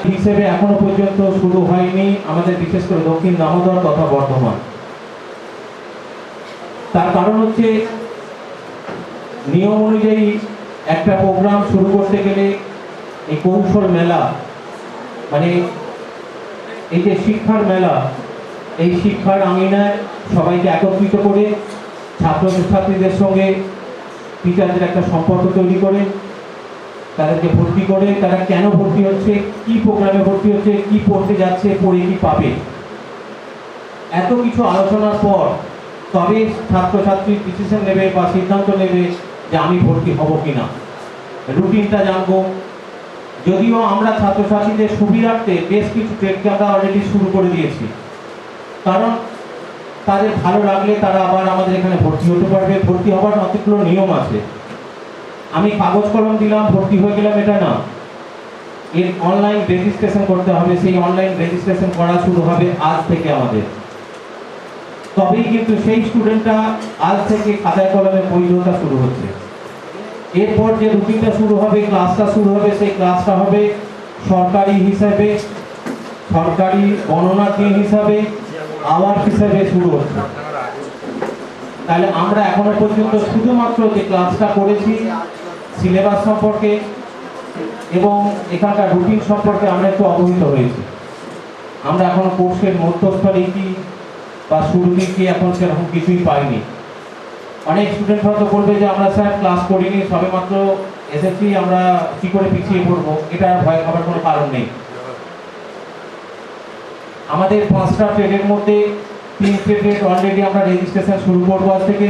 হিসেবে এখনো পর্যন্ত শুরু হয়নি আমাদের বিশেষ করে দক্ষিণ দামোদর তথা বর্ধমান। তার কারণ হচ্ছে নিয়ম অনুযায়ী একটা প্রোগ্রাম শুরু করতে গেলে এই কৌশল মেলা মানে এই যে শিক্ষার মেলা এই শিক্ষার আঙিনায় সবাইকে একত্রিত করে ছাত্রছাত্রীদের সঙ্গে টিচারদের একটা সম্পর্ক তৈরি করে তাদেরকে ভর্তি করে তারা কেন ভর্তি হচ্ছে, কি প্রোগ্রামে ভর্তি হচ্ছে, কি পড়তে যাচ্ছে, পড়ে কি পাবে, এত কিছু আলোচনার পর তবে ছাত্রছাত্রী ডিসিশন নেবে বা সিদ্ধান্ত নেবে যে আমি ভর্তি হব কিনা। রুটিনটা জানবো। যদিও আমরা ছাত্রছাত্রীদের সুবিধার্থে বেশ কিছু ট্রেডকে আমরা অলরেডি শুরু করে দিয়েছি, কারণ তাদের ভালো লাগলে তারা আবার আমাদের এখানে ভর্তি হতে পারবে। ভর্তি হওয়ার অনেকগুলো নিয়ম আছে। আমি কাগজ কলম দিলাম ভর্তি হয়ে গেলাম এটা না, এর অনলাইন রেজিস্ট্রেশন করতে হবে। সেই অনলাইন রেজিস্ট্রেশন করা শুরু হবে আজ থেকে আমাদের। তবেই কিন্তু সেই স্টুডেন্টটা আজ থেকে খাতায় কলমে বৈধতা শুরু হচ্ছে। এরপর যে রুটিনটা শুরু হবে, ক্লাসটা শুরু হবে, সেই ক্লাসটা হবে সরকারি হিসাবে, সরকারি গণনা দিন হিসাবে, আওয়ার হিসাবে শুরু হচ্ছে। তাহলে আমরা এখনো পর্যন্ত শুধুমাত্র যে ক্লাসটা করেছি সিলেবাস সম্পর্কে এবং এখানকার রুটিন সম্পর্কে আমরা একটু অবহিত হয়েছি। আমরা এখনো কোর্সের মধ্যস্থলে কি বা শুরুতে কি এখন সেরকম কিছুই পাইনি। অনেক স্টুডেন্ট হয়তো বলবে যে আমরা স্যার ক্লাস করিনি, সবে মাত্র এসেছি, আমরা কি করে পিছিয়ে পড়বো। এটা ভয় খাবার কোনো কারণ নেই। আমাদের 5টা ট্রেডের মধ্যে 3টে ট্রেড অলরেডি আমরা রেজিস্ট্রেশন শুরু করবো আজ থেকে।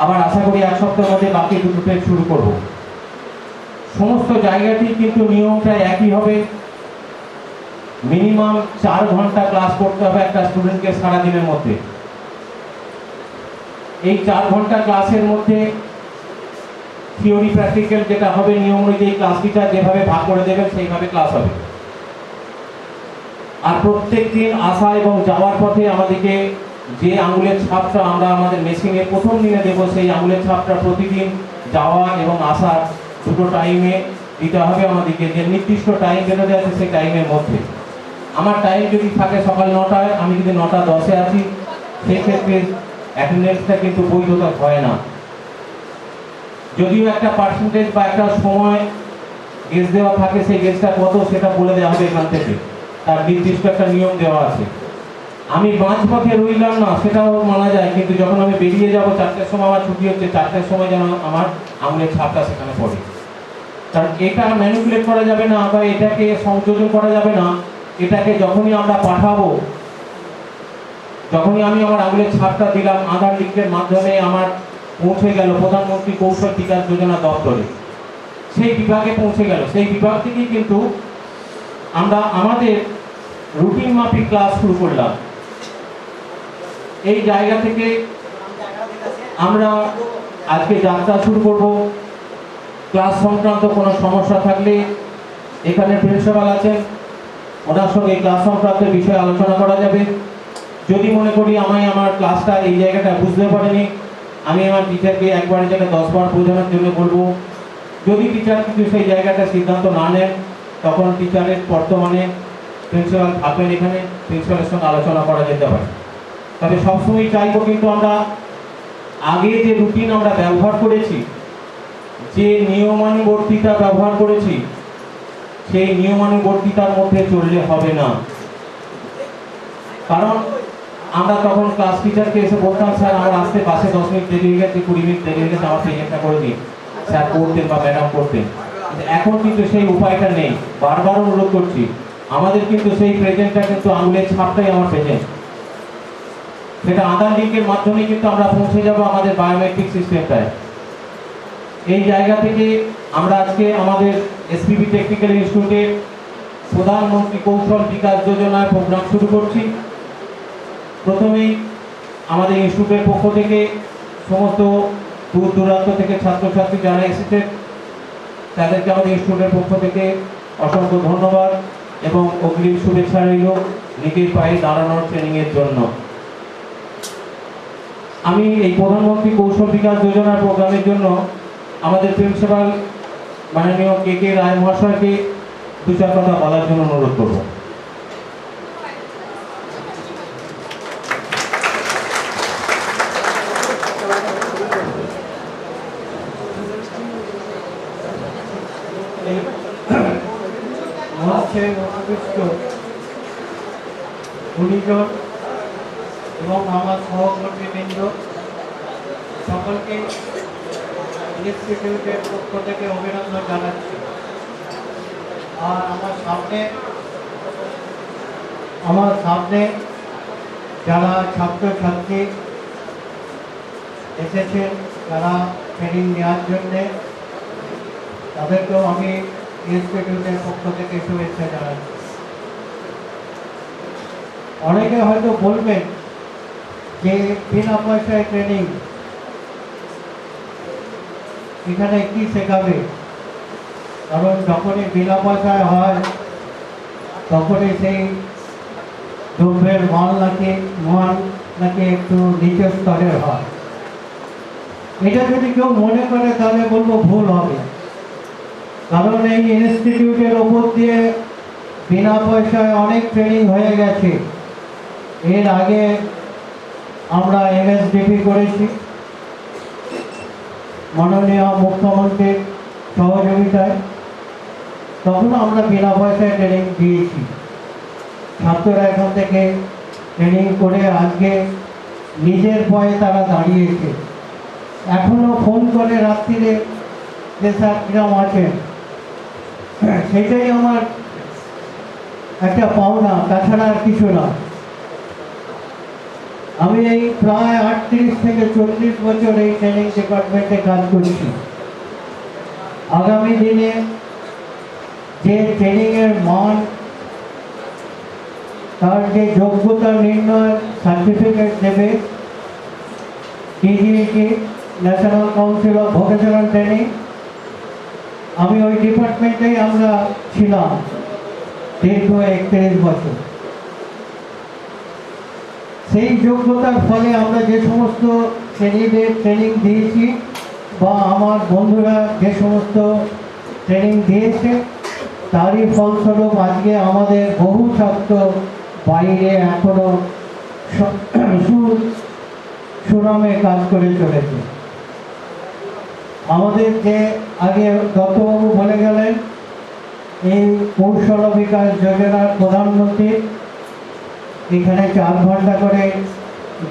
আবার আশা করি 1 সপ্তাহের মধ্যে বাকি 2টো ট্রেড শুরু করব। সমস্ত জায়গাতেই কিন্তু নিয়মটা একই হবে। মিনিমাম 4 ঘন্টা ক্লাস করতে হবে একটা স্টুডেন্টকে সারাদিনের মধ্যে। এই 4 ঘন্টা ক্লাসের মধ্যে থিওরি প্র্যাকটিক্যাল যেটা হবে নিয়ম অনুযায়ী ক্লাস টিচার যেভাবে ভাগ করে দেবেন সেইভাবে ক্লাস হবে। আর প্রত্যেক দিন আসা এবং যাওয়ার পথে আমাদেরকে যে আঙুলের ছাপটা আমরা আমাদের মেশিনে প্রথম দিনে দেব, সেই আঙুলের ছাপটা প্রতিদিন যাওয়া এবং আসার 2টো টাইমে দিতে হবে আমাদেরকে। যে নির্দিষ্ট টাইম যেটা আছে সেই টাইমের মধ্যে। আমার টাইম যদি থাকে সকাল 9টায়, আমি যদি 9:10-এ আছি, সেই ক্ষেত্রে অ্যাটেন্ডেন্সটা কিন্তু বৈধতা হয় না। যদিও একটা পার্সেন্টেজ বা একটা সময় গেজ দেওয়া থাকে, সেই গেজটা কত সেটা বলে দেওয়া হবে এখান থেকে, তার নির্দিষ্ট একটা নিয়ম দেওয়া আছে। আমি মাঝপথে রইলাম না সেটাও মানা যায়, কিন্তু যখন আমি বেরিয়ে যাব 4টের সময় আমার ছুটি হচ্ছে, 4টের সময় যেন আমার আঙুলের ছাপটা সেখানে পড়ে। কারণ এটা ম্যানিপুলেট করা যাবে না বা এটাকে সংযোজন করা যাবে না। এটাকে যখনই আমরা পাঠাবো, যখনই আমি আমার আঙুলের ছাপটা দিলাম, আধার লিঙ্কের মাধ্যমে আমার পৌঁছে গেল প্রধানমন্ত্রী কৌশল বিকাশ যোজনা দপ্তরে, সেই বিভাগে পৌঁছে গেল। সেই বিভাগ থেকেই কিন্তু আমরা আমাদের রুটিন মাফিক ক্লাস শুরু করলাম। এই জায়গা থেকে আমরা আজকে যাত্রা শুরু করব। ক্লাস সংক্রান্ত কোনো সমস্যা থাকলে এখানে প্রিন্সিপাল আছেন, ওনার সঙ্গে ক্লাস সংক্রান্ত বিষয়ে আলোচনা করা যাবে। যদি মনে করি আমার ক্লাসটা এই জায়গাটা বুঝতে পারিনি, আমি আমার টিচারকে একবারের জায়গায় 10 বার বোঝানোর জন্য বলবো। যদি টিচার কিছু সেই জায়গাটা সিদ্ধান্ত না নেন, তখন টিচারের বর্তমানে প্রিন্সিপাল থাকবেন এখানে, প্রিন্সিপালের সঙ্গে আলোচনা করা যেতে পারে। তবে সবসময় চাইবো কিন্তু আমরা আগে যে রুটিন আমরা ব্যবহার করেছি, যে নিয়মানুবর্তিতা ব্যবহার করেছি, সেই নিয়মানুবর্তিতার মধ্যে চললে হবে না। কারণ আমরা তখন ক্লাস টিচারকে এসে বলতাম, স্যার আমার আসতে বাসে 10 মিনিট দেরি হয়ে গেছে, 20 মিনিট দেরি হয়ে গেছে, আমার পেজেন্টটা করে দিন। স্যার করতেন বা ম্যাডাম করতেন। এখন কিন্তু সেই উপায়টা নেই। বারবার অনুরোধ করছি, আমাদের কিন্তু সেই প্রেজেন্টটা কিন্তু আঙুলের ছাপটাই আমার প্রেজেন্ট। সেটা আধার লিঙ্কের মাধ্যমে কিন্তু আমরা পৌঁছে যাব আমাদের বায়োমেট্রিক সিস্টেমটায়। এই জায়গা থেকে আমরা আজকে আমাদের এসপিবি টেকনিক্যাল ইনস্টিটিউটের প্রধানমন্ত্রী কৌশল বিকাশ যোজনায় প্রোগ্রাম শুরু করছি। প্রথমেই আমাদের ইনস্টিটিউটের পক্ষ থেকে সমস্ত দূর দূরান্ত থেকে ছাত্রছাত্রী যারা এসেছে তাদেরকে আমাদের ইনস্টিটিউটের পক্ষ থেকে অসংখ্য ধন্যবাদ এবং অগ্রিম শুভেচ্ছা রইল নিজের পায়ে দাঁড়ানোর ট্রেনিংয়ের জন্য। আমি এই প্রধানমন্ত্রী কৌশল বিকাশ যোজনার প্রোগ্রামের জন্য আমাদের প্রিন্সিপাল মাননীয় কে রায় মহাশয়কে 2-4 কথা বলার জন্য অনুরোধ করব। মহাশয় গুণীজন এবং আমার সহকর্মীবৃন্দ সকলকে ইনস্টিটিউটের পক্ষ থেকে অভিনন্দন জানাচ্ছি। আর আমার সামনে যারা ছাত্রছাত্রী এসেছেন, যারা ট্রেনিং নেওয়ার জন্যে, তাদেরকেও আমি ইনস্টিটিউটের পক্ষ থেকে শুভেচ্ছা জানাচ্ছি। অনেকে হয়তো বলবেন যে বিনা পয়সায় ট্রেনিং, এখানে কি শেখাবে? কারণ যখনই বিনা পয়সায় হয় তখনই সেই দ্রব্যের মান নাকি একটু নিচু স্তরের হয়। এটা যদি কেউ মনে করে তাহলে বলবো ভুল হবে। কারণ এই ইনস্টিটিউটের ওপর দিয়ে বিনা পয়সায় অনেক ট্রেনিং হয়ে গেছে। এর আগে আমরা MSDP করেছি মাননীয় মুখ্যমন্ত্রীর সহযোগিতায়, তখন আমরা বিনা পয়সায় ট্রেনিং দিয়েছি। ছাত্ররা এখান থেকে ট্রেনিং করে আজকে নিজের পায়ে তারা দাঁড়িয়েছে। এখনো ফোন করে রাত্রিরে যে স্যার কিরম আছেন, সেটাই আমার একটা পাওনা, তাছাড়া আর কিছু না। আমি এই প্রায় 38 থেকে 40 বছর এই ট্রেনিং ডিপার্টমেন্টে কাজ করছি। আগামী দিনে যে ট্রেনিংয়ের মান, তার যে যোগ্যতা নির্ণয় সার্টিফিকেট দেবে TGET, national council of vocational training, আমি ওই ডিপার্টমেন্টেই আমরা ছিলাম দীর্ঘ 31 বছর। সেই যোগ্যতার ফলে আমরা যে সমস্ত শ্রেণীদের ট্রেনিং দিয়েছি বা আমার বন্ধুরা যে সমস্ত ট্রেনিং দিয়েছে, তারই ফলস্বরূপ আজকে আমাদের বহু ছাত্র বাইরে এখনো সুনামে কাজ করে চলেছে। আমাদের যে আগে দত্তবাবু বলে গেলেন, এই কৌশল বিকাশ যোজনার প্রধানমন্ত্রী, এখানে 4 ঘন্টা করে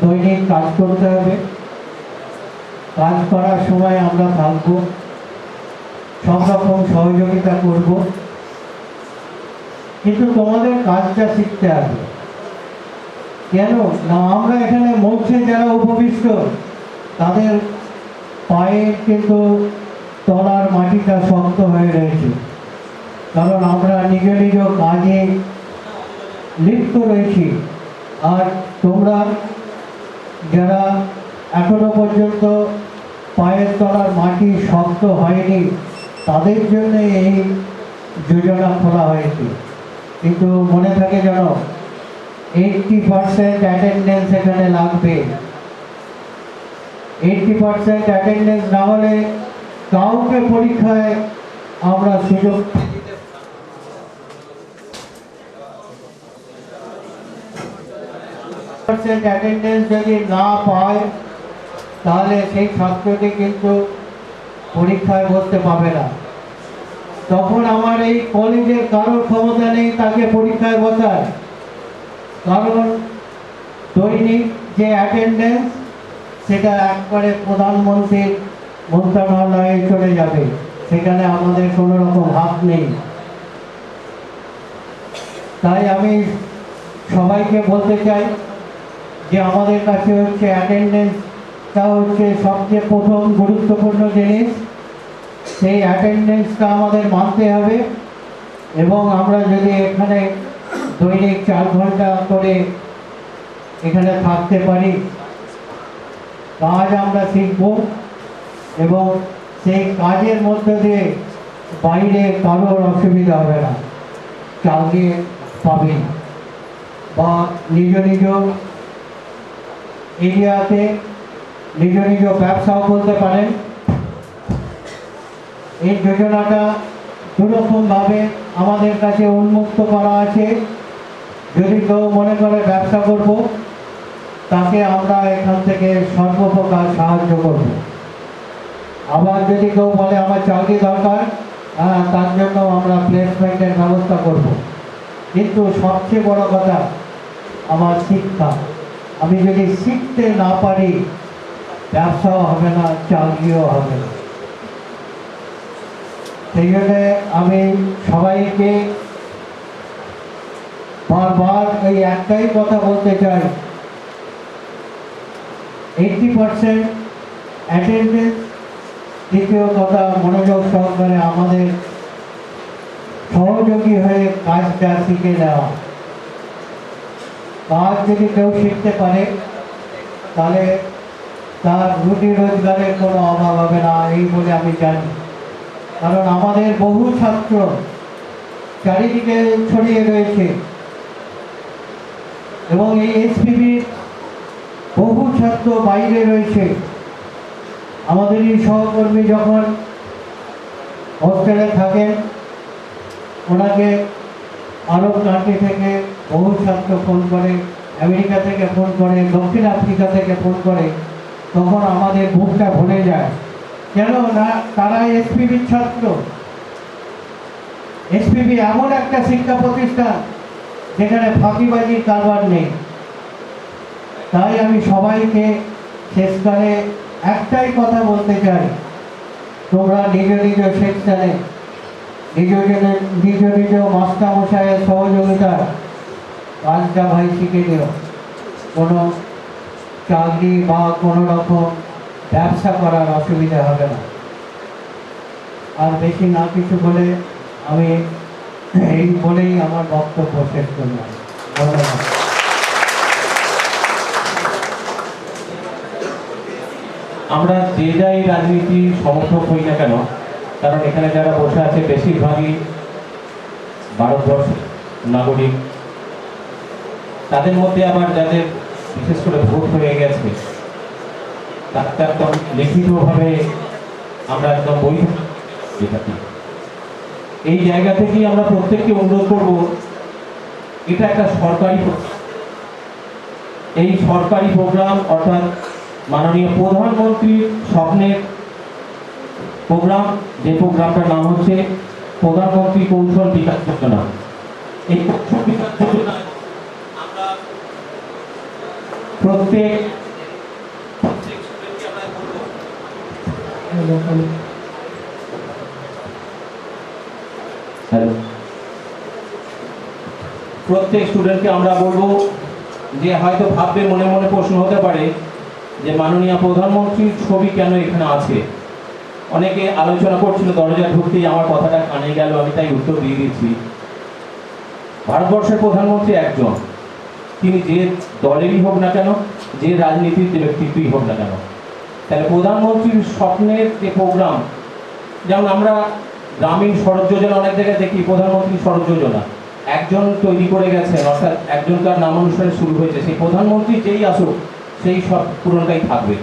দৈনিক কাজ করতে হবে। কাজ করার সময় আমরা থাকব, সব রকম সহযোগিতা করব, কিন্তু তোমাদের কাজটা শিখতে হবে। কেন না, আমরা এখানে মঞ্চে যারা উপবিষ্ট, তাদের পায়ে কিন্তু তলার মাটিটা শক্ত হয়ে রয়েছে, কারণ আমরা নিজ নিজ কাজে লিপ্ত রয়েছি। আর তোমরা যারা এখনো পর্যন্ত পায়ের তলার মাটি শক্ত হয়নি, তাদের জন্য এই যোজনা খোলা হয়েছে। কিন্তু মনে থাকে যেন 80% অ্যাটেন্ডেন্স এখানে লাগবে। 80% অ্যাটেন্ডেন্স না হলে কাউকে পরীক্ষায় আমরা সুযোগ অ্যাটেন্ডেন্স যদি না পায়, তাহলে সেই ছাত্রটি কিন্তু পরীক্ষায় বসতে পাবে না। তখন আমার এই কলেজের কারোর ক্ষমতা নেই তাকে পরীক্ষায় বসার, কারণ দৈনিক যে অ্যাটেন্ডেন্স, সেটা একবারে প্রধানমন্ত্রীর মন্ত্রণালয়ে চলে যাবে, সেখানে আমাদের কোনো রকম হাত নেই। তাই আমি সবাইকে বলতে চাই যে আমাদের কাছে হচ্ছে অ্যাটেন্ডেন্সটা হচ্ছে সবচেয়ে প্রথম গুরুত্বপূর্ণ জিনিস। সেই অ্যাটেন্ডেন্সটা আমাদের মানতে হবে, এবং আমরা যদি এখানে দৈনিক 4 ঘন্টা করে এখানে থাকতে পারি, কাজ আমরা শিখব, এবং সেই কাজের মধ্যে দিয়ে বাইরে কারোর অসুবিধা হবে না, চাকরি পাবেন বা নিজ নিজ এরিয়াতে নিজ নিজ ব্যবসাও করতে পারেন। এই যোজনাটা দুরকমভাবে আমাদের কাছে উন্মুক্ত করা আছে। যদি কেউ মনে করে ব্যবসা করব, তাকে আমরা এখান থেকে সর্বপ্রকার সাহায্য করব। আবার যদি কেউ বলে আমার চাকরি দরকার, তার জন্য আমরা প্লেসমেন্টের ব্যবস্থা করব। কিন্তু সবচেয়ে বড় কথা আমার শিক্ষা, আমি যদি শিখতে না পারি ব্যবসাও হবে না, চাকরিও হবে না। সেই জন্য আমি সবাইকে বারবার এই একটাই কথা বলতে চাই, 80% অ্যাটেন্ডেন্স, দ্বিতীয় কথা মনোযোগ সহকারে আমাদের সহযোগী হয়ে কাজটা শিখে নেওয়া। কাজ যদি কেউ শিখতে পারে তাহলে তার রুটি রোজগারের কোনো অভাব হবে না, এই বলে আমি জানি। কারণ আমাদের বহু ছাত্র চারিদিকে ছড়িয়ে রয়েছে এবং এই এসপিবির বহু ছাত্র বাইরে রয়েছে। আমাদের এই সহকর্মী যখন হোস্টেলে থাকেন, ওনাকে আরব কান্ট্রি থেকে বহু ছাত্র ফোন করে, আমেরিকা থেকে ফোন করে, দক্ষিণ আফ্রিকা থেকে ফোন করে, তখন আমাদের বুকটা ভরে যায়। কেন না, তারা এসপিবির ছাত্র। এসপিবি এমন একটা শিক্ষা প্রতিষ্ঠান যেখানে ফাঁকিবাজির কারবার নেই। তাই আমি সবাইকে শেষকালে একটাই কথা বলতে চাই, তোমরা নিজ নিজ সেকশনে নিজ নিজ মাস্টারমশাইয়ের সহযোগিতা কাজটা ভাই শিখে নিও। কোনো চাকরি বা কোনো রকম ব্যবসা করার অসুবিধা হবে না। আর বেশি না কিছু বলে আমি এই বলেই আমার বক্তব্য শেষ করলাম। ধন্যবাদ। আমরা যে যাই রাজনীতি সমর্থক হই না কেন, কারণ এখানে যারা বসে আছে বেশিরভাগই ভারতবর্ষের নাগরিক। তাদের মধ্যে আবার যাদের বিশেষ করে ভোট হয়ে গেছে, তার একদম লিখিতভাবে আমরা একদম বৈধ থাকি। এই জায়গা থেকেই আমরা প্রত্যেককে অনুরোধ করব, এটা একটা সরকারি এই সরকারি প্রোগ্রাম, অর্থাৎ মাননীয় প্রধানমন্ত্রীর স্বপ্নের প্রোগ্রাম, যে প্রোগ্রামটার নাম হচ্ছে প্রধানমন্ত্রী কৌশল বিকাশ যোজনা। এই কৌশল বিকাশ যোজনা আমরা প্রত্যেক স্টুডেন্টকে আমরা বলবো যে হয়তো ভাববে, মনে মনে প্রশ্ন হতে পারে যে মাননীয় প্রধানমন্ত্রীর ছবি কেন এখানে আছে। অনেকে আলোচনা করছিল, দরজা ঢুকতেই আমার কথাটা কানে গেল, আমি তাই উত্তর দিয়ে দিচ্ছি। ভারতবর্ষের প্রধানমন্ত্রী একজন, তিনি যে দলেরই হোক না কেন, যে রাজনীতির যে ব্যক্তিত্বই হোক না কেন। তাহলে প্রধানমন্ত্রীর স্বপ্নের যে প্রোগ্রাম, যেমন আমরা গ্রামীণ সড়ক যোজনা অনেক জায়গায় দেখি, প্রধানমন্ত্রী সড়ক যোজনা একজন তৈরি করে গেছেন, অর্থাৎ একজনকার নামানুসারে শুরু হয়েছে। সেই প্রধানমন্ত্রী যেই আসুক সেই সব পূরণটাই থাকবে।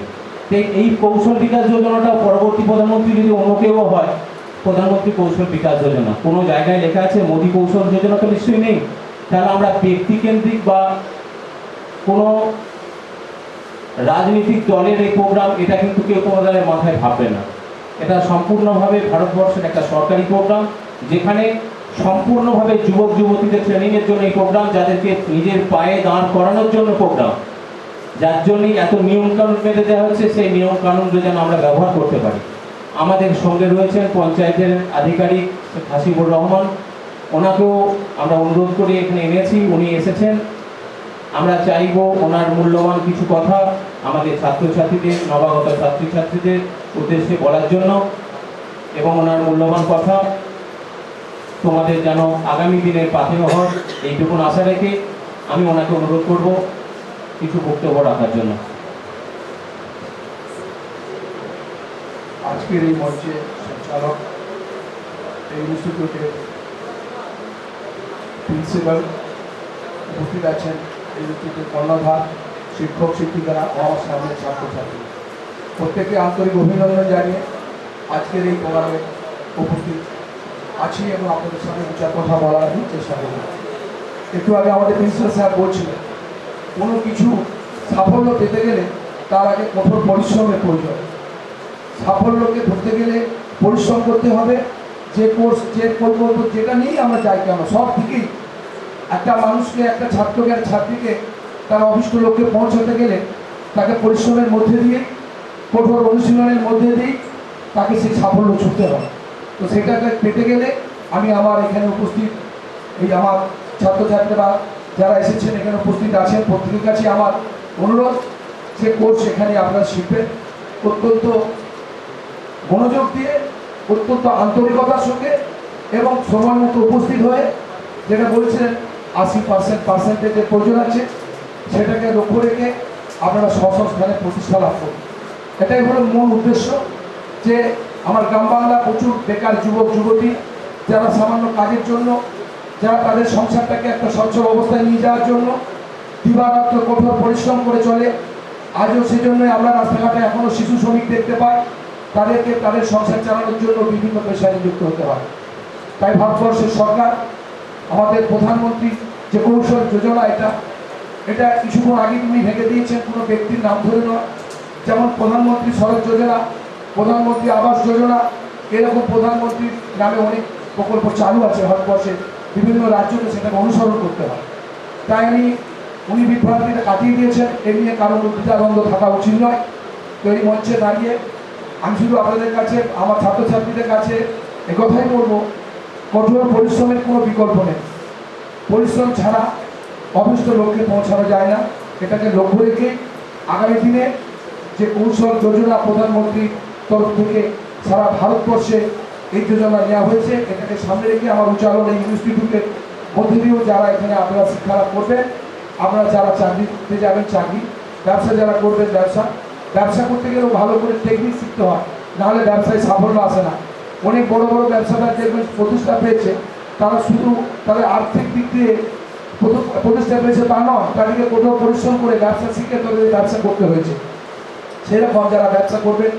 এই কৌশল বিকাশ যোজনাটা পরবর্তী প্রধানমন্ত্রী যদি অন্য কেউ হয়, প্রধানমন্ত্রী কৌশল বিকাশ যোজনা, কোনো জায়গায় লেখা আছে মোদী কৌশল যোজনা তো নিশ্চয়ই নেই। তাহলে আমরা ব্যক্তিকেন্দ্রিক বা কোনো রাজনৈতিক দলের এই প্রোগ্রাম, এটা কিন্তু কেউ তোমাদের মাথায় ভাববে না। এটা সম্পূর্ণভাবে ভারতবর্ষের একটা সরকারি প্রোগ্রাম, যেখানে সম্পূর্ণভাবে যুবক যুবতীদের ট্রেনিংয়ের জন্য এই প্রোগ্রাম, যাদেরকে নিজের পায়ে দাঁড় করানোর জন্য প্রোগ্রাম, যার জন্যই এত নিয়মকানুন বেঁধে দেওয়া হচ্ছে। সেই নিয়মকানুনগুলো যেন আমরা ব্যবহার করতে পারি। আমাদের সঙ্গে রয়েছেন পঞ্চায়েতের আধিকারিক হাসিবুর রহমান, ওনাকেও আমরা অনুরোধ করে এখানে এনেছি, উনি এসেছেন। আমরা চাইব ওনার মূল্যবান কিছু কথা আমাদের ছাত্রছাত্রীদের, নবাগত ছাত্রছাত্রীদের উদ্দেশ্যে বলার জন্য, এবং ওনার মূল্যবান কথা তোমাদের যেন আগামী দিনের পাথেয় হয়, এইটুকুন আশা রেখে আমি ওনাকে অনুরোধ করব কিছু বক্তব্য রাখার জন্য। আজকের এই মঞ্চে সঞ্চালক, এই ইনস্টিটিউটের প্রিন্সিপাল উপস্থিত আছেন, এই ইনস্টিটিউটের কর্ণধার, শিক্ষক শিক্ষিকারা, আমার সামনে ছাত্রছাত্রী, প্রত্যেককে আন্তরিক অভিনন্দন জানিয়ে আজকের এই প্রোগ্রামে উপস্থিত আছি এবং আপনাদের সঙ্গে দু চার কথা বলার আমি চেষ্টা করব। একটু আগে আমাদের প্রিন্সিপাল স্যার বলছিলেন, কোনো কিছু সাফল্য পেতে গেলে তার আগে কঠোর পরিশ্রমের প্রয়োজন। সাফল্যকে ধরতে গেলে পরিশ্রম করতে হবে। যে কোর্স, যে প্রকল্প, যেটা নিয়েই আমরা যাই কেন, সব দিকেই একটা মানুষকে, একটা ছাত্রকে আর ছাত্রীকে তার অভিষ্ট লক্ষ্যে পৌঁছাতে গেলে তাকে পরিশ্রমের মধ্যে দিয়ে, কঠোর অনুশীলনের মধ্যে দিয়ে তাকে সেই সাফল্য ছুটতে হয়। তো সেটাকে পেতে গেলে আমি আমার এখানে উপস্থিত এই আমার ছাত্রছাত্রীরা যারা এসেছেন এখানে উপস্থিত আছেন, প্রত্যেকের কাছে আমার অনুরোধ, যে কোর্স এখানে আপনারা শিখবেন অত্যন্ত মনোযোগ দিয়ে, অত্যন্ত আন্তরিকতার সঙ্গে এবং সময় মতো উপস্থিত হয়ে, যেটা বলছিলেন 80% প্রয়োজন আছে, সেটাকে লক্ষ্য রেখে আপনারা স্বস্থানে প্রতিষ্ঠা লাভ করুন। এটাই হলো মূল উদ্দেশ্য, যে আমার গ্রাম বাংলা প্রচুর বেকার যুবক যুবতী যারা সামান্য কাজের জন্য, যারা তাদের সংসারটাকে একটা সচ্ছল অবস্থায় নিয়ে যাওয়ার জন্য দিবারাত্র কঠোর পরিশ্রম করে চলে। আজও সেজন্যই আমরা রাস্তাঘাটে এখনও শিশু শ্রমিক দেখতে পাই, তাদেরকে তাদের সংসার চালানোর জন্য বিভিন্ন পেশায় নিযুক্ত হতে হয়। তাই ভারতবর্ষের সরকার আমাদের প্রধানমন্ত্রী যে কৌশল যোজনা, এটা কিছুক্ষণ আগে তিনি ভেঙে দিয়েছেন, কোনো ব্যক্তির নাম ধরে নয়। যেমন প্রধানমন্ত্রী সড়ক যোজনা, প্রধানমন্ত্রী আবাস যোজনা, এরকম প্রধানমন্ত্রীর নামে অনেক প্রকল্প চালু আছে ভারতবর্ষে, বিভিন্ন রাজ্যকে সেটাকে অনুসরণ করতে হয়। তাই উনি বিভ্রান্তিটা কাটিয়ে দিয়েছেন, এ নিয়ে কারণ দ্বিধাদ্বন্দ্ব থাকা উচিত নয়। তো এই মঞ্চে দাঁড়িয়ে আমি শুধু আপনাদের কাছে, আমার ছাত্রছাত্রীদের কাছে একথাই বলবো, কঠোর পরিশ্রমের কোনো বিকল্প নেই। পরিশ্রম ছাড়া অভিষ্ট লক্ষ্যে পৌঁছানো যায় না। এটাকে লক্ষ্য রেখে আগামী দিনে যে কৌশল যোজনা প্রধানমন্ত্রীর তরফ থেকে সারা ভারতবর্ষে এই যোজনা নেওয়া হয়েছে, এটাকে সামনে রেখে আমার উচ্চারণ এই ইনস্টিটিউটের মধ্যে দিয়েও যারা এখানে আপনারা শিক্ষা লাভ করবেন, আপনারা যারা চাকরিতে যাবেন চাকরি, ব্যবসা যারা করবেন ব্যবসা করতে গেলেও ভালো করে টেকনিক শিখতে হয়, নাহলে ব্যবসায় সাফল্য আসে না। অনেক বড় বড় ব্যবসাদার দেখবেন প্রতিষ্ঠা পেয়েছে, তারা শুধু তাদের আর্থিক দিক দিয়ে প্রতিষ্ঠা পেয়েছে তা নয়, তাদেরকে কঠোর পরিশ্রম করে ব্যবসা শিখে তাদের ব্যবসা করতে হয়েছে। সেরকম যারা ব্যবসা করবেন,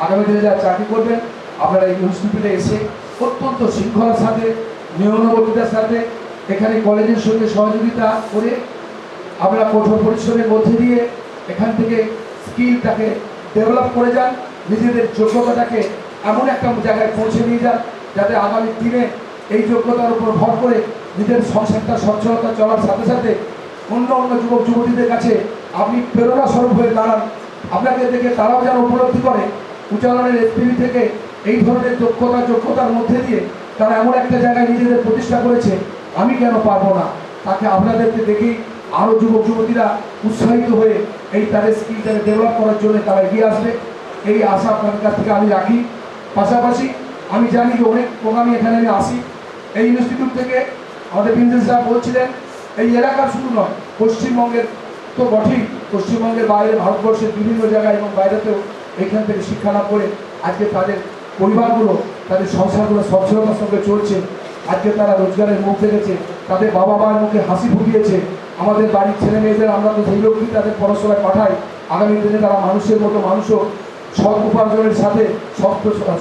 আগামী দিনে যারা চাকরি করবেন, আপনারা এই ইনস্টিটিউটে এসে অত্যন্ত শৃঙ্খলার সাথে, নিয়মানুবর্তিতার সাথে, এখানে কলেজের সঙ্গে সহযোগিতা করে আপনারা কঠোর পরিশ্রমের মধ্যে দিয়ে এখান থেকে স্কিলটাকে ডেভেলপ করে যান, নিজেদের যোগ্যতাটাকে এমন একটা জায়গায় পৌঁছে নিয়ে যান, যাতে আগামী দিনে এই যোগ্যতার উপর ভর করে নিজের সংসারটা সচ্ছলতা চলার সাথে সাথে অন্য যুবক যুবতীদের কাছে আপনি প্রেরণা স্বরূপ হয়ে দাঁড়ান। আপনাকে দেখে তারাও যেন উপলব্ধি করে উচ্চারণের এসপিবি থেকে এই ধরনের যোগ্যতার মধ্যে দিয়ে তারা এমন একটা জায়গায় নিজেদের প্রতিষ্ঠা করেছে, আমি কেন পারবো না। তাকে আপনাদেরকে দেখেই আরও যুবক যুবতীরা উৎসাহিত হয়ে এই তাদের স্কিলটাকে ডেভেলপ করার জন্য তারা এগিয়ে আসবে, এই আশা আপনাদের কাছ থেকে আমি রাখি। পাশাপাশি আমি জানি যে অনেক প্রোগ্রামে এখানে আমি আসি, এই ইনস্টিটিউট থেকে আমাদের প্রিন্সিপাল সাহেব বলছিলেন, এই এলাকার শুধু নয়, পশ্চিমবঙ্গের তো বটেই, পশ্চিমবঙ্গের বাইরে ভারতবর্ষের বিভিন্ন জায়গায় এবং বাইরেতেও এইখান থেকে শিক্ষা লাভ করে আজকে তাদের পরিবারগুলো, তাদের সংসারগুলো সচ্ছলতার সঙ্গে চলছে। আজকে তারা রোজগারের মুখ দেখেছে, তাদের বাবা মায়ের মুখে হাসি ফুটিয়েছে। আমাদের বাড়ির ছেলে মেয়েদের আমরা তো সেই লোকই তাদের পড়াশোনায় পাঠাই, আগামী দিনে তারা মানুষের মতো মানুষও সৎ উপার্জনের সাথে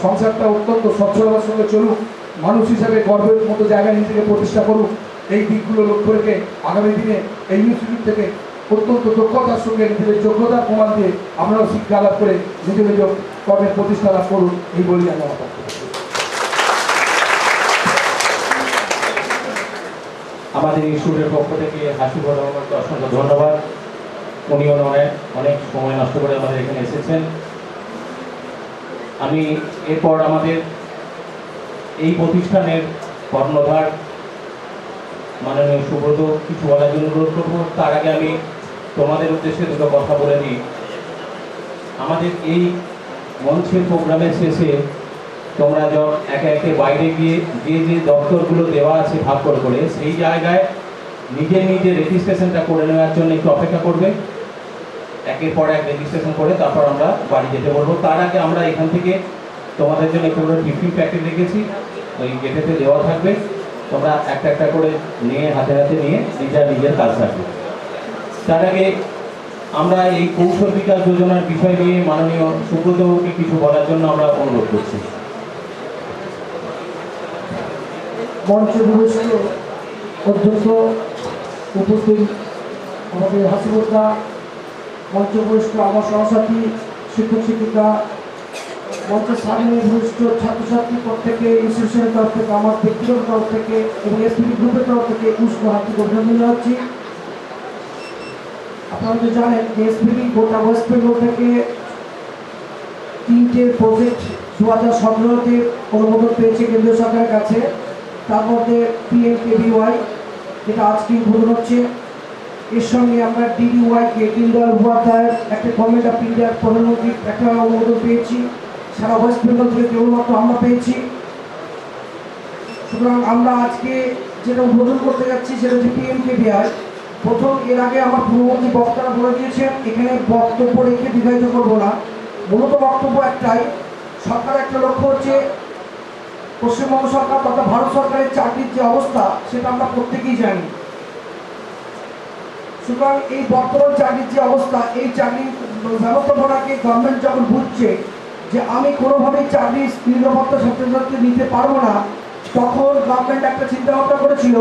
সংসারটা অত্যন্ত সচ্ছলতার সঙ্গে চলুক, মানুষ হিসাবে গর্বের মতো জায়গায় নিজেকে প্রতিষ্ঠা করুক। এই দিকগুলো লক্ষ্য রেখে আগামী দিনে এই ইনস্টিটিউট থেকে অত্যন্ত দক্ষতার সঙ্গে নিজেদের যোগ্যতার প্রমাণ দিয়ে আপনারাও শিক্ষা লাভ করে নিজেদের কর্মের প্রতিষ্ঠা লাভ করুন, এই বলি আমি আমার পক্ষ থেকে। আমাদের ইনস্টিটিউটের পক্ষ থেকে হাসিবুর রহমানকে অসংখ্য ধন্যবাদ। উনিও অনেক সময় নষ্ট করে আমাদের এখানে এসেছেন। আমি এরপর আমাদের এই প্রতিষ্ঠানের কর্ণধার মাননীয় সুব্রত কিছু বলার জন্য অনুরোধ করব। তার আগে আমি তোমাদের উদ্দেশ্যে দুটো কথা বলে দিই। আমাদের এই মঞ্চের প্রোগ্রামের শেষে তোমরা একে একে বাইরে গিয়ে যে দপ্তরগুলো দেওয়া আছে ভাগ করে সেই জায়গায় নিজের রেজিস্ট্রেশনটা করে নেওয়ার জন্য একটু অপেক্ষা করবে। একের পর এক রেজিস্ট্রেশন করে তারপর আমরা বাড়ি যেতে বলবো। তার আগে আমরা এখান থেকে তোমাদের জন্য একটু করে টিফিন প্যাকেট রেখেছি, ওই গেটেতে দেওয়া থাকবে। তোমরা একটা করে নিয়ে হাতে নিয়ে নিজের কাজ থাকবে। তার আগে আমরা এই কৌশল বিকাশ যোজনার বিষয় নিয়ে মাননীয় সুব্রতকে কিছু বলার জন্য আমরা অনুরোধ করছি। মঞ্চে উপস্থিত অধ্যক্ষ উপস্থিত আমাদের হাসিবুদ্দা, মঞ্চে উপস্থিত আমার সহসাথী শিক্ষক শিক্ষিকা, মঞ্চের সামনে উপস্থিত ছাত্রছাত্রী প্রত্যেকে, ইনস্টিটিউশনের তরফ থেকে, আমার ব্যক্তিগত তরফ থেকে এবং এসপিবি গ্রুপের তরফ থেকে উষ্ণ হার্দিক অভিনন্দন জানাচ্ছি। আপনারা তো জানেন যে এসপিডি গোটা ওয়েস্ট বেঙ্গল থেকে 3টে প্রজেক্ট 2017-তে অনুমোদন পেয়েছে কেন্দ্রীয় সরকারের কাছে। তার মধ্যে PMKVY যেটা আজকে উদ্বোধন হচ্ছে, এর সঙ্গে আমরা DDY-কে দীনদয়াল উপাধ্যায়ের একটা গভর্নমেন্ট অফ ইন্ডিয়ার প্রধানমন্ত্রী একটা অনুমোদন পেয়েছি, সারা ওয়েস্ট বেঙ্গল থেকে কেবলমাত্র আমরা পেয়েছি। সুতরাং আমরা আজকে যেটা উদ্বোধন করতে যাচ্ছি সেটা হচ্ছে PMKVY। প্রথম এর আগে আমার পূর্ববর্তী বক্তারা বলে দিয়েছেন, এখানে বক্তব্য রেখে দীর্ঘায়িত করবো না। মূলত বক্তব্য একটাই, সরকার একটা লক্ষ্য হচ্ছে পশ্চিমবঙ্গ সরকার তথা ভারত সরকারের চাকরির যে অবস্থা সেটা আমরা প্রত্যেকেই জানি। সুতরাং এই বর্তমান চাকরির যে অবস্থা, এই চাকরির ব্যবস্থাপনাকে গভর্নমেন্ট যখন বুঝছে যে আমি কোনোভাবেই চাকরির নিরাপত্তা ছাত্রছাত্রী নিতে পারবো না, তখন গভর্নমেন্ট একটা চিন্তা ভাবনা করেছিল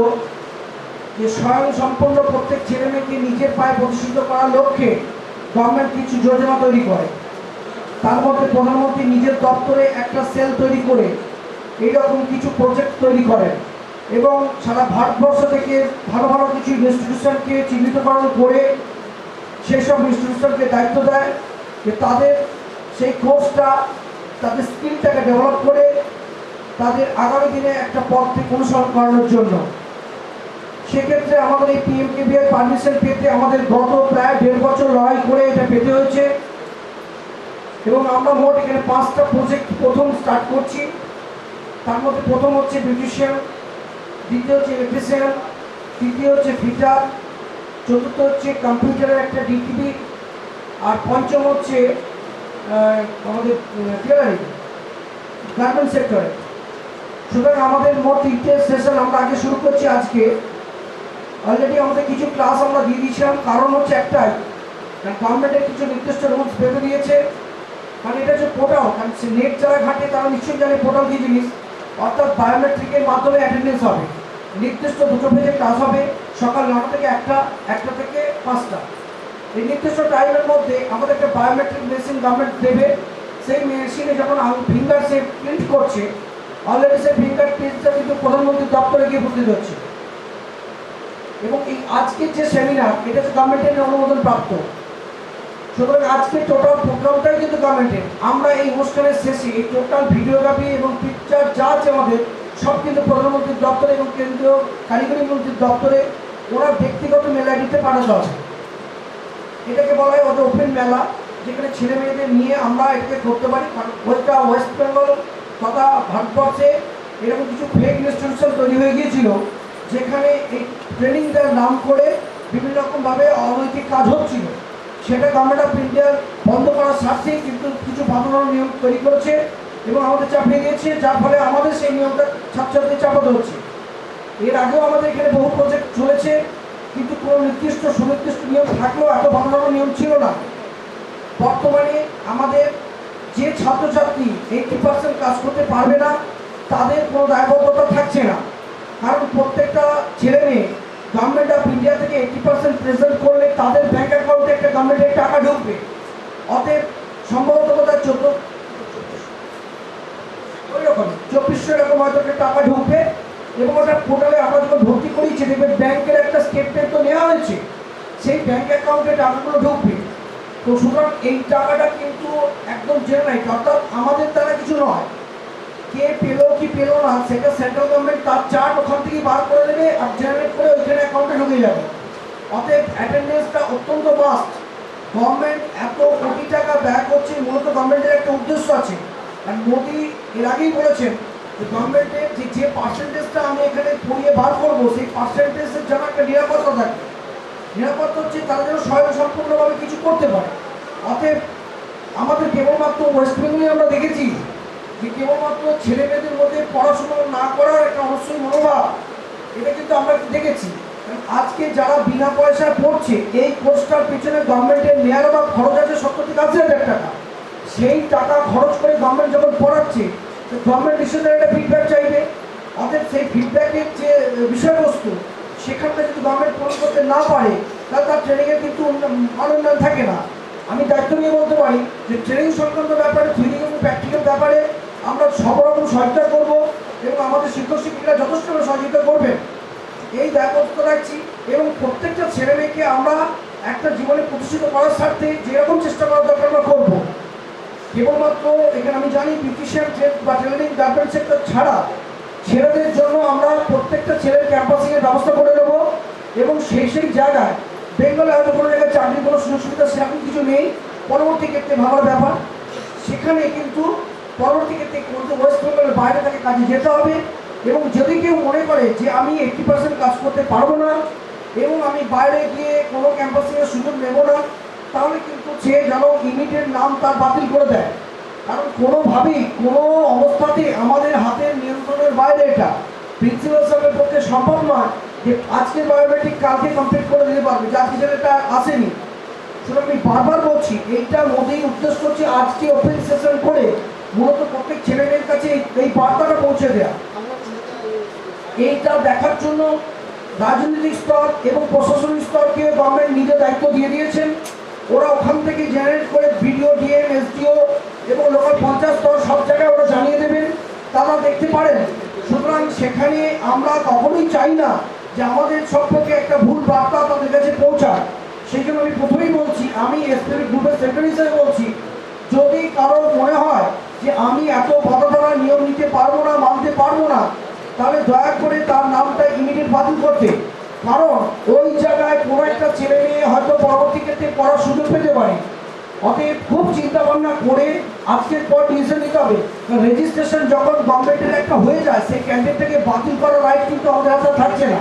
যে স্বয়ং সম্পূর্ণ প্রত্যেক ছেলে মেয়েকে নিজের পায়ে প্রতিষ্ঠিত করার লক্ষ্যে গভর্নমেন্ট কিছু যোজনা তৈরি করে। তার মধ্যে প্রধানমন্ত্রী নিজের দপ্তরে একটা সেল তৈরি করে এইরকম কিছু প্রজেক্ট তৈরি করেন এবং সারা ভারতবর্ষ থেকে ভালো ভালো কিছু ইনস্টিটিউশনকে চিহ্নিতকরণ করে সেই সব ইনস্টিটিউশনকে দায়িত্ব দেয় যে তাদের সেই কোর্সটা, তাদের স্কিলটাকে ডেভেলপ করে তাদের আগামী দিনে একটা পথ থেকে অনুসরণ করানোর জন্য। সেক্ষেত্রে আমাদের এই PMKVY পারমিশন পেতে আমাদের গত প্রায় 1.5 বছর লড়াই করে এটা পেতে হয়েছে এবং আমরা মোট এখানে 5টা প্রজেক্ট প্রথম স্টার্ট করছি। তার মধ্যে প্রথম হচ্ছে বিউটিশিয়ান, দ্বিতীয় হচ্ছে ইলেকট্রিশিয়ান, তৃতীয় হচ্ছে ফিটার, চতুর্থ হচ্ছে কম্পিউটারের একটা DTV, আর পঞ্চম হচ্ছে আমাদের টেলারিং গার্মেন্ট সেক্টরে। সুতরাং আমাদের মোট 3টে সেশন আমরা আগে শুরু করছি আজকে। অলরেডি আমাদের কিছু ক্লাস আমরা দিয়ে দিয়েছিলাম, কারণ হচ্ছে একটাই, গভর্নমেন্টের কিছু নির্দিষ্ট রুলস বেঁধে দিয়েছে। কারণ এটা হচ্ছে পোর্টাল, কারণ নেট যারা ঘাটে তারা নিশ্চয়ই জানে পোর্টাল কি জিনিস। অর্থাৎ বায়োমেট্রিকের মাধ্যমে অ্যাটেন্ডেন্স হবে, নির্দিষ্ট 2টো পেজে ক্লাস হবে, সকাল 9টা থেকে 1টা থেকে 5টা। এই নির্দিষ্ট টাইমের মধ্যে আমাদের একটা বায়োমেট্রিক মেশিন গভর্নমেন্ট দেবে। সেই মেশিনে যখন ফিঙ্গার সে প্রিন্ট করছে, অলরেডি সেই ফিঙ্গার প্রিন্টটা কিন্তু প্রধানমন্ত্রীর দপ্তরে গিয়ে উপস্থিত হচ্ছে। এবং এই আজকের যে সেমিনার, এটা হচ্ছে গভর্নমেন্টের অনুমোদন প্রাপ্ত। সুতরাং আজকে টোটাল প্রোগ্রামটাই কিন্তু গভর্নমেন্টের। আমরা এই অনুষ্ঠানের শেষে এই টোটাল ভিডিওগ্রাফি এবং পিকচার যা আছে আমাদের সব কিন্তু প্রধানমন্ত্রীর দপ্তরে এবং কেন্দ্রীয় কারিগরি মন্ত্রীর দপ্তরে ওনার ব্যক্তিগত মেল আইডিতে পাঠাতে হবে। এটাকে বলা হয় ওটা ওপেন মেলা, যেখানে ছেলে মেয়েদের নিয়ে আমরা এটাকে করতে পারি। কারণ ওইটা ওয়েস্ট বেঙ্গল তথা ভারতবর্ষে এরকম কিছু ফেক ইনস্টিটিউশন তৈরি হয়ে গিয়েছিল, যেখানে এই ট্রেনিং দেওয়ার নাম করে বিভিন্ন রকমভাবে অনৈতিক কাজ হচ্ছিল। সেটা গভর্নমেন্ট অফ ইন্ডিয়ার বন্ধ করার স্বার্থেই কিন্তু কিছু বাঁধানোর নিয়ম তৈরি করেছে এবং আমাদের চাপিয়ে দিয়েছে, যার ফলে আমাদের সেই নিয়মটা ছাত্রছাত্রীদের চাপাতে হচ্ছে। এর আগেও আমাদের এখানে বহু প্রজেক্ট চলেছে, কিন্তু কোনো নির্দিষ্ট সুনির্দিষ্ট নিয়ম থাকলেও এত বাঁধানোর নিয়ম ছিল না। বর্তমানে আমাদের যে ছাত্রছাত্রী 80% কাজ করতে পারবে না, তাদের কোনো দায়বদ্ধতা থাকছে না। কারণ প্রত্যেকটা ছেলে মেয়ে গভর্নমেন্ট অফ ইন্ডিয়া থেকে 80% প্রেজেন্ট করলে তাদের ব্যাঙ্ক অ্যাকাউন্টে একটা গভর্নমেন্টের টাকা ঢুকবে। অতএব সম্ভবত বোধহয় 2400 এরকম হয়তো একটা টাকা ঢুকবে এবং ওটা পোর্টালে আমরা যখন ভর্তি করিয়েছি দেখবেন ব্যাংকের একটা স্টেটমেন্ট তো নেওয়া হয়েছে, সেই ব্যাঙ্ক অ্যাকাউন্টে টাকাগুলো ঢুকবে। তো সুতরাং এই টাকাটা কিন্তু একদম জেনারেট, অর্থাৎ আমাদের দ্বারা কিছু নয়। কে পেলো কি পেলো না সেটা সেন্ট্রাল গভর্নমেন্ট তার চার্ট ওখান থেকে বার করে দেবে আর জেনারেট করে ওইখানে অ্যাকাউন্টে ঢুকে যাবে। অতএব অ্যাটেন্ডেন্সটা অত্যন্ত মাস্ট। গভর্নমেন্ট এত কোটি টাকা ব্যয় করছে, মূলত গভর্নমেন্টের একটা উদ্দেশ্য আছে। আর মোদি এর আগেই বলেছেন যে গভর্নমেন্টের যে পার্সেন্টেজটা আমি এখানে পড়িয়ে বার করবো, সেই পার্সেন্টেজের যেন একটা নিরাপত্তা থাকে। নিরাপত্তা হচ্ছে তারা যেন স্বয়ংসম্পূর্ণভাবে কিছু করতে পারে। অতএব আমাদের কেবলমাত্র ওয়েস্ট বেঙ্গলে আমরা দেখেছি যে কেবলমাত্র ছেলে মেয়েদের মধ্যে পড়াশোনা না করার একটা অবশ্যই মনোভাব, এটা কিন্তু আমরা দেখেছি। আজকে যারা বিনা পয়সায় পড়ছে, এই কোর্সটার পিছনে গভর্নমেন্টের নেওয়ার বা খরচ আছে 70 থেকে 80,000 টাকা। সেই টাকা খরচ করে গভর্নমেন্ট যখন পড়াচ্ছে, গভর্নমেন্ট নিশ্চয়ই একটা ফিডব্যাক চাইবে। অর্থাৎ সেই ফিডব্যাকের যে বিষয়বস্তু, সেখানটা যদি গভর্নমেন্ট পূরণ করতে না পারে, তাহলে তার ট্রেনিংয়ের কিন্তু উন্নয়ন থাকে না। আমি দায়িত্ব নিয়ে বলতে পারি যে ট্রেনিং সংক্রান্ত ব্যাপারে, থিওরি এবং প্র্যাকটিক্যাল ব্যাপারে আমরা সব রকম সহায়তা করবো এবং আমাদের শিক্ষক শিক্ষিকা যথেষ্ট সহযোগিতা করবেন, এই দায়বদ্ধতা রাখছি। এবং প্রত্যেকটা ছেলে মেয়েকে আমরা একটা জীবনে প্রতিষ্ঠিত করার স্বার্থে যেরকম চেষ্টা করার দরকার আমরা করবো। কেবলমাত্র এখানে আমি জানি বিউটিশিয়ান ট্রেড বা টেলারিং গার্মেন্ট সেক্টর ছাড়া ছেলেদের জন্য আমরা প্রত্যেকটা ছেলের ক্যাম্পাসিংয়ের ব্যবস্থা করে দেবো, এবং সেই জায়গায় বেঙ্গলে হয়তো কোনো জায়গায় চাকরির কোনো সুযোগ সুবিধা সেরকম কিছু নেই, পরবর্তী ক্ষেত্রে ভাবার ব্যাপার। সেখানে কিন্তু পরবর্তী ক্ষেত্রে কিন্তু ওয়েস্ট বেঙ্গলের বাইরে থেকে কাজে যেতে হবে, এবং যদি কেউ মনে করে যে আমি 80% কাজ করতে পারবো না এবং আমি বাইরে গিয়ে কোনো ক্যাম্পাসিংয়ের সুযোগ নেব না, তাহলে কিন্তু সে যেন ইমিডিয়েট নাম তার বাতিল করে দেয়। কারণ কোনোভাবেই কোনো অবস্থাতে আমাদের হাতের নিয়ন্ত্রণের বাইরে এটা প্রিন্সিপাল সাহেবের পক্ষে সম্ভব নয় যে আজকে বায়োমেট্রিক কালকে কমপ্লিট করে দিতে পারবে, যে আজকে ছেলেটা আসেনি। সুতরাং আমি বারবার বলছি, এইটা মোদির উদ্দেশ্য হচ্ছে আজকে ওপেন সেশন করে মূলত প্রত্যেক ছেলেমেয়ের কাছে এই বার্তাটা পৌঁছে দেওয়া। এইটা দেখার জন্য রাজনৈতিক স্তর এবং প্রশাসনিক স্তরকে গভর্নমেন্ট নিজের দায়িত্ব দিয়ে দিয়েছেন। ওরা ওখান থেকে জেনারেট করে বিডিও, ডিএম, এসডিও এবং লোকাল পঞ্চায়েত স্তর সব জায়গায় ওরা জানিয়ে দেবেন, তারা দেখতে পারেন। সুতরাং সেখানে আমরা কখনোই চাই না যে আমাদের সম্পর্কে একটা ভুল বার্তা তাদের কাছে পৌঁছায়। সেই জন্য আমি প্রথমেই বলছি, আমি এসপিবি গ্রুপের সেক্রেটারি হিসেবে বলছি, যদি কারোর মনে হয় যে আমি এত বাধাধারা নিয়ম নিতে পারবো না, মানতে পারবো না, তাহলে দয়া করে তার নামটা ইমিডিয়েট বাতিল করতে। কারণ ওই জায়গায় কোনো একটা ছেলে মেয়ে হয়তো পরবর্তী ক্ষেত্রে পড়ার সুযোগ পেতে পারে। অতএব খুব চিন্তা ভাবনা করে আজকের পর ডিসিশন নিতে হবে। রেজিস্ট্রেশন যখন গভর্নমেন্টের একটা হয়ে যায়, সেই ক্যান্ডিডেটটাকে বাতিল করার রাইট কিন্তু আমাদের হাতে থাকছে না।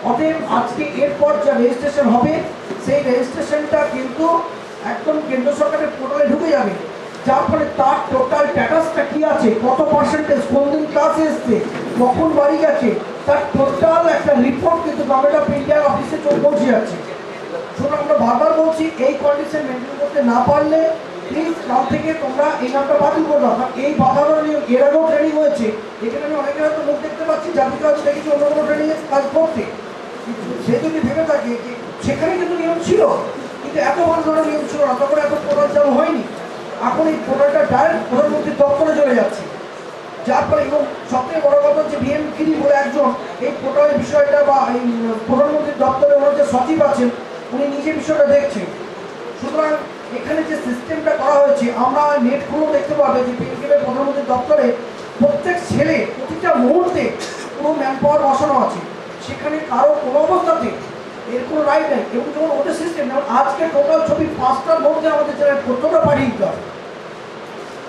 অতএব আজকে এরপর যা রেজিস্ট্রেশন হবে, সেই রেজিস্ট্রেশনটা কিন্তু একদম কেন্দ্র সরকারের পোর্টালে ঢুকে যাবে, যার ফলে তার টোটাল স্ট্যাটাসটা কি আছে, কত পার্সেন্টেজ, কোন দিন ক্লাসে এসছে, কখন বাড়ি গেছে, তার টোটাল একটা রিপোর্ট কিন্তু গভর্নমেন্ট অফ ইন্ডিয়ার অফিসে পৌঁছে যাচ্ছে। সুতরাং আমরা বারবার বলছি, এই কন্ডিশন মেনটেন করতে না পারলে প্লিজ কাল থেকে তোমরা এই নামটা বাতিল করে দাও। কারণ এই বাধার নিয়ম এর আগেও ট্রেনিং হয়েছে, এখানে আমি অনেকের হয়তো মুখ দেখতে পাচ্ছি জাতীয় কাজ দেখেছি অন্য কোনো ট্রেনিংয়ে কাজ করতে। সে যদি ভেবে থাকে যে সেখানে কিন্তু নিয়ম ছিল, কিন্তু এত ভালো ধরনের নিয়ম ছিল না, তখন এত পোর্টাল চালু হয়নি। এখন এই পোর্টালটা ডাইরেক্ট প্রধানমন্ত্রীর দপ্তরে চলে যাচ্ছে, যার ফলে এবং সবথেকে বড় কথা হচ্ছে বিএম গিরি বলে একজন এই পোর্টালের বিষয়টা বা এই প্রধানমন্ত্রীর দপ্তরে ওনার যে সচিব আছেন, উনি নিজে বিষয়টা দেখছেন। সুতরাং এখানে যে সিস্টেমটা করা হয়েছে, আমরা নেট খুলেও দেখতে পাবে যে পিএমকের প্রধানমন্ত্রীর দপ্তরে প্রত্যেক ছেলে প্রতিটা মুহূর্তে পুরো ম্যান পাওয়ার বসানো আছে, সেখানে কারো কোনো অবস্থাতে এর কোনো রাইট নেই। এবং যখন ওদের সিস্টেম, যেমন আজকে টোটাল ছবি 5টার মধ্যে আমাদের জেনারেট করতে ওটা পাঠিয়ে দিতে হবে,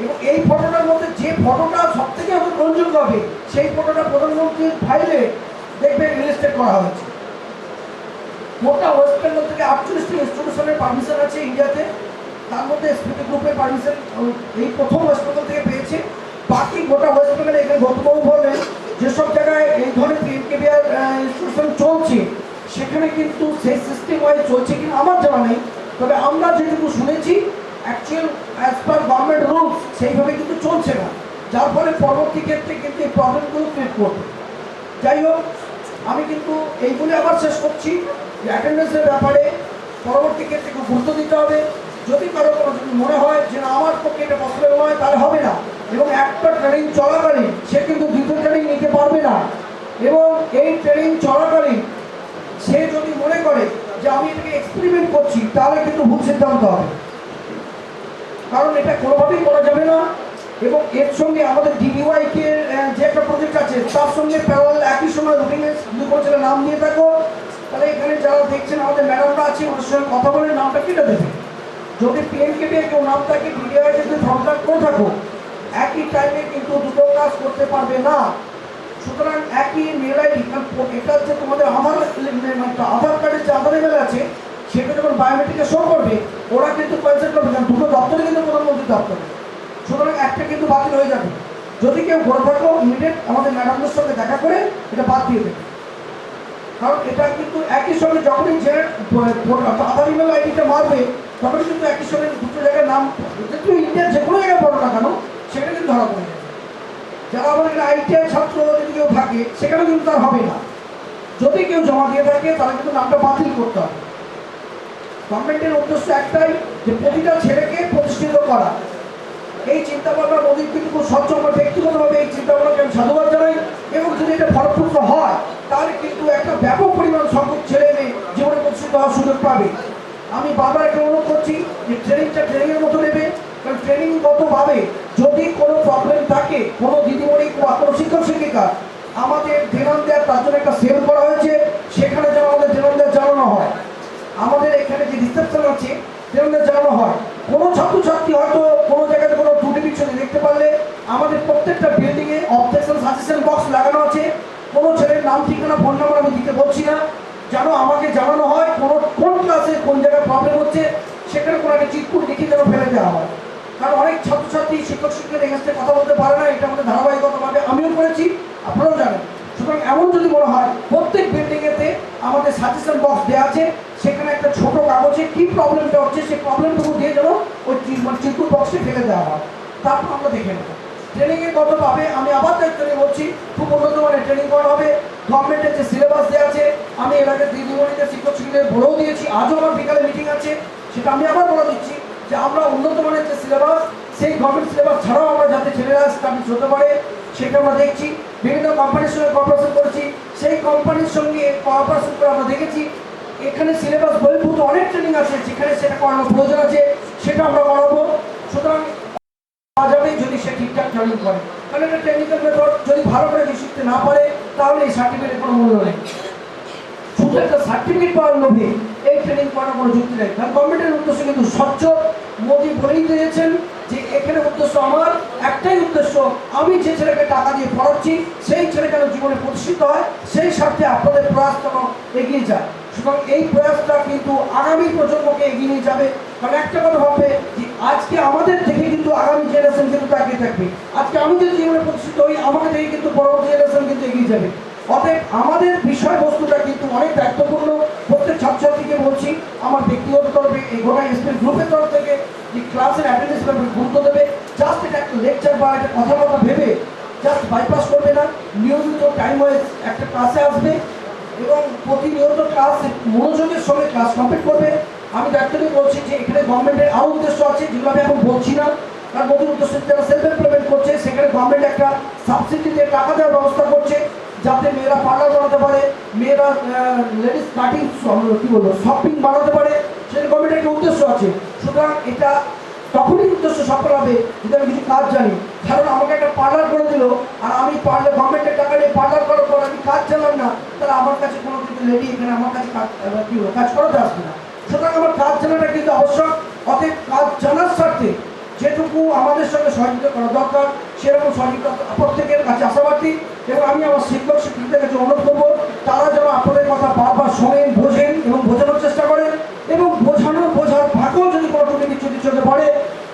এবং এই ফটোটার মধ্যে যে ফটোটা সব থেকে আমাদের গ্রহণযোগ্য হবে, সেই ফটোটা প্রধানমন্ত্রীর ফাইলে দেখবেন ইনস্টেট করা হয়েছে। গোটা ওয়েস্ট বেঙ্গল থেকে 48টি ইনস্টিটিউশনের পারমিশন আছে ইন্ডিয়াতে, তার মধ্যে এসপিপি গ্রুপের পারমিশন এই প্রথম ওয়েস্ট বেঙ্গল থেকে পেয়েছে। বাকি গোটা ওয়েস্ট বেঙ্গলে এখানে গৌতমবাবু বললেন যেসব জায়গায় এই ধরনের পিএমকেভিআর ইনস্টিটিউশন চলছে, সেখানে কিন্তু সেই সিস্টেম ওয়াইজ চলছে কিনা আমার জানা নেই, তবে আমরা যেটুকু শুনেছি actual as per government rules সেইভাবে কিন্তু চলছে না, যার ফলে পরবর্তী ক্ষেত্রে কিন্তু এই প্রবলেমগুলো ক্রিয়েট করবে। যাই হোক, আমি কিন্তু এইগুলি আবার শেষ করছি যে অ্যাটেন্ডেন্সের ব্যাপারে পরবর্তী ক্ষেত্রে খুব গুরুত্ব দিতে হবে। যদি কারো কোনো যদি মনে হয় যে না আমার পক্ষে এটা পসিবল নয়, তাহলে হবে না। এবং একটা ট্রেনিং চলাকালীন সে কিন্তু দ্বিতীয় ট্রেনিং নিতে পারবে না, এবং এই ট্রেনিং চলাকালীন সে যদি মনে করে যে আমি এটাকে এক্সপেরিমেন্ট করছি, তাহলে কিন্তু ভুল সিদ্ধান্ত হবে, কারণ এটা কোনোভাবেই করা যাবে না। এবং এর সঙ্গে আমাদের ডিডিওয়াইকে যে একটা প্রজেক্ট আছে, তার সঙ্গে প্যারালাল একই সময় রুটিনে যদি কোনো ছেলে নাম দিয়ে থাকো, তাহলে এখানে যারা দেখছেন আমাদের ম্যাডামরা আছে, ওনার সঙ্গে কথা বলে নামটা কেটে দেবে। যদি পিএমকেভিআই কেউ নাম থাকে, ডিডিওয়াইকে যদি কন্ট্যাক্ট করে থাকো, একই টাইমে কিন্তু দুটো কাজ করতে পারবে না। সুতরাং একই মেল আইডি, এটা হচ্ছে তোমাদের আধার কার্ডের যে আধার ইমেল আছে, সেটা যখন বায়োমেট্রিকে শো করবে, ওরা কিন্তু কনসেপ্ট করবে, কারণ দুটো দপ্তরে কিন্তু প্রধানমন্ত্রীর দপ্তরে। সুতরাং একটা কিন্তু বাতিল হয়ে যাবে। যদি কেউ করে থাকো, ইমিডিয়েট আমাদের ম্যাডামদের সঙ্গে দেখা করে এটা বাদ দিয়ে দেবে, কারণ এটা কিন্তু একই সঙ্গে যখনই যে আধার ইমেল আইডিটা মারবে, তখনই কিন্তু একই সঙ্গে দুটো জায়গায় নাম, তুমি ইন্ডিয়ার যে কোনো জায়গায় পড়ো না কেন, সেটা কিন্তু ধরা পড়ে যাবে। যারা আমাদের আইটিআই ছাত্র যদি কেউ থাকে, সেখানে কিন্তু তার হবে না। যদি কেউ জমা দিয়ে থাকে, তাহলে কিন্তু নামটা বাতিল করতে হবে। গভর্নমেন্টের উদ্দেশ্য একটাই, যে প্রতিটা ছেলেকে প্রতিষ্ঠিত করা। এই চিন্তাভাবনা মোদীর কিন্তু খুব স্বচ্ছ, আমরা ব্যক্তিগতভাবে এই চিন্তাভাবনাকে আমি সাধুবাদ জানাই। এবং যদি এটা ফলপ্রসূ হয়, তাহলে কিন্তু একটা ব্যাপক পরিমাণ সংখ্যক ছেলে মেয়ে জীবনে প্রতিষ্ঠিত হওয়ার সুযোগ পাবে। আমি বারবার একটা অনুরোধ করছি যে ট্রেনিংটা ট্রেনিংয়ের মতো নেবে, কারণ ট্রেনিংগতভাবে যদি কোনো প্রবলেম থাকে, কোনো দিদিমণি বা কোনো শিক্ষক শিক্ষিকা আমাদের দেনান দেওয়ার তার জন্য একটা সেল করা হয়েছে, সেখানে যেন আমাদের দেনান দেওয়া জানানো হয়। আমাদের এখানে যে রিসেপশন আছে দেনান দেওয়া জানানো হয়। কোনো ছাত্রছাত্রী হয়তো কোনো জায়গায় কোনো ত্রুটি বিচ্ছুটি দেখতে পারলে আমাদের প্রত্যেকটা বিল্ডিংয়ে অবজেকশন সাজেশন বক্স লাগানো আছে। কোনো ছেলের নাম ঠিকানা ফোন নাম্বার আমি দিতে বলছি না, যেন আমাকে জানানো হয় কোন ক্লাসে কোন জায়গায় প্রবলেম হচ্ছে, সেখানে কোনো একটা চিটকুট লিখে যেন ফেলে দেওয়া হয়। কারণ অনেক ছাত্রছাত্রী শিক্ষক শিক্ষকের এগেন্সটে কথা বলতে পারে না, এটা আমাদের ধারাবাহিকতাভাবে আমিও করেছি, আপনারাও জানেন। সুতরাং এমন যদি মনে হয় প্রত্যেক বিল্ডিংয়েতে আমাদের সাজেশন বক্স দেওয়া আছে, সেখানে একটা ছোট কাগজে কী প্রবলেমটা হচ্ছে সেই প্রবলেমটুকু দিয়ে যেন ওই চিটকুট বক্সে ফেলে দেওয়া হয়, তারপর আমরা দেখে নেব। ট্রেনিংয়ে কতভাবে আমি আবার দায়িত্ব নিয়ে বলছি, খুব উন্নত মানের ট্রেনিং করা হবে। গভর্নমেন্টের যে সিলেবাস দেওয়া আছে, আমি এর আগে দিদিমণিদের শিক্ষক শিক্ষকদের বলেও দিয়েছি, আজও আমার বিকালে মিটিং আছে, সেটা আমি আবার বলে দিচ্ছি যে আমরা উন্নত মানের যে সিলেবাস, সেই গভর্নমেন্ট সিলেবাস ছাড়াও আমরা যাতে ছেলেরা স্টাডিজ হতে পারে সেটা আমরা দেখছি। বিভিন্ন কোম্পানির সঙ্গে কোঅপারেশন করেছি, সেই কোম্পানির সঙ্গে কোঅপারেশন করে আমরা দেখেছি এখানে সিলেবাস বহির্ভূত অনেক ট্রেনিং আছে, যেখানে সেটা করানোর প্রয়োজন আছে, সেটা আমরা করাবো। সুতরাং পাওয়া যাবে যদি সে ঠিকঠাক ট্রেনিং করে, কারণ একটা টেকনিক্যাল মেথড যদি ভালো করে শিখতে না পারে তাহলে এই সার্টিফিকেটের কোনো মূল্য নেই। শুধু একটা সার্টিফিকেট পাওয়ার লোভে এই ট্রেনিং করার কোনো যুক্তি নেই। কারণ গভর্নমেন্টের উদ্দেশ্য কিন্তু স্বচ্ছ, মোদী বলেই দিয়েছেন যে এখানে উদ্দেশ্য আমার একটাই উদ্দেশ্য, আমি যে ছেলেকে টাকা দিয়ে পড়াচ্ছি সেই ছেলে যেন জীবনে প্রতিষ্ঠিত হয়, সেই স্বার্থে আপনাদের প্রয়াস যেন এগিয়ে যায়। সুতরাং এই প্রয়াসটা কিন্তু আগামী প্রজন্মকে এগিয়ে নিয়ে যাবে। কারণ একটা কথা ভাববে যে আজকে আমাদের থেকে কিন্তু আগামী জেনারেশন কিন্তু এগিয়ে থাকবে, আজকে আমি যদি জীবনে প্রতিষ্ঠিত হই আমাকে থেকে কিন্তু পরবর্তী জেনারেশন কিন্তু এগিয়ে যাবে। অতএব আমাদের বিষয়বস্তুটা কিন্তু অনেক দায়িত্বপূর্ণ। প্রত্যেক ছাত্রছাত্রীকে বলছি আমার ব্যক্তিগত তরফে, এই গোটা এসপি গ্রুপের তরফ থেকে, যে ক্লাসের অ্যাটেন্ডেন্স গুরুত্ব দেবে। জাস্ট এটা একটা লেকচার বা একটা কথাবার্তা ভেবে জাস্ট বাইপাস করবে না, নিয়মিত টাইম ওয়াইজ একটা ক্লাসে আসবে এবং প্রতিনিয়ত ক্লাস মনোযোগের সঙ্গে ক্লাস কমপ্লিট করবে। আমি দায়িত্ব নিয়ে বলছি যে এখানে গভর্নমেন্টের আরও উদ্দেশ্য আছে, যেগুলো আমি এখন বলছি না, কারণ নতুন উদ্দেশ্য যারা সেলফ এমপ্লয়মেন্ট করছে সেখানে গভর্নমেন্ট একটা সাবসিডিতে টাকা দেওয়ার ব্যবস্থা করছে, যাতে মেয়েরা পার্লার বানাতে পারে, মেয়েরা লেডিস কাটিং কী বলবো শপিং বানাতে পারে, সেটা গভর্নমেন্টের একটা উদ্দেশ্য আছে। সুতরাং এটা তখনই উদ্দেশ্য সফল হবে যদি আমি কিছু কাজ জানি। কারণ আমাকে একটা পার্লার করে দিল আর আমি পার্লার গভর্নমেন্টের টাকা নিয়ে পার্লার করার পর আমি কাজ জানলাম না, তাহলে আমার কাছে কোনো কিন্তু লেডি এখানে আমার কাছে কাজ করাতে আসবে না। সুতরাং আমার কাজ জানাটা কিন্তু আবশ্যক। অতএব কাজ জানার স্বার্থে যেটুকু আমাদের সঙ্গে সহযোগিতা করা দরকার সেরকম সহযোগিতা প্রত্যেকের কাছে আশাবাদী। এবং আমি আমার শিক্ষক শিক্ষকদের কাছে অনুরোধ করবো তারা যেন আপনাদের কথা বারবার শোনেন, বোঝেন এবং বোঝানোর চেষ্টা করেন, এবং বোঝার ফাঁকেও যদি কোনো টুটি বিচ্ছুতি চলতে পারে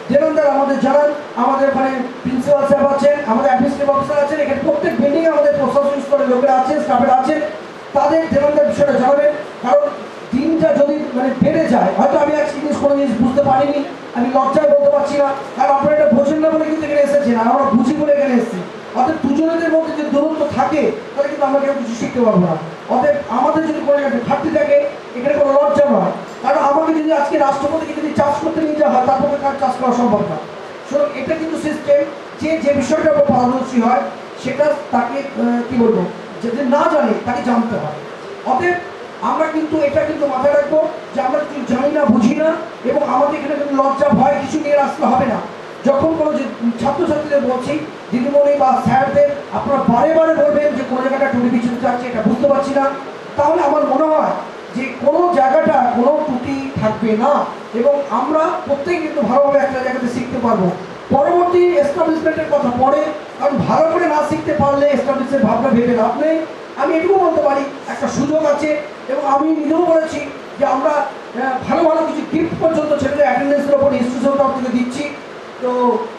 দেনানদার আমাদের জানান। আমাদের এখানে প্রিন্সিপাল সাহেব আছেন, আমাদের অ্যাডমিনিস্ট্রেটিভ অফিসার আছেন, এখানে প্রত্যেক বিল্ডিংয়ে আমাদের প্রশাসনিক স্তরের লোকেরা আছেন, স্টাফেরা আছেন, তাদের দেনানদার বিষয়টা জানাবেন। কারণ দিনটা যদি বেড়ে যায়, হয়তো আমি এক জিনিস কোনো জিনিস বুঝতে পারিনি, আমি লজ্জায় বলতে পারছি না, কারণ আপনারা এটা বোঝেন না বলে কিন্তু এখানে এসেছেন, আর আমরা বুঝি বলে এখানে এসেছি। অতএব দুজনের মধ্যে যদি দূরত্ব থাকে তাহলে কিন্তু আমরা কেউ কিছু শিখতে পারবো না। অতএব আমাদের যদি কোনো একটা ঘাটতি থাকে এখানে কোনো লজ্জা নয়, কারণ আমাকে যদি আজকে রাষ্ট্রপতিকে যদি চাষ করতে নিয়ে যাওয়া হয় তারপরে কার চাষ করা সম্ভব না। সুতরাং এটা কিন্তু সিস্টেম যে বিষয়টার উপর পারদর্শী হয় সেটা তাকে কি বলবো যদি না জানে তাকে জানতে হয়। অতএব আমরা কিন্তু এটা কিন্তু মাথায় রাখবো যে আমরা কিছু জানি না, বুঝি না, এবং আমাদের এখানে কিন্তু লজ্জা ভয় কিছু নিয়ে আসতে হবে না। যখন কোনো ছাত্রছাত্রীদের বলছি দিদিমণি বা স্যারদের আপনারা বারে বারে বলবেন যে কোনো জায়গাটা টুটি বিচ্ছুতি যাচ্ছে এটা বুঝতে পারছি না, তাহলে আমার মনে হয় যে কোনো জায়গাটা কোনো ত্রুটি থাকবে না এবং আমরা প্রত্যেকে কিন্তু ভালোভাবে একটা জায়গাতে শিখতে পারবো। পরবর্তী এস্টাবলিশমেন্টের কথা পরে, কারণ ভালো করে না শিখতে পারলে এস্টাবলিশের ভাবনা ভেবে লাভ নেই। আমি এটুকু বলতে পারি একটা সুযোগ আছে, এবং আমি নিজেও বলেছি যে আমরা ভালো ভালো কিছু গিফট পর্যন্ত ছেলেদের অ্যাটেন্ডেন্সের ওপর ইনস্টিটিউশন তরফ থেকে দিচ্ছি। তো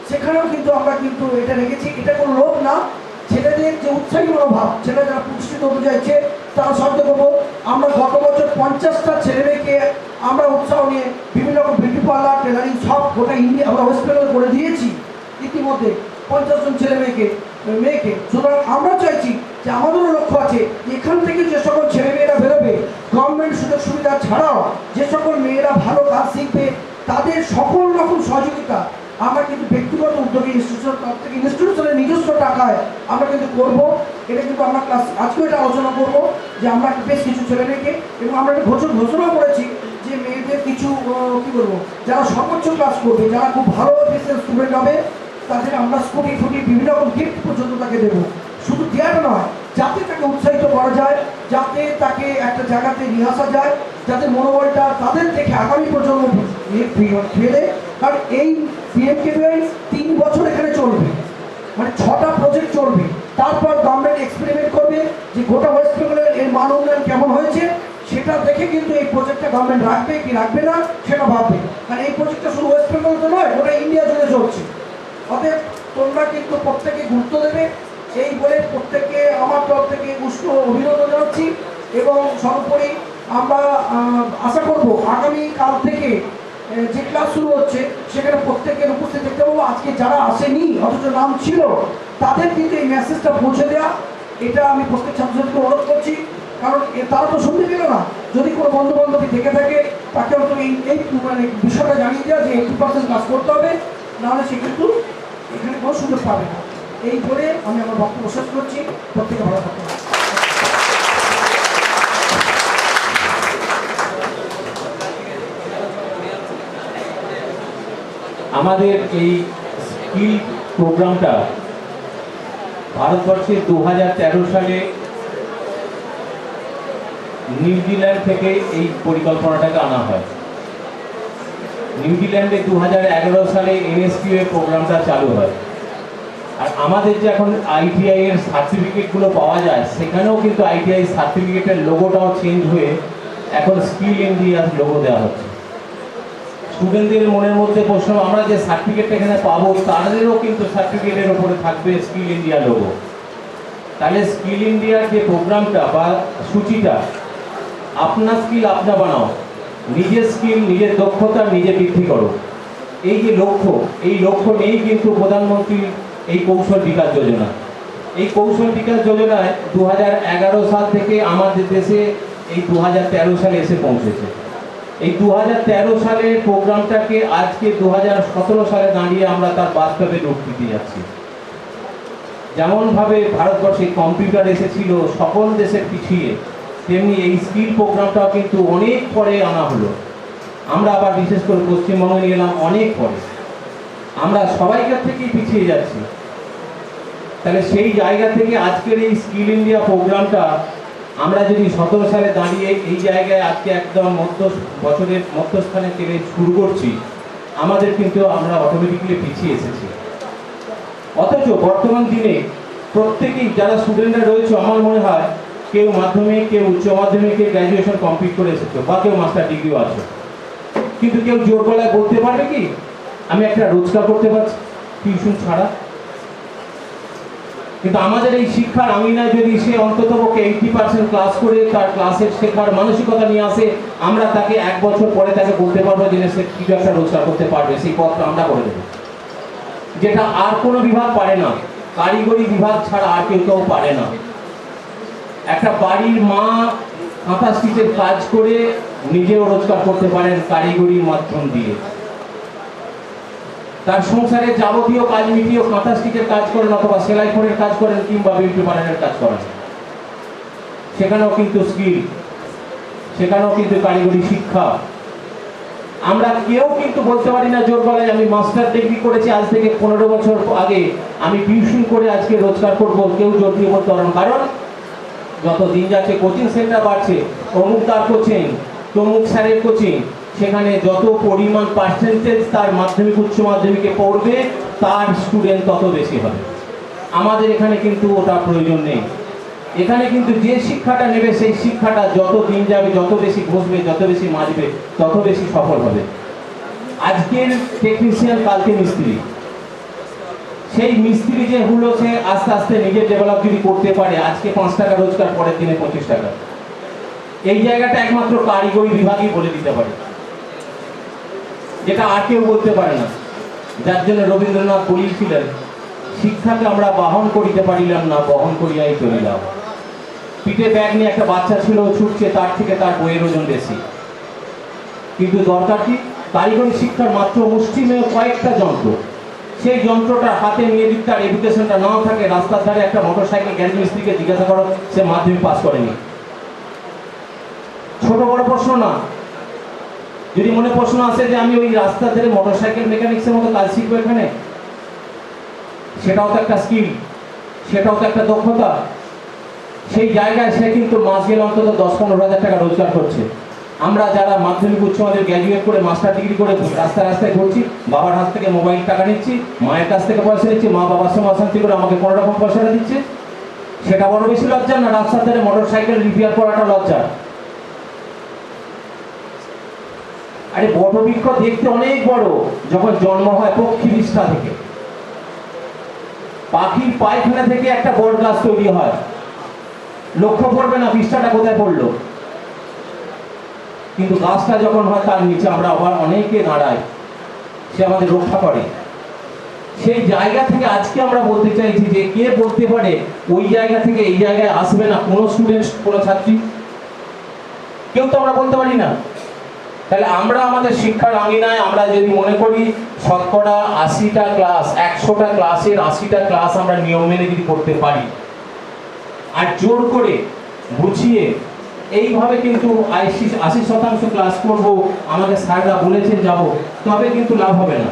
সেখানেও কিন্তু আমরা কিন্তু এটা রেখেছি, এটা কোনো লোভ না, ছেলেদের যে উৎসাহী মনোভাব, ছেলেরা যারা প্রতিষ্ঠিত হতে চাইছে তারা শব্দ করবো। আমরা গত বছর 50টা ছেলেমেয়েকে আমরা উৎসাহ নিয়ে বিভিন্ন রকম বিউটি পার্লার, টেলারিং সব গোটা ইন্ডিয়া আমরা ওয়েস্ট বেঙ্গল করে দিয়েছি ইতিমধ্যে 50 জন মেয়েকে। সুতরাং আমরা চাইছি যে আমাদেরও লক্ষ্য আছে এখান থেকে যে সকল ছেলেমেয়েরা বেরোবে গভর্নমেন্ট সুযোগ সুবিধা ছাড়াও যে সকল মেয়েরা ভালো কাজ শিখবে তাদের সকল রকম সহযোগিতা আমরা কিন্তু ব্যক্তিগত উদ্যোগে ইনস্টিটিউশন তরফ থেকে ইনস্টিটিউশনের নিজস্ব টাকায় আমরা কিন্তু করবো। এটা কিন্তু আমরা ক্লাস আজকেও এটা আলোচনা করবো যে আমরা বেশ কিছু ছেলেমেয়েকে, এবং আমরা একটা ঘোষণাও করেছি যে মেয়েদের কিছু কি বলবো, যারা সর্বোচ্চ ক্লাস করবে, যারা খুব ভালো স্টুডেন্ট হবে, তাদের আমরা স্কুটি ফুটি বিভিন্ন রকম গিফট পর্যন্ত তাকে দেবো। শুধু দেওয়াটা নয়, যাতে তাকে উৎসাহিত করা যায়, যাতে তাকে একটা জায়গাতে নিয়ে আসা যায়, যাতে মনোবলটা তাদের দেখে আগামী প্রজন্ম ফেলে। কারণ এই পিএমকেভিওয়াই 3 বছর এখানে চলবে, মানে 6টা প্রজেক্ট চলবে। তারপর গভর্নমেন্ট এক্সপেরিমেন্ট করবে যে গোটা ওয়েস্ট বেঙ্গলের এর মান উন্নয়ন কেমন হয়েছে, সেটা দেখে কিন্তু এই প্রজেক্টটা গভর্নমেন্ট রাখবে কি রাখবে না সেটা ভাববে। কারণ এই প্রজেক্টটা শুধু ওয়েস্ট বেঙ্গল তো নয়, গোটা ইন্ডিয়া জুড়ে চলছে। অতএব তোমরা কিন্তু প্রত্যেকে গুরুত্ব দেবে, এই বলে প্রত্যেককে আমার তরফ থেকে উষ্ণ অভিনন্দন জানাচ্ছি। এবং সর্বোপরি আমরা আশা করব আগামী কাল থেকে যে ক্লাস শুরু হচ্ছে সেখানে প্রত্যেকের উপস্থিত দেখতে পাবো। আজকে যারা আসেনি অথচ নাম ছিল, তাদের কিন্তু এই মেসেজটা পৌঁছে দেওয়া, এটা আমি প্রত্যেক ছাত্রছাত্রীকে অনুরোধ করছি। কারণ তারা তো শুনতে পেল না, যদি কোনো বন্ধু বান্ধবী থেকে থাকে তাকে অন্তত এই মানে বিষয়টা জানিয়ে দেওয়া যে 80% ক্লাস করতে হবে, নাহলে সে কিন্তু এখানে কোনো সুযোগ পাবে না। এই বলে আমি আমার বক্তব্য শেষ করছি। প্রত্যেকে ভালো থাকতে হবে। আমাদের এই স্কিল প্রোগ্রামটা ভারতবর্ষে 2013 সালে নিউজিল্যান্ড থেকে এই পরিকল্পনাটাকে আনা হয়। নিউজিল্যান্ডে 2011 সালে এনএসকিউ প্রোগ্রামটা চালু হয়। আর আমাদের যে এখন আইটিআই এর সার্টিফিকেটগুলো পাওয়া যায়, সেখানেও কিন্তু আইটিআই সার্টিফিকেটের লোগোটাও চেঞ্জ হয়ে এখন স্কিল ইন্ডিয়ার লোগো দেওয়া হচ্ছে। স্টুডেন্টদের মনের মধ্যে প্রশ্ন, আমরা যে সার্টিফিকেটটা এখানে পাবো তাদেরও কিন্তু সার্টিফিকেটের ওপরে থাকবে স্কিল ইন্ডিয়া লোগো। তাহলে স্কিল ইন্ডিয়ার যে প্রোগ্রামটা বা সূচিটা, আপনার স্কিল আপনা বানাও, নিজের স্কিল নিজের দক্ষতা নিজে বৃদ্ধি করো, এই যে লক্ষ্য, এই লক্ষ্য নিয়েই কিন্তু প্রধানমন্ত্রীর এই কৌশল বিকাশ যোজনা। এই কৌশল বিকাশ যোজনায় 2011 সাল থেকে আমাদের দেশে এই 2013 সালে এসে পৌঁছেছে। এই 2013 সালের প্রোগ্রামটাকে আজকে 2017 সালে দাঁড়িয়ে আমরা তার বাস্তবে রূপ দিতে যাচ্ছি। যেমনভাবে ভারতবর্ষে কম্পিউটার এসেছিল সকল দেশের পিছিয়ে, তেমনি এই স্কিল প্রোগ্রামটাও কিন্তু অনেক পরে আনা হলো। আমরা আবার বিশেষ করে পশ্চিমবঙ্গে নিয়ে এলাম অনেক পরে। আমরা সবাইকার থেকেই পিছিয়ে যাচ্ছি। তাহলে সেই জায়গা থেকে আজকের এই স্কিল ইন্ডিয়া প্রোগ্রামটা আমরা যদি 17 সালে দাঁড়িয়ে এই জায়গায় আজকে একদম বছরের মধ্যস্থানে থেকে শুরু করছি, আমাদের কিন্তু আমরা অটোমেটিক্যালি পিছিয়ে এসেছি। অথচ বর্তমান দিনে প্রত্যেকেই যারা স্টুডেন্টরা রয়েছে, আমার মনে হয় কেউ মাধ্যমিক, কেউ উচ্চ মাধ্যমিক, কেউ গ্র্যাজুয়েশন কমপ্লিট করে এসেছে বা কেউ মাস্টার ডিগ্রিও আছে, কিন্তু কেউ জোর গলায় বলতে পারবে কি আমি একটা রোজগার করতে পারছি টিউশন ছাড়া? কিন্তু আমাদের এই শিক্ষার আঙিনায় যদি সে অন্ততপক্ষে 80% ক্লাস করে তার ক্লাসের শেখার মানসিকতা নিয়ে আসে, আমরা তাকে 1 বছর পরে তাকে বলতে পারবো যে সে কিছু একটা রোজগার করতে পারবে, সেই পথটা আমরা করে দেবো, যেটা আর কোনো বিভাগ পারে না। কারিগরি বিভাগ ছাড়া আর কেউ পারে না। একটা বাড়ির মা কাঁথা স্টিচের কাজ করে নিজেও রোজগার করতে পারেন কারিগরির মাধ্যম দিয়ে। তার সংসারে যাবতীয় কাজ মিটিয়ে কাঁথা স্টিচের কাজ করেন, অথবা সেলাই ফোনের কাজ করেন, কিংবা বিউটি পার্লারের কাজ করেন। সেখানেও কিন্তু স্কিল, সেখানেও কিন্তু কারিগরি শিক্ষা। আমরা কেউ কিন্তু বলতে পারি না জোর গলায় আমি মাস্টার ডিগ্রি করেছি আজ থেকে 15 বছর আগে, আমি টিউশন করে আজকে রোজগার করব, কেউ জোর দিয়ে বলতে পারেন। কারণ যত দিন যাচ্ছে কোচিং সেন্টার বাড়ছে, অমুক তার কোচিং, তমুক স্যারের কোচিং, সেখানে যত পরিমাণ পার্সেন্টেজ তার মাধ্যমিক উচ্চ মাধ্যমিকে পড়বে তার স্টুডেন্ট তত বেশি হবে। আমাদের এখানে কিন্তু ওটা প্রয়োজন নেই। এখানে কিন্তু যে শিক্ষাটা নেবে সেই শিক্ষাটা যত দিন যাবে, যত বেশি বসবে, যত বেশি মাজবে, তত বেশি সফল হবে। আজকের টেকনিশিয়ান কালকে মিস্ত্রি। সেই মিস্ত্রি যে হলো, সে আস্তে আস্তে নিজের ডেভেলপ যদি করতে পারে, আজকে 5 টাকা রোজগার, পরের দিনে 25 টাকা। এই জায়গাটা একমাত্র কারিগরি বিভাগই বলে দিতে পারে, যেটা আর কেউ বলতে পারে না। যার জন্য রবীন্দ্রনাথ বলেছিলেন, শিক্ষাকে আমরা বাহন করিতে পারিলাম না, বহন করিয়াই চলিলাম। পিঠে ব্যাগ নিয়ে একটা বাচ্চা ছিল, ছুটছে, তার থেকে তার বইয়ের ওজন বেশি। কিন্তু দরকার কি? কারিগরি শিক্ষার মাত্র মুষ্টিমেয় কয়েকটা যন্ত্র। সেই যন্ত্রটা হাতে নিয়ে যদি তার এডুকেশনটা নাও থাকে, রাস্তার ধারে একটা মোটরসাইকেল গ্যারেজ মিস্ত্রিকে জিজ্ঞাসা করো, সে মাধ্যমিক পাস করেনি। ছোট বড় প্রশ্ন না, যদি মনে প্রশ্ন আসে যে আমি ওই রাস্তা ধরে মোটরসাইকেল মেকানিক্সের মতো কাজ শিখবো এখানে, সেটাও তো একটা স্কিল, সেটাও তো একটা দক্ষতা। সেই জায়গায় সে কিন্তু মাস গেলে অন্তত 10-15 হাজার টাকা রোজগার করছে। আমরা যারা মাধ্যমিক উচ্চ মাধ্যমিক গ্র্যাজুয়েট করে মাস্টার ডিগ্রি করে রাস্তায় রাস্তায় ঘুরছি, বাবার হাত থেকে মোবাইল টাকা নিচ্ছি, মায়ের কাছ থেকে পয়সা নিচ্ছি, মা বাবার সঙ্গে অশান্তি করে আমাকে কোনো রকম পয়সাটা দিচ্ছে, সেটা বড় বেশি লজ্জা না রাস্তার ধারে মোটরসাইকেল রিপেয়ার করাটা লজ্জা? আরে বটবৃক্ষ দেখতে অনেক বড়, যখন জন্ম হয় পক্ষী বিষ্ঠা থেকে, পাখির পায়খানা থেকে একটা বট গাছ তৈরি হয়, লক্ষ্য করবে না বিষ্ঠাটা কোথায় পড়লো, কিন্তু গাছটা যখন হয় তার নিচে আমরা আবার অনেকে দাঁড়াই, সে আমাদের রক্ষা করে। সেই জায়গা থেকে আজকে আমরা বলতে চাইছি যে কে বলতে পারে ওই জায়গা থেকে এই জায়গায় আসবে না কোনো স্টুডেন্ট, কোনো ছাত্রী? কেউ তো আমরা বলতে পারি না। তাহলে আমরা আমাদের শিক্ষার আঙিনায় আমরা যদি মনে করি শতকরা 80টা ক্লাস, 100টা ক্লাসের 80টা ক্লাস আমরা নিয়ম মেনে যদি করতে পারি, আর জোর করে বুঝিয়ে এইভাবে কিন্তু 80% ক্লাস করব, আমাদের স্যাররা বলেছেন যাব, তবে কিন্তু লাভ হবে না।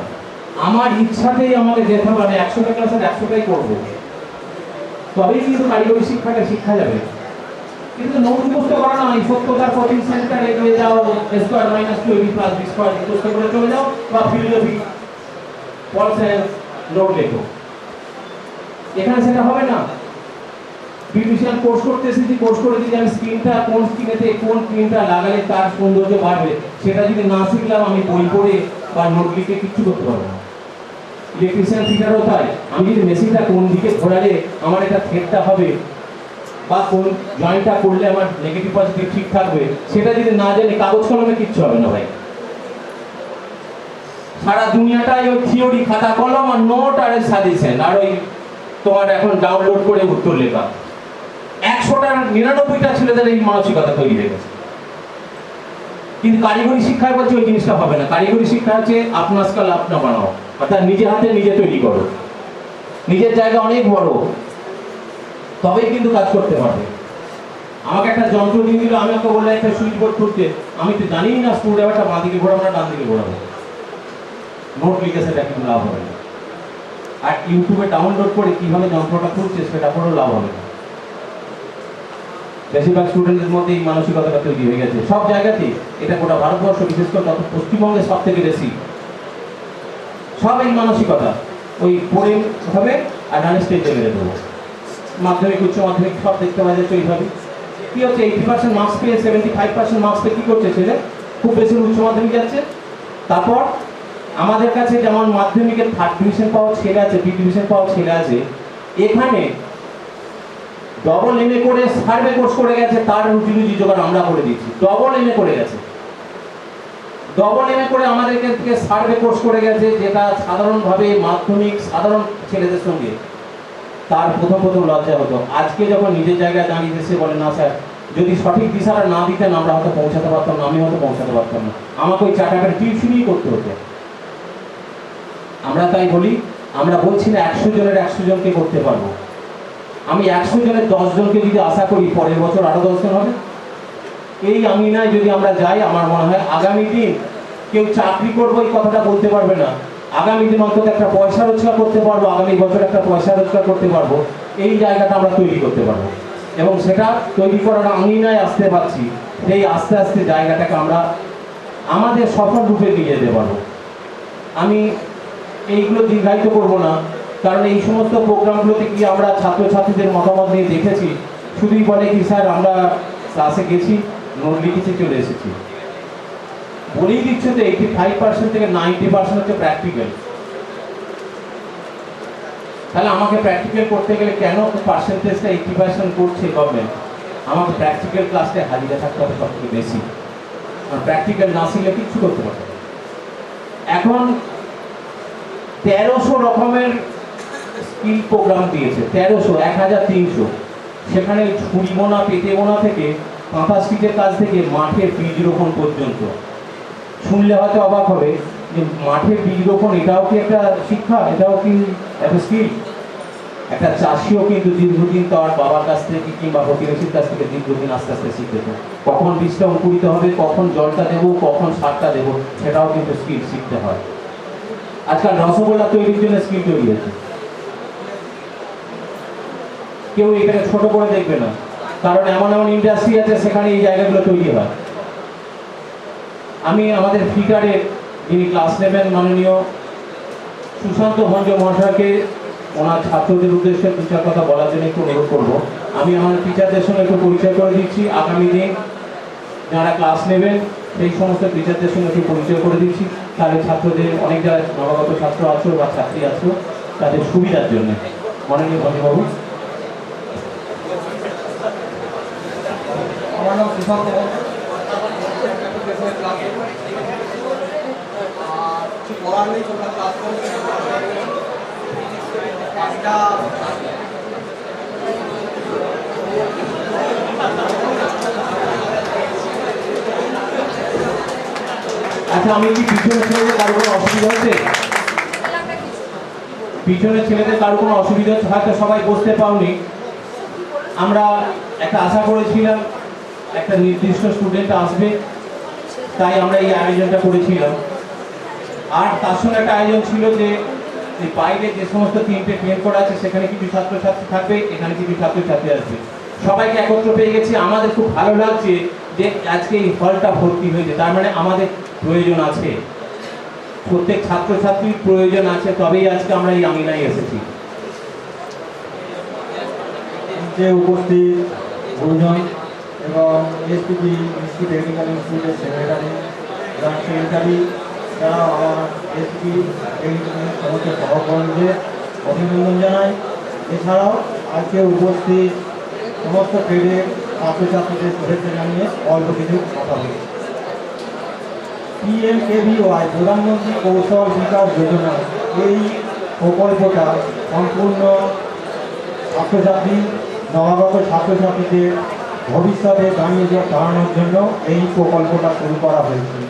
আমার ইচ্ছাতেই আমাকে যেতে হবে, আমি 100টা ক্লাসের 100টাই করবো, তবেই কিন্তু কারিগরি শিক্ষাটা শিক্ষা যাবে। কিন্তু নোট মুখস্থ করা না, এই সত্যতার কোচিং সেন্টারে গিয়ে যাও, square minus 2ab plus B square মুখস্থ করে চলে যাও, বা ফিলোসফি পল সায়েন্স নোট লেখো, এখানে সেটা হবে না। বিউটিশিয়ান কোর্স করতে এসেছি, কোর্স করে দিই আমি স্কিনটা কোন স্কিনেতে কোন ক্রিমটা লাগালে তার সৌন্দর্য বাড়বে, সেটা যদি না শিখলাম আমি বই পড়ে বা নোট লিখে কিচ্ছু করতে পারবো না। ইলেকট্রিশিয়ান ফিটারও তাই, আমি যদি মেশিনটা কোন দিকে ঘোরালে আমার এটা থ্রেডটা হবে, বা কোন জয়েন্টটা করলে আমার নেগেটিভ পজিটিভ ঠিক থাকবে, সেটা যদি না জানি কাগজ কলমে কিচ্ছু হবে না ভাই। সারা দুনিয়াটাই ওই থিওরি, খাতা কলম আর নোট আর সাজেশন, আর ওই তোমার এখন ডাউনলোড করে উত্তর লেখা। 100টার 99টা ছেলেদের এই মানসিকতা তৈরি হয়ে গেছে। কিন্তু কারিগরি শিক্ষায় বলছে ওই জিনিসটা হবে না। কারিগরি শিক্ষা হচ্ছে আপনার স্কাল আপনা বানাও, অর্থাৎ নিজে হাতে নিজে তৈরি করো, নিজের জায়গা অনেক বড়, তবেই কিন্তু কাজ করতে পারবে। আমাকে একটা যন্ত্র দিয়ে দিল, আমি ওকে বললাম একটা সুইচ বোর্ড খুলতে, আমি তো জানি না স্ক্রু ড্রাইভারটা বাঁ দিকে ঘোরাবো না ডান দিকে ঘোরাবো, নোট লিখে সেটা কিন্তু লাভ হবে না। আর ইউটিউবে ডাউনলোড করে কিভাবে যন্ত্রটা খুলছে সেটা করেও লাভ হবে না। বেশিরভাগ স্টুডেন্টদের মধ্যে এই মানসিকতাটা তৈরি হয়ে গেছে সব জায়গাতেই, এটা গোটা ভারতবর্ষ, বিশেষ করে পশ্চিমবঙ্গে সব থেকে বেশি। সব এই মানসিকতা, ওই পড়ে হবে আর নানি স্টেজে মেরে দেবো। মাধ্যমিক উচ্চ মাধ্যমিক সব দেখতে পাওয়া যাচ্ছে ওইভাবে। কি হচ্ছে, 80% মার্কস পেয়ে 75% মার্কস পেয়ে কী করছে ছেলে? খুব বেশি উচ্চ মাধ্যমিক যাচ্ছে। তারপর আমাদের কাছে যেমন মাধ্যমিকের 3rd ডিভিশন পাওয়া ছেলে আছে, বি ডিভিশন পাওয়া ছেলে আছে, এখানে ডবল এমএ করে সার্ভে কোর্স করে গেছে, তার রুজি রুজি জোগাড় আমরা করে দিচ্ছি। ডবল এমএ করে গেছে, ডবল এমএ করে আমাদের থেকে সার্ভে কোর্স করে গেছে, যেটা সাধারণভাবে মাধ্যমিক সাধারণ ছেলেদের সঙ্গে তার প্রথম লজ্জা হতো। আজকে যখন নিজের জায়গায় দাঁড়িয়ে এসে বলে না স্যার, যদি সঠিক দিশাটা না দিতেন আমরা হয়তো পৌঁছাতে পারতাম না, আমি হয়তো পৌঁছাতে পারতাম না, আমাকে ওই 4 টাকার টিউশনই করতে হতো। আমরা তাই বলি, আমরা বলছি না 100 জনের 100 জনকে করতে পারবো, আমি 100 জনের 10 জনকে যদি আশা করি পরের বছর আরো 10 জন হবে। এই আঙিনায় যদি আমরা যাই, আমার মনে হয় আগামী দিন কেউ চাকরি করবো এই কথাটা বলতে পারবে না, আগামী দিন অন্তত একটা পয়সা রোজগার করতে পারবো, আগামী বছর একটা পয়সা রোজগার করতে পারবো, এই জায়গাটা আমরা তৈরি করতে পারবো। এবং সেটা তৈরি করার আঙিনায় আসতে পারছি, সেই আস্তে আস্তে জায়গাটাকে আমরা আমাদের সফল রূপে নিয়ে যেতে পারবো। আমি এইগুলো দীর্ঘায়িত করবো না, কারণ এই সমস্ত প্রোগ্রামগুলোতে গিয়ে আমরা ছাত্রছাত্রীদের মতামত নিয়ে দেখেছি, শুধুই বলে কি স্যার আমরা ক্লাসে গেছি, নোট লিখেছি, চলে এসেছি। বলেই দিচ্ছে তো 85% থেকে 90% হচ্ছে প্র্যাকটিক্যাল। তাহলে আমাকে প্র্যাকটিক্যাল করতে গেলে কেন পার্সেন্টেজটা 80% করছে গভর্নমেন্ট? আমাকে প্র্যাকটিক্যাল ক্লাসে হাজিরা থাকতে হবে সব থেকে বেশি, কারণ প্র্যাকটিক্যাল না শিখলে কিচ্ছু করতে পারবে না। এখন 1300 রকমের স্কিল প্রোগ্রাম দিয়েছে, 1300, 1300। সেখানে ছুরি বোনা, পেতে বোনা থেকে কাঁথা স্টিচের কাজ থেকে মাঠে বীজ রোপণ পর্যন্ত। শুনলে হয়তো অবাক হবে যে মাঠে বীজ রোপণ এটাও কি একটা শিক্ষা, এটাও কি একটা স্কিল? একটা চাষিও কিন্তু দীর্ঘদিন তার বাবার কাছ থেকে কিংবা প্রতিবেশীর কাছ থেকে দীর্ঘদিন আস্তে আস্তে শিখতেছে। কখন বীজটা অঙ্কুরিত হবে, কখন জলটা দেবো, কখন সারটা দেবো, সেটাও কিন্তু স্কিল শিখতে হয়। আজকাল রসগোল্লা তৈরির জন্য স্কিল তৈরি হয়েছে, কেউ এটাকে ছোট করে দেখবে না, কারণ এমন এমন ইন্ডাস্ট্রি আছে সেখানে এই জায়গাগুলো তৈরি হয়। আমি আমাদের ফিগারের যিনি ক্লাস নেবেন মাননীয় সুশান্ত ভঞ্জ মহাশয়কে ওনার ছাত্রদের উদ্দেশ্যে দু চার কথা বলার জন্য একটু অনুরোধ করবো। আমি আমার টিচারদের সঙ্গে একটু পরিচয় করে দিচ্ছি, আগামী দিন যারা ক্লাস নেবেন সেই সমস্ত টিচারদের সঙ্গে একটু পরিচয় করে দিচ্ছি, তাহলে ছাত্রদের অনেক যারা নবাগত ছাত্র আছো বা ছাত্রী আছো তাদের সুবিধার জন্য। মাননীয় ভঞ্জবাবু। আমার নাম সুশান্ত কিছু বলার নেই, তোমরা ক্লাস করো। আচ্ছা, আমি কি পিছনের ছেলেদের কারো কোনো অসুবিধা হচ্ছে? পিছনের ছেলেদের কারো কোনো অসুবিধা হচ্ছে? হয়তো সবাই বসতে পাওনি। আমরা একটা আশা করেছিলাম একটা নির্দিষ্ট স্টুডেন্ট আসবে, তাই আমরা এই আয়োজনটা করেছিলাম। আর তার সঙ্গে একটা আয়োজন ছিল যে বাইরে যে সমস্ত তিনটে ট্রেন করা আছে সেখানে কিছু ছাত্রছাত্রী থাকবে, এখানে কিছু ছাত্রছাত্রী আসবে, সবাইকে একত্র পেয়ে গেছি। আমাদের খুব ভালো লাগছে যে আজকে এই হলটা ভর্তি হয়েছে, তার মানে আমাদের প্রয়োজন আছে, প্রত্যেক ছাত্রছাত্রীর প্রয়োজন আছে, তবেই আজকে আমরা এই আঙিনায় এসেছি। যে উপস্থিত গুরুজন এবং এসপিপি ইনস্টিটিউট টেকনিক্যাল ইনস্টিটিউটের সেক্রেটারি ব্রাঞ্চ সেক্রেটারি, তারা আমার এসপি টেকনিক্যাল সমস্ত সহকর্মীদের অভিনন্দন জানাই। এছাড়াও আজকে উপস্থিত সমস্ত ট্রেডের ছাত্রছাত্রীদের শুভেচ্ছা জানিয়ে অল্প কিছু কথা বলি। PMKVY প্রধানমন্ত্রী কৌশল বিকাশ যোজনা এই প্রকল্পটা সম্পূর্ণ ছাত্রছাত্রী নবাগত ছাত্রছাত্রীদের ভবিষ্যতে দাঁড়ানোর জন্য এই প্রকল্পটা শুরু করা হয়েছে।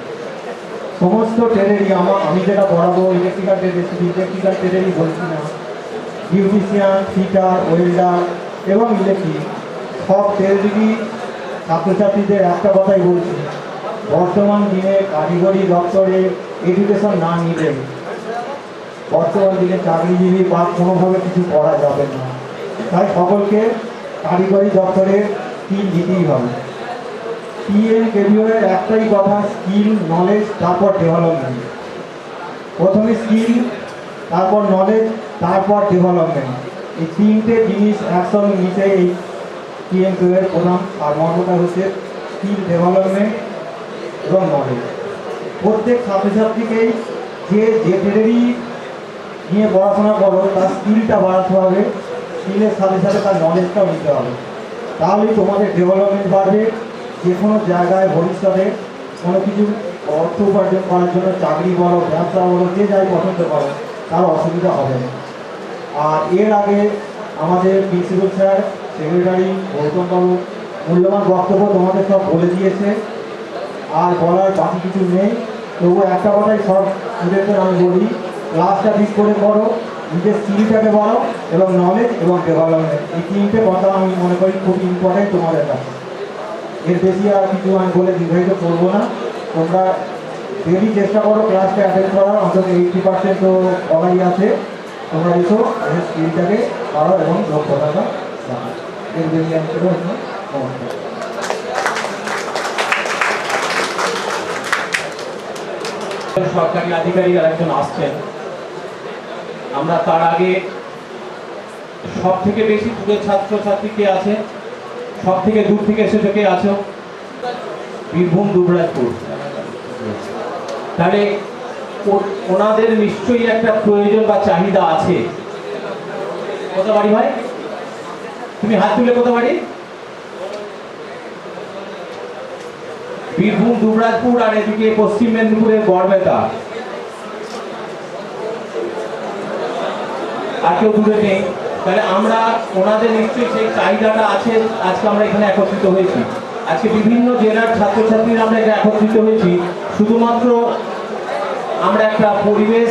সমস্ত ট্রেডেরই আমি যেটা পড়াবো ইলেকট্রিক্যাল ট্রেড, ইলেকট্রিক্যাল ট্রেডেরই বলছি না, বিউটিশিয়ান, ফিটার, ওয়েল্ডার এবং ইলেকট্রিক সব ট্রেডেরই ছাত্রছাত্রীদের একটা কথাই বলছি, বর্তমান দিনে কারিগরি দপ্তরে এডুকেশন না নিলে বর্তমান দিনে চাকরিজীবী বা কোনোভাবে কিছু করা যাবে না। তাই সকলকে কারিগরি দপ্তরে স্কিল দিতেই হবে। PMKVY একটাই কথা, স্কিল, নলেজ, তারপর ডেভেলপমেন্ট। প্রথমে স্কিল, তারপর নলেজ, তারপর ডেভেলপমেন্ট। এই তিনটে জিনিস একসঙ্গে নিচে এই PMKVY প্রধান সারমর্মতা হচ্ছে স্কিল, ডেভেলপমেন্ট এবং নলেজ। প্রত্যেক ছাত্রছাত্রীকেই যে ট্রেডেরই নিয়ে পড়াশোনা করো তার স্কিলটা বাড়াতে হবে, স্কিলের সাথে সাথে তার নলেজটাও নিতে হবে, তাহলেই তোমাদের ডেভেলপমেন্ট বাড়বে। যে কোনো জায়গায় ভবিষ্যতে কোনো কিছু অর্থ উপার্জন করার জন্য চাকরি বলো, ব্যবসা বলো, যে যাই পছন্দ করো তার অসুবিধা হবে না। আর এর আগে আমাদের প্রিন্সিপাল স্যার, সেক্রেটারি গৌতমবাবু মূল্যবান বক্তব্য তোমাদের সব বলে দিয়েছে, আর বলার বাকি কিছু নেই। তবু একটা কথাই সব স্টুডেন্টদের আমি বলি, ক্লাসটা ঠিক করে করো, নিজের স্কিলটাকে বাড়ো এবং নলেজ এবং ডেভেলপমেন্ট, এই তিনটে কথা আমি মনে করি খুব ইম্পর্টেন্ট তোমাদের কাছে। এর বেশি আর কিছু আমি বলে দীর্ঘায়িত করবো না। তোমরা ডেলি চেষ্টা করো ক্লাসটা অ্যাটেন্ড করার, অন্তত 80% তো সবাই আছে। তোমরা এসো, স্কিলটাকে বাড়ো এবং দক্ষতাটা বাড়ো। এর বেশি আমি করবো না। নমস্কার। সরকারি আধিকারিক আর একজন আসছেন, আমরা তার আগে সব থেকে বেশি দূরের ছাত্রছাত্রী কে আছে? সব থেকে দূর থেকে এসেছো কে আছো? বীরভূম, দুবরাজপুর। তাহলে ওনাদের নিশ্চয়ই একটা প্রয়োজন বা চাহিদা আছে। কত বাড়ি ভাই? তুমি হাত তুলে কত বাড়ি? বীরভূম, দুবরাজপুর আর এদিকে পশ্চিম মেদিনীপুরের গড়বেতা। আর কেউ দূরে নেই। তাহলে আমরা ওনাদের নিশ্চয়ই সেই চাহিদাটা আছে, আজকে আমরা এখানে একত্রিত হয়েছি। আজকে বিভিন্ন জেলার ছাত্রছাত্রীরা আমরা এখানে একত্রিত হয়েছি শুধুমাত্র আমরা একটা পরিবেশ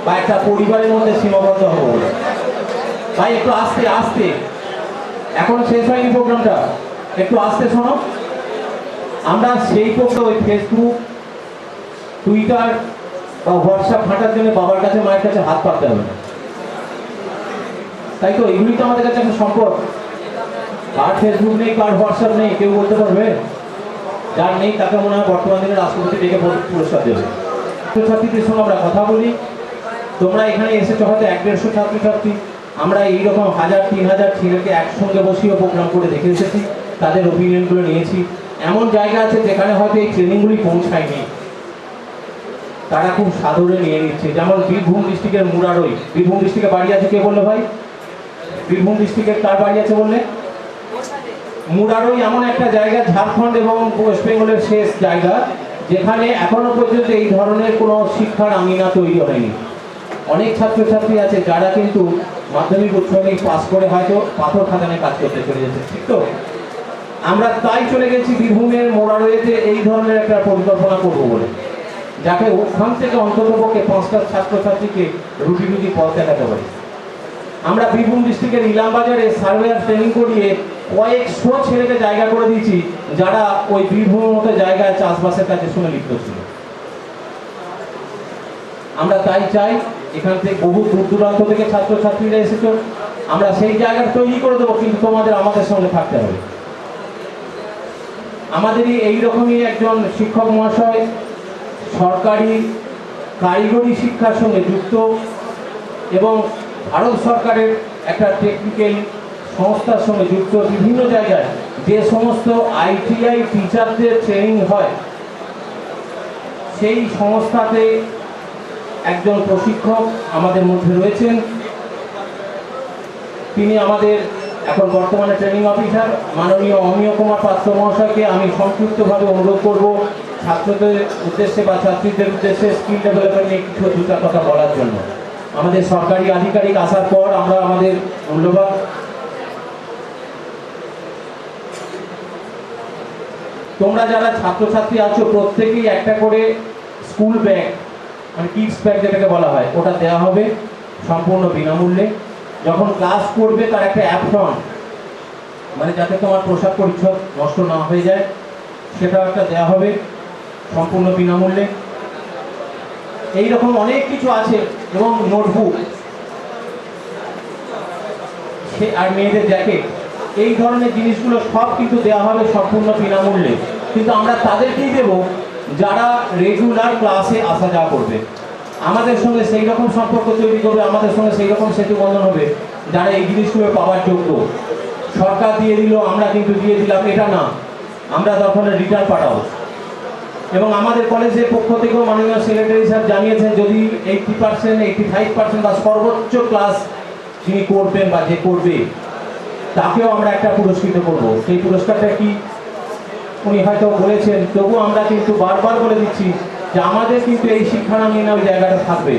বা একটা পরিবারের মধ্যে সীমাবদ্ধ হব। ভাই একটু আস্তে আস্তে, এখনো শেষ হয়নি প্রোগ্রামটা, একটু আস্তে শোনো। আমরা সেই প্রোগ্রাম ওই ফেসবুক, টুইটার বা হোয়াটসঅ্যাপ ঘাঁটার জন্য বাবার কাছে মায়ের কাছে হাত পাততে হবে না, তাই তো? এগুলি তো আমাদের কাছে একটা সম্পদ। কার ফেসবুক নেই, কার হোয়াটসঅ্যাপ নেই, কেউ বলতে পারবে? যার নেই তাকে মনে হয় বর্তমান দিনে রাষ্ট্রপতি ডেকে পুরস্কার দেবে। ছাত্রছাত্রীদের সঙ্গে আমরা কথা বলি, তোমরা এখানে এসেছো হয়তো 100-150 ছাত্রছাত্রী, আমরা এইরকম 1000-3000 ছেলেকে একসঙ্গে বসিয়ে প্রোগ্রাম করে দেখে এসেছি, তাদের ওপিনিয়নগুলো নিয়েছি। এমন জায়গা আছে যেখানে হয়তো এই ট্রেনিংগুলি পৌঁছায়নি, তারা খুব সাদরে নিয়ে নিচ্ছে। যেমন বীরভূম ডিস্ট্রিক্টের মুরারই, বীরভূম ডিস্ট্রিক্টে বাড়ি আছে কে বললে ভাই? বীরভূম ডিস্ট্রিক্টের কার বাড়ি আছে বললে? মুরারই এমন একটা জায়গা, ঝাড়খণ্ড এবং ওয়েস্ট বেঙ্গলের শেষ জায়গা, যেখানে এখনো পর্যন্ত এই ধরনের কোনো শিক্ষার আঙিনা তৈরি হয়নি। অনেক ছাত্রছাত্রী আছে যারা কিন্তু মাধ্যমিক উচ্চ মাধ্যমিক পাস করে হয়তো পাথর খাদানে কাজ করতে চলে যেতে, ঠিক তো? আমরা তাই চলে গেছি বীরভূমের মোরারইতে এই ধরনের একটা পরিকল্পনা করবো বলে, যাতে ওখান থেকে অন্ততপক্ষে 5টা ছাত্রছাত্রীকে রুটি রুটি পথ দেখাতে পারি। আমরা বীরভূম ডিস্ট্রিক্টের ইলামবাজারে সার্ভেয়ার ট্রেনিং করিয়ে কয়েকশো ছেলেকে জায়গা করে দিয়েছি, যারা ওই বীরভূমের মতো জায়গায় চাষবাসের কাজের সঙ্গে লিপ্ত ছিল। আমরা তাই চাই, এখান থেকে বহু দূর দূরান্ত থেকে ছাত্রছাত্রীরা এসেছো, আমরা সেই জায়গাটা তৈরি করে দেবো, কিন্তু তোমাদের আমাদের সঙ্গে থাকতে হবে। আমাদেরই এইরকমই একজন শিক্ষক মহাশয় সরকারি কারিগরি শিক্ষার সঙ্গে যুক্ত এবং ভারত সরকারের একটা টেকনিক্যাল সংস্থার সঙ্গে যুক্ত। বিভিন্ন জায়গায় যে সমস্ত ITI টিচারদের ট্রেনিং হয়, সেই সংস্থাতে একজন প্রশিক্ষক আমাদের মধ্যে রয়েছেন। তিনি আমাদের এখন বর্তমানে ট্রেনিং অফিসার মাননীয় অমিয় কুমার পাত্র মহাশয়কে আমি সংক্ষিপ্তভাবে অনুরোধ করব ছাত্রদের উদ্দেশ্যে বা ছাত্রীদের উদ্দেশ্যে স্কিল ডেভেলপমেন্ট নিয়ে কিছু দুটা কথা বলার জন্য। আমাদের সরকারি আধিকারিক আসার পর আমরা আমাদের মূল্যবান তোমরা যারা ছাত্রছাত্রী আছো প্রত্যেকেই একটা করে স্কুল ব্যাগ, মানে কিডস ব্যাগ যেটাকে বলা হয়, ওটা দেওয়া হবে সম্পূর্ণ বিনামূল্যে। যখন ক্লাস করবে তার একটা অ্যাপ্রন, মানে যাতে তোমার পোশাক পরিচ্ছদ নষ্ট না হয়ে যায়, সেটাও একটা দেওয়া হবে সম্পূর্ণ বিনামূল্যে। এইরকম অনেক কিছু আছে, এবং নোটবুক আর মেয়েদের জ্যাকেট, এই ধরনের জিনিসগুলো সব কিন্তু দেওয়া হবে সম্পূর্ণ বিনামূল্যে। কিন্তু আমরা তাদেরকেই দেব যারা রেগুলার ক্লাসে আসা যাওয়া করবে, আমাদের সঙ্গে সেই রকম সম্পর্ক তৈরি করবে, আমাদের সঙ্গে সেই রকম সেতু বন্ধন হবে, যারা এই জিনিসগুলো পাওয়ার যোগ্য। সরকার দিয়ে দিল, আমরা কিন্তু দিয়ে দিলাম, এটা না, আমরা তখন রিটার্ন পাঠাবো। এবং আমাদের কলেজের পক্ষ থেকেও মাননীয় সেক্রেটারি সাহেব জানিয়েছেন, যদি 80%, 85% বা সর্বোচ্চ ক্লাস যিনি করবেন বা যে করবে, তাকেও আমরা একটা পুরস্কৃত করব। সেই পুরস্কারটা কি উনি হয়তো বলেছেন, তবু আমরা কিন্তু বারবার বলে দিচ্ছি যে আমাদের কিন্তু এই শিক্ষা নিয়ে ওই জায়গাটা থাকবে।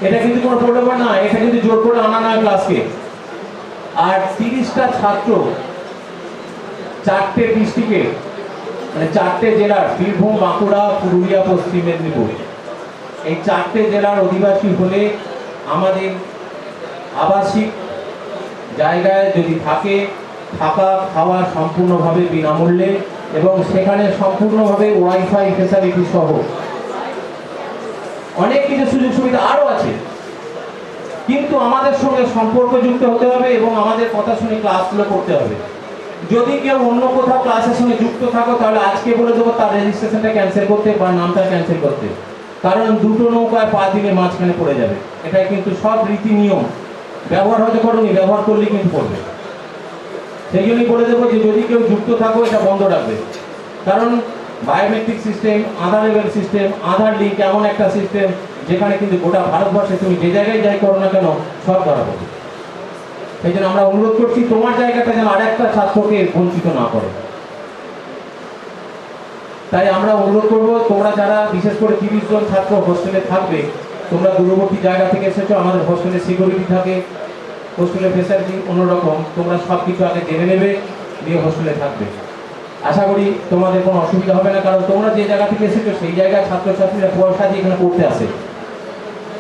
এটা কিন্তু কোনো প্রলোভন না, এটা কিন্তু জোর করে আনা নয় ক্লাসকে। আর 30টা ছাত্র 4টে ডিস্ট্রিক্টে, মানে 4টে জেলার, বীরভূম, বাঁকুড়া, পুরুলিয়া, পশ্চিম মেদিনীপুর, এই 4টে জেলার অধিবাসী হলে আমাদের আবাসিক জায়গায় যদি থাকে, থাকা খাওয়া সম্পূর্ণভাবে বিনামূল্যে, এবং সেখানে সম্পূর্ণভাবে ওয়াইফাই ফেসিলিটি সহ অনেক কিছু সুযোগ সুবিধা আরও আছে। কিন্তু আমাদের সঙ্গে সম্পর্কযুক্ত হতে হবে এবং আমাদের কথা শুনে ক্লাসগুলো করতে হবে। যদি কেউ অন্য কোথাও ক্লাসের সঙ্গে যুক্ত থাকো, তাহলে আজকে বলে দেবো তার রেজিস্ট্রেশনটা ক্যান্সেল করতে বা নামটা ক্যান্সেল করতে, কারণ দুটো নৌকায় পা দিলে মাঝখানে পড়ে যাবে। এটাই কিন্তু সব রীতি নিয়ম, ব্যবহার হয়তো করোনি, ব্যবহার করলেই কিন্তু পড়বে। সেই জন্যই বলে দেবো যে যদি কেউ যুক্ত থাকো এটা বন্ধ রাখবে, কারণ বায়োমেট্রিক সিস্টেম, আধার লেভেল সিস্টেম, আধার লিঙ্ক এমন একটা সিস্টেম যেখানে কিন্তু গোটা ভারতবর্ষে তুমি যে জায়গায় যাই করো না কেন সব ধরা পড়বে। সেই জন্য আমরা অনুরোধ করছি তোমার জায়গাটা যেন আরেকটা ছাত্রকে বঞ্চিত না করে। তাই আমরা অনুরোধ করবো, তোমরা যারা বিশেষ করে 30 জন ছাত্র হোস্টেলে থাকবে, তোমরা দূরবর্তী জায়গা থেকে এসেছো, আমাদের হোস্টেলে সিকিউরিটি থাকে, হোস্টেলের ফেসিলিটি অন্যরকম, তোমরা সব কিছু আগে জেনে নেবে, দিয়ে হোস্টেলে থাকবে। আশা করি তোমাদের কোনো অসুবিধা হবে না, কারণ তোমরা যে জায়গা থেকে এসেছো সেই জায়গায় ছাত্রছাত্রীরা পয়সা দিয়ে এখানে পড়তে আসে।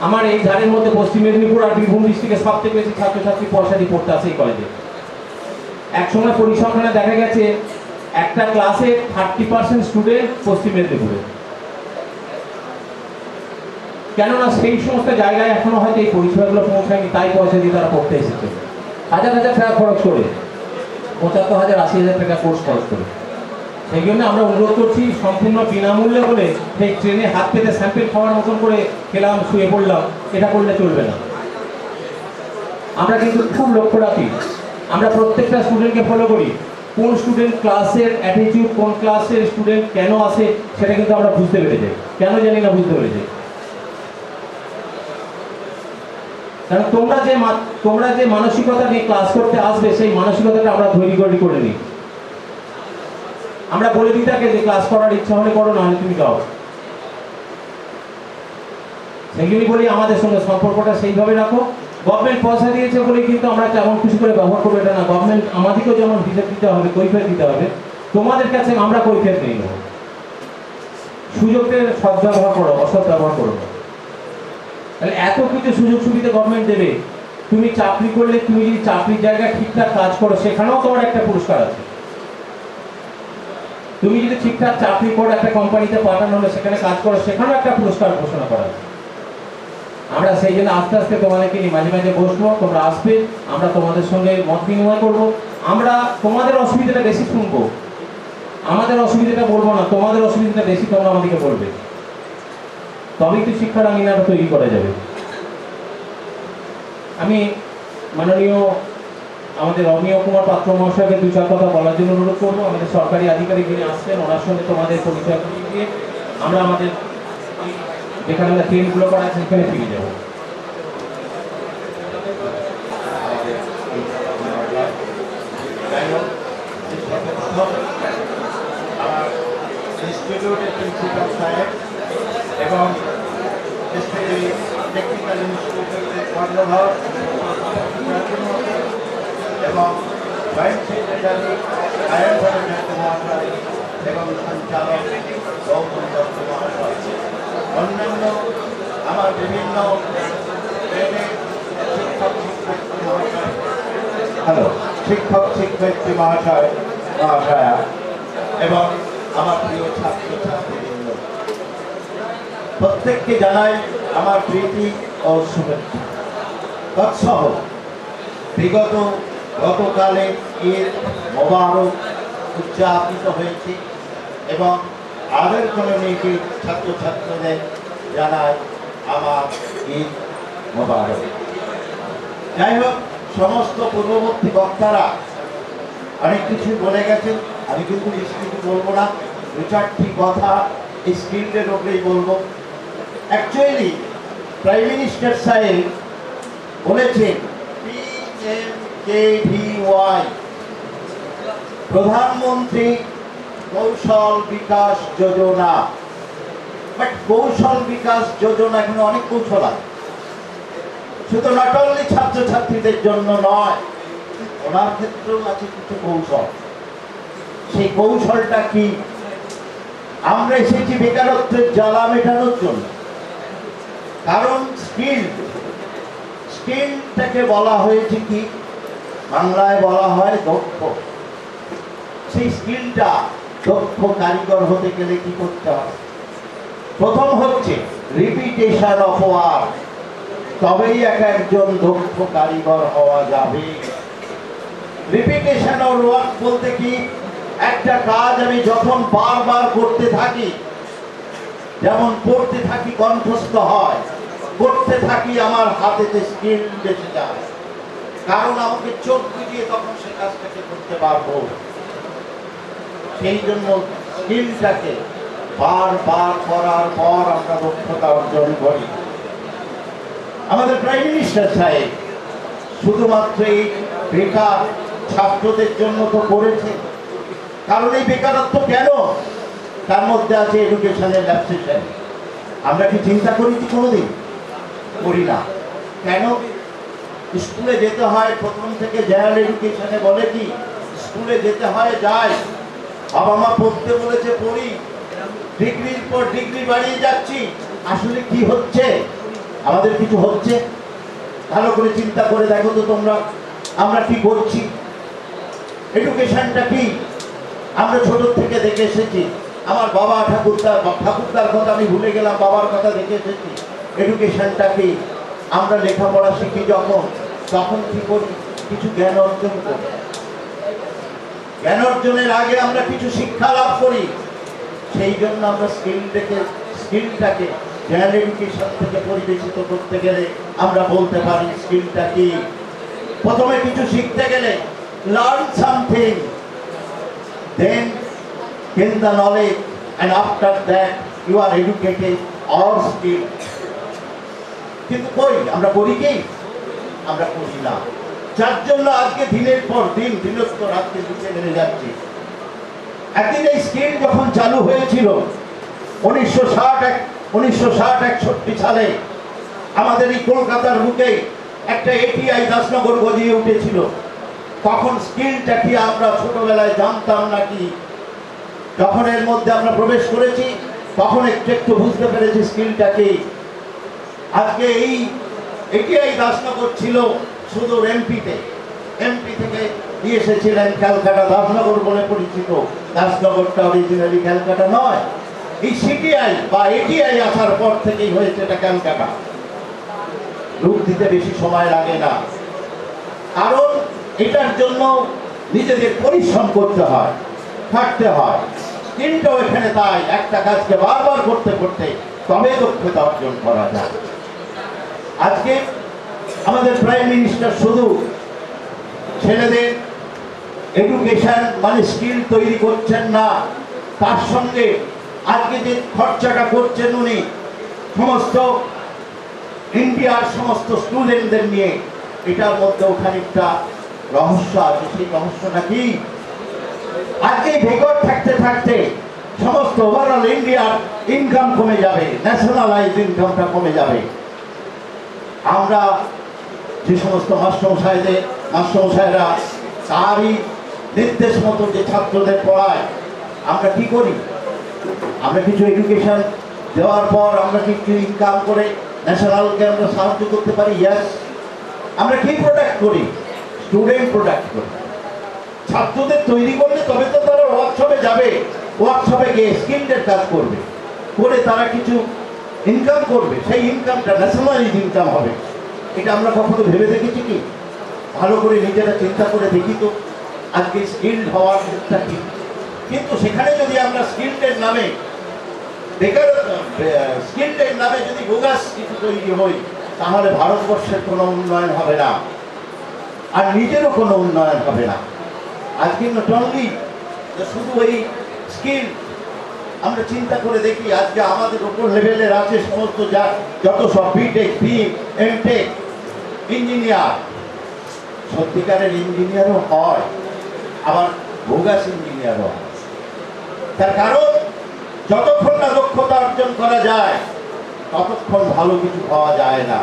আমার এই ধারের মধ্যে পশ্চিম মেদিনীপুর আর বীরভূম ডিস্ট্রিক্টে সব থেকে বেশি ছাত্রছাত্রী পয়সা দিয়ে পড়তে আসে এই কলেজে। এক সময় পরিসংখ্যানে দেখা গেছে একটা ক্লাসে 30% স্টুডেন্ট পশ্চিম মেদিনীপুরে। কেননা সেই সমস্ত জায়গায় এখনো হয়তো এই পরিষেবাগুলো পৌঁছায়নি, তাই পয়সা দিয়ে তারা পড়তে এসেছে। হাজার হাজার টাকা খরচ করে, 75,000 80,000 টাকা কোর্স খরচ করে। সেই জন্য আমরা অনুরোধ করছি, সম্পূর্ণ বিনামূল্যে বলে সেই ট্রেনে হাত পেতে স্যাম্পেল খাওয়ার মতন করে খেলাম, শুয়ে পড়লাম, এটা করলে চলবে না। আমরা কিন্তু খুব লক্ষ্য রাখি, আমরা প্রত্যেকটা স্টুডেন্টকে ফলো করি। কোন স্টুডেন্ট ক্লাসের অ্যাটিটিউড, কোন ক্লাসের স্টুডেন্ট কেন আসে সেটা কিন্তু আমরা বুঝতে পেরে যাই। কেন জানি না, বুঝতে পেরে যাই। কারণ তোমরা যে মানসিকতা নিয়ে ক্লাস করতে আসবে, সেই মানসিকতাটা আমরা তৈরি করে নিই। আমরা বলে দিই তাকে যে ক্লাস করার ইচ্ছা হলে করো, না হলে তুমি যাও। সেই জন্যই বলি আমাদের সঙ্গে সম্পর্কটা সেইভাবে রাখো। গভর্নমেন্ট পয়সা দিয়েছে বলে কিন্তু আমরা যেমন খুশি করে ব্যবহার করবো এটা না। গভর্নমেন্ট আমাদেরকেও যেমন হিসেব দিতে হবে, কৈফিয়ত দিতে হবে, তোমাদের কাছে আমরা কৈফিয়ত নেই নেব। সুযোগের সদ্ব্যবহার করো, অসৎ ব্যবহার করো না। তাহলে এত কিছু সুযোগ সুবিধা গভর্নমেন্ট দেবে, তুমি চাকরি করলে, তুমি যদি চাকরির জায়গায় ঠিকঠাক কাজ করো, সেখানেও তোমার একটা পুরস্কার আছে। তুমি যদি ঠিকঠাক চাকরি করে একটা কোম্পানিতে পাঠানো হলে সেখানে কাজ করো, সেখানেও একটা পুরস্কার ঘোষণা করা আছে। আমরা সেই জন্য আস্তে আস্তে তোমাদেরকে নিয়ে মাঝে মাঝে বসবো, তোমরা আসবে, আমরা তোমাদের সঙ্গে মত বিনিময় করবো। আমরা তোমাদের অসুবিধাটা বেশি শুনবো, আমাদের অসুবিধাটা বলবো না। তোমাদের অসুবিধাটা বেশি তোমরা আমাদেরকে বলবে, তবেই তো শিক্ষার আঙিনাটা তৈরি করা যাবে। আমি মাননীয় আমাদের অমিয় কুমার পাত্র মহাশয়কে 2-4 কথা বলার জন্য অনুরোধ করবো। আমাদের সরকারি আধিকারিক যিনি আসছেন, ওনার সঙ্গে তোমাদের পরিচয় করিয়ে দিয়ে আমরা আমাদের যেখানে আমরা ট্রেনগুলো করা আছে সেখানে ফিরে যাবো। আমার ইনস্টিটিউটের প্রিন্সিপাল সাহেব এবং টেকনিক্যাল ইনস্টিটিউটের কর্ণধার এবং জয়েন্ট সেক্রেটারি আয়ন মহাশয় এবং সঞ্চালক গৌতম দত্ত মহাশয়, অন্যান্য আমার বিভিন্ন শিক্ষক শিক্ষয়িত্রী মহাশয়া এবং আমার প্রিয় ছাত্র ছাত্রীবৃন্দ, প্রত্যেককে জানাই আমার প্রীতি ও শুভেচ্ছা। তৎসহ গতকালে ঈদ মোবারক উদযাপিত হয়েছে এবং আগের কলোনিটি ছাত্রছাত্রীদের জানাই আমার ঈদ মোবারক। যাই হোক, সমস্ত পূর্ববর্তী বক্তারা অনেক কিছু বলে গেছেন, আমি কিন্তু বেশি কিছু বলবো না। 2-4টি কথা স্কিলের ওপরেই বলবো। অ্যাকচুয়ালি প্রাইম মিনিস্টার সাহেব বলেছেন PMKVY, প্রধানমন্ত্রী কৌশল বিকাশ যোজনা। বাট কৌশল বিকাশ যোজনা এখানে অনেক কৌশল আছে, শুধু নট অনলি ছাত্রছাত্রীদের জন্য নয়, ওনার ক্ষেত্রেও আছে কিছু কৌশল। সেই কৌশলটা কি? আমরা এসেছি বেকারত্বের জ্বালা মেটানোর জন্য। কারণ স্কিলটাকে বলা হয়েছে কি, বাংলায় বলা হয় দক্ষ। সেই স্কিলটা, দক্ষ কারিগর হতে গেলে কি করতে হবে? প্রথম হচ্ছে রিপিটেশন অফ ওয়ার্ক, তবেই একজন দক্ষ কারিগর হওয়া যাবে। রিপিটেশন অফ ওয়ার্ক বলতে কি, একটা কাজ আমি যখন বারবার করতে থাকি, যেমন পড়তে থাকি কণ্ঠস্থ হয়, করতে থাকি আমার হাতেতে স্কিল বেঁচে যায়। কারণ আমাকে চোখ বুঝিয়ে তখন সে কাজটাকে করতে পারবো। সেই জন্য স্কিলটাকে বারবার করার পর আমরা দক্ষতা অর্জন করি। আমাদের প্রাইম মিনিস্টার সাহেব শুধুমাত্র এই বেকার ছাত্রদের জন্য তো করেছে। কারণ এই বেকারত্ব কেন? তার মধ্যে আছে এডুকেশনের ল্যাপসেশন। আমরা কি চিন্তা করেছি কোনোদিন? করি না। কেন? স্কুলে যেতে হয় প্রথম থেকে, জেনারেল এডুকেশনে বলে কি স্কুলে যেতে হয়, যাই, বাবা মা পড়তে বলেছে পড়ি, ডিগ্রির পর ডিগ্রি বাড়িয়ে যাচ্ছি। আসলে কি হচ্ছে? আমাদের কিছু হচ্ছে? ভালো করে চিন্তা করে দেখো তো তোমরা, আমরা কি করছি? এডুকেশনটা কি? আমরা ছোট থেকে দেখে এসেছি। আমার বাবা ঠাকুরদার কথা আমি ভুলে গেলাম, বাবার কথা দেখে এসেছি। এডুকেশনটা কি? আমরা লেখাপড়া শিখি তখন কি করি? কিছু জ্ঞান অর্জন করি। জ্ঞান অর্জনের আগে আমরা কিছু শিক্ষা লাভ করি। সেই জন্য আমরা স্কিলটাকে জ্ঞান এডুকেশন থেকে পরিবেশিত করতে গেলে আমরা বলতে পারি স্কিলটা কি। প্রথমে কিছু শিখতে গেলে learn something, then gain the knowledge, and after that you are educated or skilled. কিন্তু আমরা করি কি? আমরা করি না। যার জন্য আজকে দিনের পর দিন দিনস্থ রাত্রে নিচে নেমে যাচ্ছি। একদিন এই স্কিল যখন চালু হয়েছিল 1960-61 সালে আমাদের এই কলকাতার বুকে একটা এটিআই দাসনগর গজিয়ে উঠেছিল। তখন স্কিলটা কি আমরা ছোটবেলায় জানতাম নাকি? যখন এর মধ্যে আমরা প্রবেশ করেছি তখন একটু বুঝতে পেরেছি স্কিলটা কি। আজকে এই এটিআই দাসনগর ছিল সুদূর এমপি থেকে নিয়ে এসেছিলেন ক্যালকাটা, দাসনগর বলে পরিচিত। দাসনগরটা অরিজিনালি ক্যালকাটা নয়, এই সিটিআই বা এটিআই আসার পর থেকেই হয়েছে এটা ক্যালকাটা। রূপ দিতে বেশি সময় লাগে না, কারণ এটার জন্য নিজেদের পরিশ্রম করতে হয়, থাকতে হয়। স্কিলটাও এখানে তাই, একটা কাজকে বারবার করতে করতে তবে দক্ষতা অর্জন করা যায়। আজকে আমাদের প্রাইম মিনিস্টার শুধু ছেলেদের এডুকেশন মানে স্কিল তৈরি করছেন না, তার সঙ্গে আজকে যে খরচাটা করছেন উনি সমস্ত ইন্ডিয়ার সমস্ত স্টুডেন্টদের নিয়ে, এটার মধ্যেও খানিকটা রহস্য আছে। সেই রহস্যটা কি? আজকে বেকার থাকতে থাকতে সমস্ত ওভারঅল ইন্ডিয়ার ইনকাম কমে যাবে, ন্যাশনালাইজ ইনকামটা কমে যাবে। আমরা যে সমস্ত মাস্টারমশাইরা তারই নির্দেশ মতো যে ছাত্রদের পড়ায়, আমরা কি করি? আমরা কিছু এডুকেশন দেওয়ার পর আমরা কিছু ইনকাম করে ন্যাশনালকে আমরা সাহায্য করতে পারি। ইয়াস, আমরা কি প্রোডাক্ট করি? স্টুডেন্ট প্রোডাক্ট করি। ছাত্রদের তৈরি করলে তবে তো তারা ওয়ার্কশপে যাবে, ওয়ার্কশপে গিয়ে স্কিলদের কাজ করবে, করে তারা কিছু ইনকাম করবে। সেই ইনকামটা ন্যাশনালাইজ ইনকাম হবে। এটা আমরা কখনো ভেবে দেখেছি কি? ভালো করে নিজেরা চিন্তা করে দেখি তো আজকে স্কিল হওয়ার চেষ্টা কি। কিন্তু সেখানে যদি আমরা স্কিলদের নামে স্কিলদের নামে যদি বোগাস কিছু তৈরি হই, তাহলে ভারতবর্ষের কোনো উন্নয়ন হবে না, আর নিজেরও কোনো উন্নয়ন হবে না। আজকে নট অনলি শুধু এই স্কিল, আমরা চিন্তা করে দেখি আজকে আমাদের উপর লেভেলের আছে সমস্ত যত সব বিটেক, বিএম, এমটেক ইঞ্জিনিয়ার। সত্যিকারের ইঞ্জিনিয়ারও হয়, আবার বোগাস ইঞ্জিনিয়ারও হয়। তার কারণ যতক্ষণ না দক্ষতা অর্জন করা যায় ততক্ষণ ভালো কিছু পাওয়া যায় না।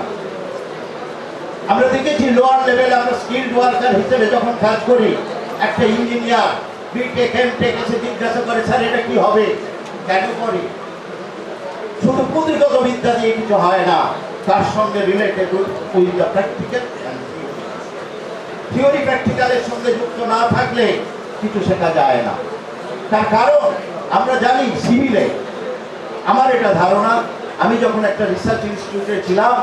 আমরা দেখেছি লোয়ার লেভেলে আমরা স্কিলড ওয়ার্কার হিসেবে যখন কাজ করি, একটা ইঞ্জিনিয়ার বিটেক এমটেক এসে জিজ্ঞাসা করে, স্যার এটা কি হবে, কেন করি? শুধু পুঁথিগত বিদ্যা দিয়ে কিছু হয় না, তার সঙ্গে related with the practical. Theory প্র্যাকটিক্যালের সঙ্গে যুক্ত না থাকলে কিছু শেখা যায় না। তার কারণ আমরা জানি সিভিলে, আমার এটা ধারণা, আমি যখন একটা রিসার্চ ইনস্টিটিউটে ছিলাম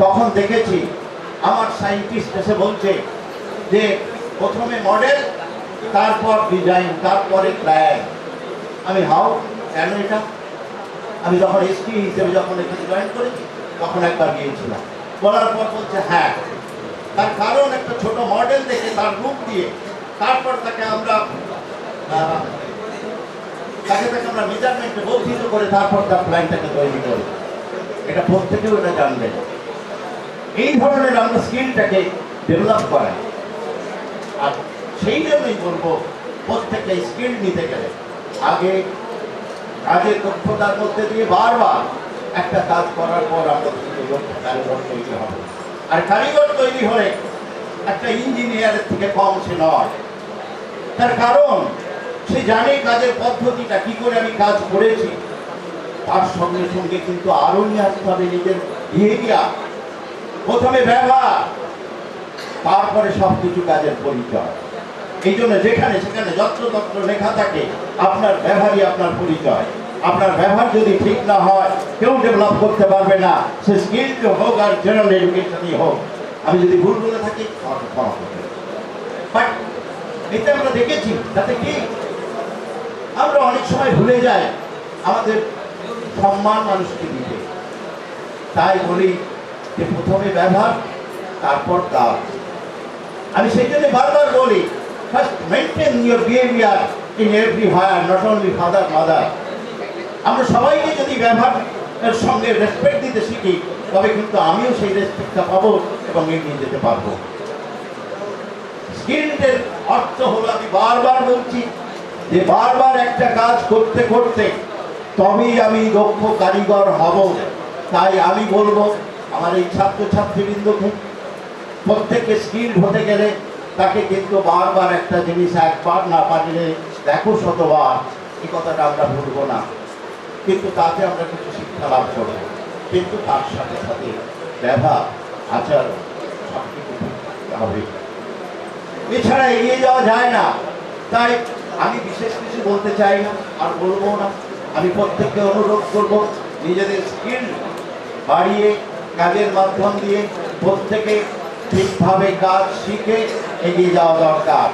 তখন দেখেছি আমার সায়েন্টিস্ট এসে বলছে যে প্রথমে মডেল, তারপর ডিজাইন, তারপরে প্ল্যান। আমি হাও, কেন এটা? আমি যখন এসপি হিসেবে যখন এখানে জয়েন করেছি তখন একবার গিয়েছিলাম, বলার পর বলছে হ্যাঁ। তার কারণ একটা ছোট মডেল দেখে তার রূপ দিয়ে তারপর তাকে আমরা মেজারমেন্টে বর্ধিত করে তারপর তার প্ল্যানটাকে তৈরি করি। এটা প্রত্যেকেও এটা জানবে। এই ধরনের আমরা স্কিলটাকে ডেভেলপ করাই। আর সেই জন্যই বলবো প্রত্যেকটা স্কিল নিতে গেলে আগে কাজের দক্ষতার মধ্যে দিয়ে বারবার একটা কাজ করার পর আমরা কারিগর তৈরি হবে। আর কারিগর তৈরি হলে একটা ইঞ্জিনিয়ারের থেকে কম সে নয়। তার কারণ সে জানে কাজের পদ্ধতিটা, কি করে আমি কাজ করেছি। তার সঙ্গে সঙ্গে কিন্তু আরো নিয়ে আসতে হবে নিজের বিহেভিয়ার, প্রথমে ব্যবহার, তারপরে সবকিছু কাজের পরিচয়। এই জন্য যেখানে সেখানে যত্রতত্র লেখা থাকে আপনার ব্যবহারই আপনার পরিচয়। আপনার ব্যবহার যদি ঠিক না হয় কেউ ডেভেলপ করতে পারবে না, সে স্কিল হোক আর জেনারেল এডুকেশনই হোক। আমি যদি ভুল বলে থাকি আমাকে ক্ষমা করবেন। বাট এটা আমরা দেখেছি, তাতে কি আমরা অনেক সময় ভুলে যাই আমাদের সম্মান মানুষকে দিতে। তাই বলি যে প্রথমে ব্যবহার, তারপর কাজ। আমি সেই জন্য বারবার বলি, first maintain your behaviour in everywhere, not only father mother. আমরা সবাইকে যদি ব্যবহারের সঙ্গে রেসপেক্ট দিতে শিখি, তবে কিন্তু আমিও সেই রেসপেক্টটা পাবো এবং এগিয়ে যেতে পারবো। স্কিলের অর্থ হলো, আমি বারবার বলছি যে বারবার একটা কাজ করতে করতে তবেই আমি দক্ষ কারিগর হব। তাই আমি বলবো আমার এই ছাত্রছাত্রীবৃন্দকে, প্রত্যেককে স্কিল হতে গেলে তাকে কিন্তু বারবার একটা জিনিস একবার না পারলে দেখো শতবার, এই কথাটা আমরা ভুলবো না। কিন্তু তাতে আমরা কিছু শিক্ষা লাভ করবো, কিন্তু তার সাথে সাথে ব্যবহার, আচার সব কিছু ঠিক হবে, এছাড়া এগিয়ে যাওয়া যায় না। তাই আমি বিশেষ কিছু বলতে চাই না, আর বলবো না। আমি প্রত্যেককে অনুরোধ করব নিজেদের স্কিল বাড়িয়ে কাজের মাধ্যম দিয়ে প্রত্যেকে ঠিকভাবে কাজ শিখে এগিয়ে যাওয়া দরকার।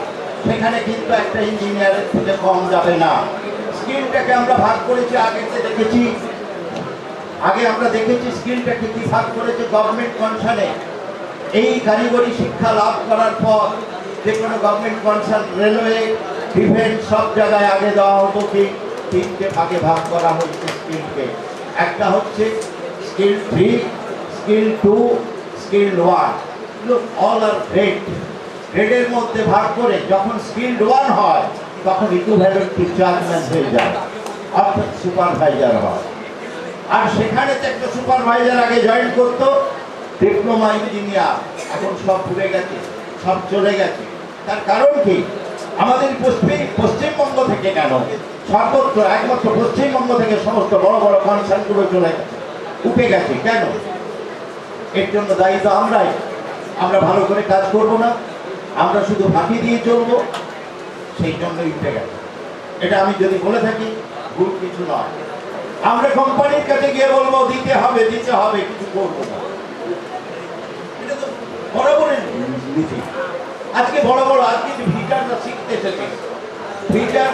সেখানে কিন্তু একটা ইঞ্জিনিয়ারের থেকে কম যাবে না। স্কিলটাকে আমরা ভাগ করেছি, আগে আমরা দেখেছি স্কিলটাকে কি ভাগ করেছে গভর্নমেন্ট কনসার্নে। এই কারিগরি শিক্ষা লাভ করার পর যে কোনো গভর্নমেন্ট কনসার্ন, রেলওয়ে, ডিফেন্স সব জায়গায় আগে দেওয়া হতো কি তিনটে ভাগে ভাগ করা হয়েছে স্কিলকে। একটা হচ্ছে স্কিল 3, স্কিল 2, স্কিল 1। অল আর গ্রেড। গ্রেডের মধ্যে ভাগ করে যখন স্কিল 1 হয় তখন ইকুইভ্যালেন্ট টু চেয়ারম্যান হয়ে যায়, অর্থাৎ সুপারভাইজার হয়। আর সেখানে তো একটা সুপারভাইজার আগে জয়েন করতো ডিপ্লোমা ইঞ্জিনিয়ার, এখন সব ভুলে গেছে, সব চলে গেছে। তার কারণ কি? আমাদের পশ্চিমবঙ্গ থেকে কেন, সর্বত্র একমাত্র পশ্চিমবঙ্গ থেকে সমস্ত বড় বড় কনসার্নগুলো চলে গেছে, উঠে গেছে। কেন? এর জন্য দায়ী তো আমরাই। আমরা ভালো করে কাজ করব না, আমরা শুধু ফাঁকি দিয়ে চলবো, সেই জন্যই উঠে গেছে। এটা আমি যদি বলে থাকি ভুল কিছু নয়। আমরা কোম্পানির কাছে গিয়ে বলবো দিতে হবে, কিছু করবো না, এটা তো বরাবরের নীতি। আজকে বড় বড় আজকে যে ভিটাররা শিখতে এসেছে, ভিটার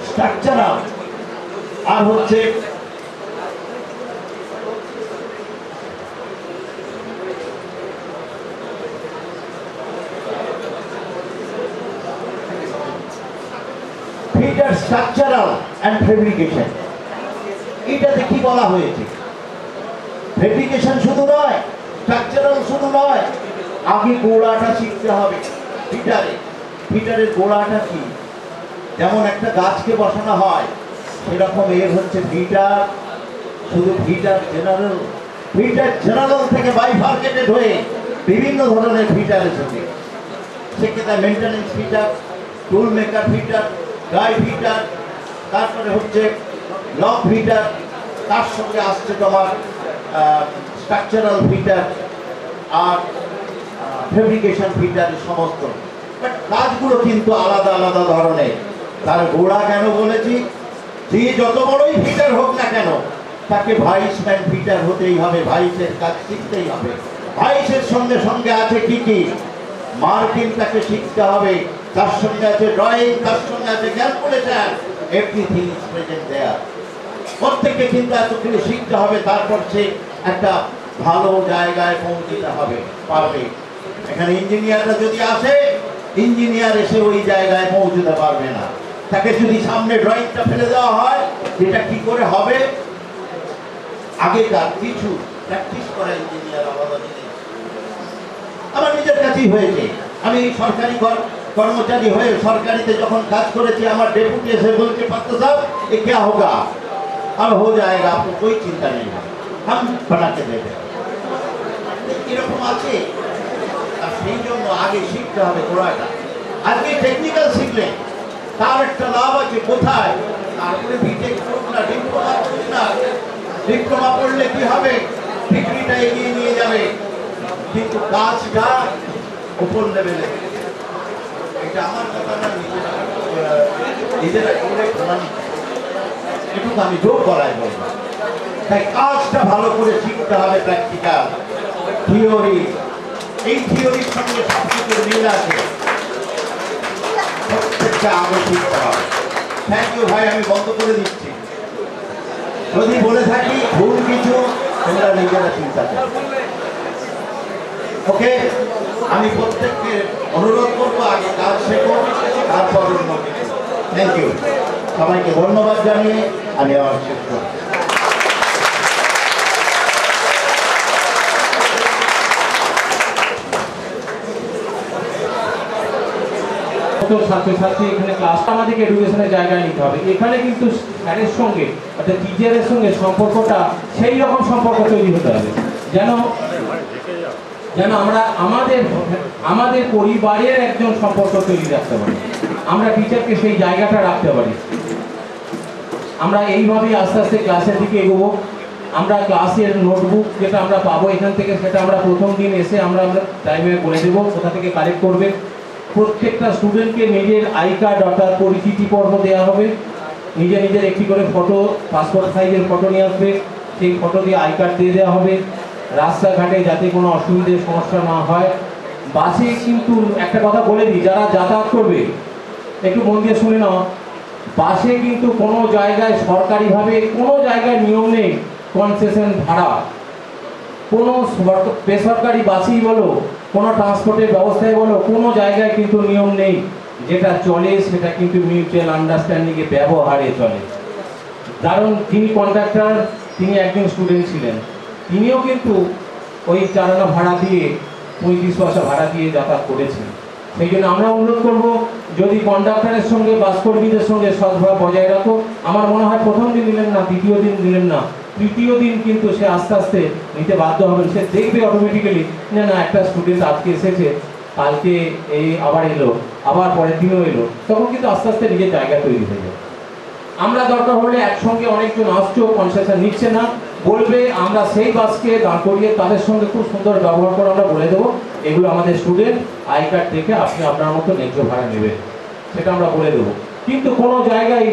স্ট্রাকচারাল আর হচ্ছে ভিটার স্ট্রাকচারাল অ্যান্ড ফেব্রিকেশন। এটাতে কি বলা হয়েছে? ফেব্রিকেশন শুধু নয়, স্ট্রাকচারাল শুধু নয়, আগে গোড়াটা শিখতে হবে। ভিটারের গোড়াটা কি? যেমন একটা গাছকে বসানো হয় সেরকম এর হচ্ছে ভিটার, শুধু ভিটার জেনারেল থেকে বাইফার্কেটেড হয়ে বিভিন্ন ধরনের ভিটার এসেছে। সেক্ষেত্রে মেইনটেনেন্স ভিটার, টুল মেকার ভিটার, গাই ভিটার, তারপরে হচ্ছে লক ভিটার, তার সঙ্গে আসছে তোমার স্ট্রাকচারাল ভিটার আর ফেব্রিকেশন ভিটার সমস্ত। বাট কাজগুলো কিন্তু আলাদা আলাদা ধরনের। তার গোড়া কেন বলেছি? যে যত বড়ই ভিটার হোক না কেন তাকে ভাইসম্যান ভিটার হতেই হবে, ভাইসের কাজ শিখতেই হবে। ভাইসের সঙ্গে সঙ্গে আছে কি কি? মার্কিং তাকে শিখতে হবে, তার সঙ্গে আছে ড্রয়িং, তার সঙ্গে আছে ক্যালকুলেশন, এভরিথিং ইজ প্রেজেন্ট দেয়ার। প্রত্যেককে কিন্তু এতগুলো শিখতে হবে, তারপর সে একটা ভালো জায়গায় পৌঁছতে হবে পারবে। এখানে ইঞ্জিনিয়াররা যদি আসে, ইঞ্জিনিয়ার এসে ওই জায়গায় পৌঁছতে পারবে না। তাকে যদি সামনে ড্রয়িংটা ফেলে দেওয়া হয় যেটা কি করে হবে, আগেকার কিছু প্র্যাকটিস করা ইঞ্জিনিয়ার আলাদা জিনিস। আমার নিজের কাছেই হয়েছে। আমি সরকারি কর্মচারী হয়ে সরকারিতে যখন কাজ করেছি, আমার ডেপুটি এসে বলছে পাত্র সাহেব এ क्या होगा? अब हो जाएगा, आपको कोई चिंता नहीं है, हम बना के दे देंगे। এরকম আছে। আর সেই জন্য আগে শিখতে হবে গোড়াটা। আজকে টেকনিক্যাল শিখলে তার একটা লাভ আছে কোথায়? তারপরে বিটেক করুক না, ডিপ্লোমা করুক না। ডিপ্লোমা পড়লে কি হবে? ডিগ্রিটা এগিয়ে নিয়ে যাবে। কিন্তু কাজটা উপর লেভেলে। এটা আমার কথা না, নিজেরা করে প্রমাণিত, এটুকু আমি জোর করাই বলবো। তাই কাজটা ভালো করে শিখতে হবে, প্র্যাকটিক্যাল থিওরি, এই থিওরির সঙ্গে সব কিছু মিল আছে, প্রত্যেকটা আগে শিখতে হবে। থ্যাংক ইউ ভাই, আমি বন্ধ করে দিচ্ছি। যদি বলে থাকি ভুল কিছু তোমরা নিজেরা চিন্তা করো। ওকে, আমি প্রত্যেককে অনুরোধ করবো আগে কাজ শেখো, তারপর অন্য কিছু। থ্যাংক ইউ, সবাইকে ধন্যবাদ জানিয়ে আমি আমার শেষ করছি। ছাত্রছাত্রী এখানে ক্লাস, আমাদেরকে এডুকেশনের জায়গায় নিতে হবে। এখানে কিন্তু স্যারের সঙ্গে অর্থাৎ টিচারের সঙ্গে সম্পর্কটা সেই রকম সম্পর্ক তৈরি হতে হবে যেন আমরা আমাদের পরিবারের একজন সম্পর্ক তৈরি রাখতে পারি, আমরা টিচারকে সেই জায়গাটা রাখতে পারি। আমরা এইভাবেই আস্তে আস্তে ক্লাসের দিকে এগোবো। আমরা ক্লাসের নোটবুক যেটা আমরা পাবো এখান থেকে, সেটা আমরা প্রথম দিন এসে আমরা টাইমে বলে দেবো কোথা থেকে কালেক্ট করবে। প্রত্যেকটা স্টুডেন্টকে নিজের আই কার্ড অর্থাৎ পরিচিতি পর্ব দেওয়া হবে। নিজের একটি করে ফটো, পাসপোর্ট সাইজের ফটো নিয়ে আসবে, সেই ফটো দিয়ে আই কার্ড দিয়ে দেওয়া হবে। রাস্তাঘাটে যাতে কোনো অসুবিধের সমস্যা না হয়। বাসে কিন্তু একটা কথা বলে দিই, যারা যাতায়াত করবে একটু মন দিয়ে শুনে নাও, বাসে কিন্তু কোনো জায়গায় সরকারিভাবে কোনো জায়গায় নিয়ম নেই কনসেশন ভাড়া। কোনো বেসরকারি বাসেই বলো, কোনো ট্রান্সপোর্টের ব্যবস্থায় বলো, কোনো জায়গায় কিন্তু নিয়ম নেই। যেটা চলে সেটা কিন্তু মিউচুয়াল আন্ডারস্ট্যান্ডিংয়ে ব্যবহারে চলে। কারণ যিনি কন্ট্রাক্টর তিনি একজন স্টুডেন্ট ছিলেন, তিনিও কিন্তু ওই চালানো ভাড়া দিয়ে 35 পয়সা ভাড়া দিয়ে যাতায়াত করেছেন। সেই জন্য আমরা অনুরোধ করব, যদি কন্ডাক্টরের সঙ্গে বাসকর্মীদের সঙ্গে সদ্ভাব বজায় রাখো। আমার মনে হয় প্রথম দিন দিলেন না, দ্বিতীয় দিন দিলেন না, তৃতীয় দিন কিন্তু সে আস্তে আস্তে নিতে বাধ্য হবেন। সে দেখবে অটোমেটিক্যালি না একটা স্টুডেন্ট আজকে এসেছে, কালকে এই আবার এলো, আবার পরের দিনও এলো, তখন কিন্তু আস্তে আস্তে নিজের জায়গা তৈরি হয়ে যাবে। আমরা দরকার হলে একসঙ্গে অনেকজন আসছো, কনসেশন নিচ্ছে না, বলবে আমরা সেই বাসকে দাঁড় করিয়ে তাদের সঙ্গে খুব সুন্দর ব্যবহার করে আমরা বলে দেবো এগুলো আমাদের স্টুডেন্ট, আই কার্ড দেখে আপনি আপনার মতো ন্যায্য ভাড়া নেবেন, সেটা আমরা বলে দেবো। কিন্তু কোনো জায়গায়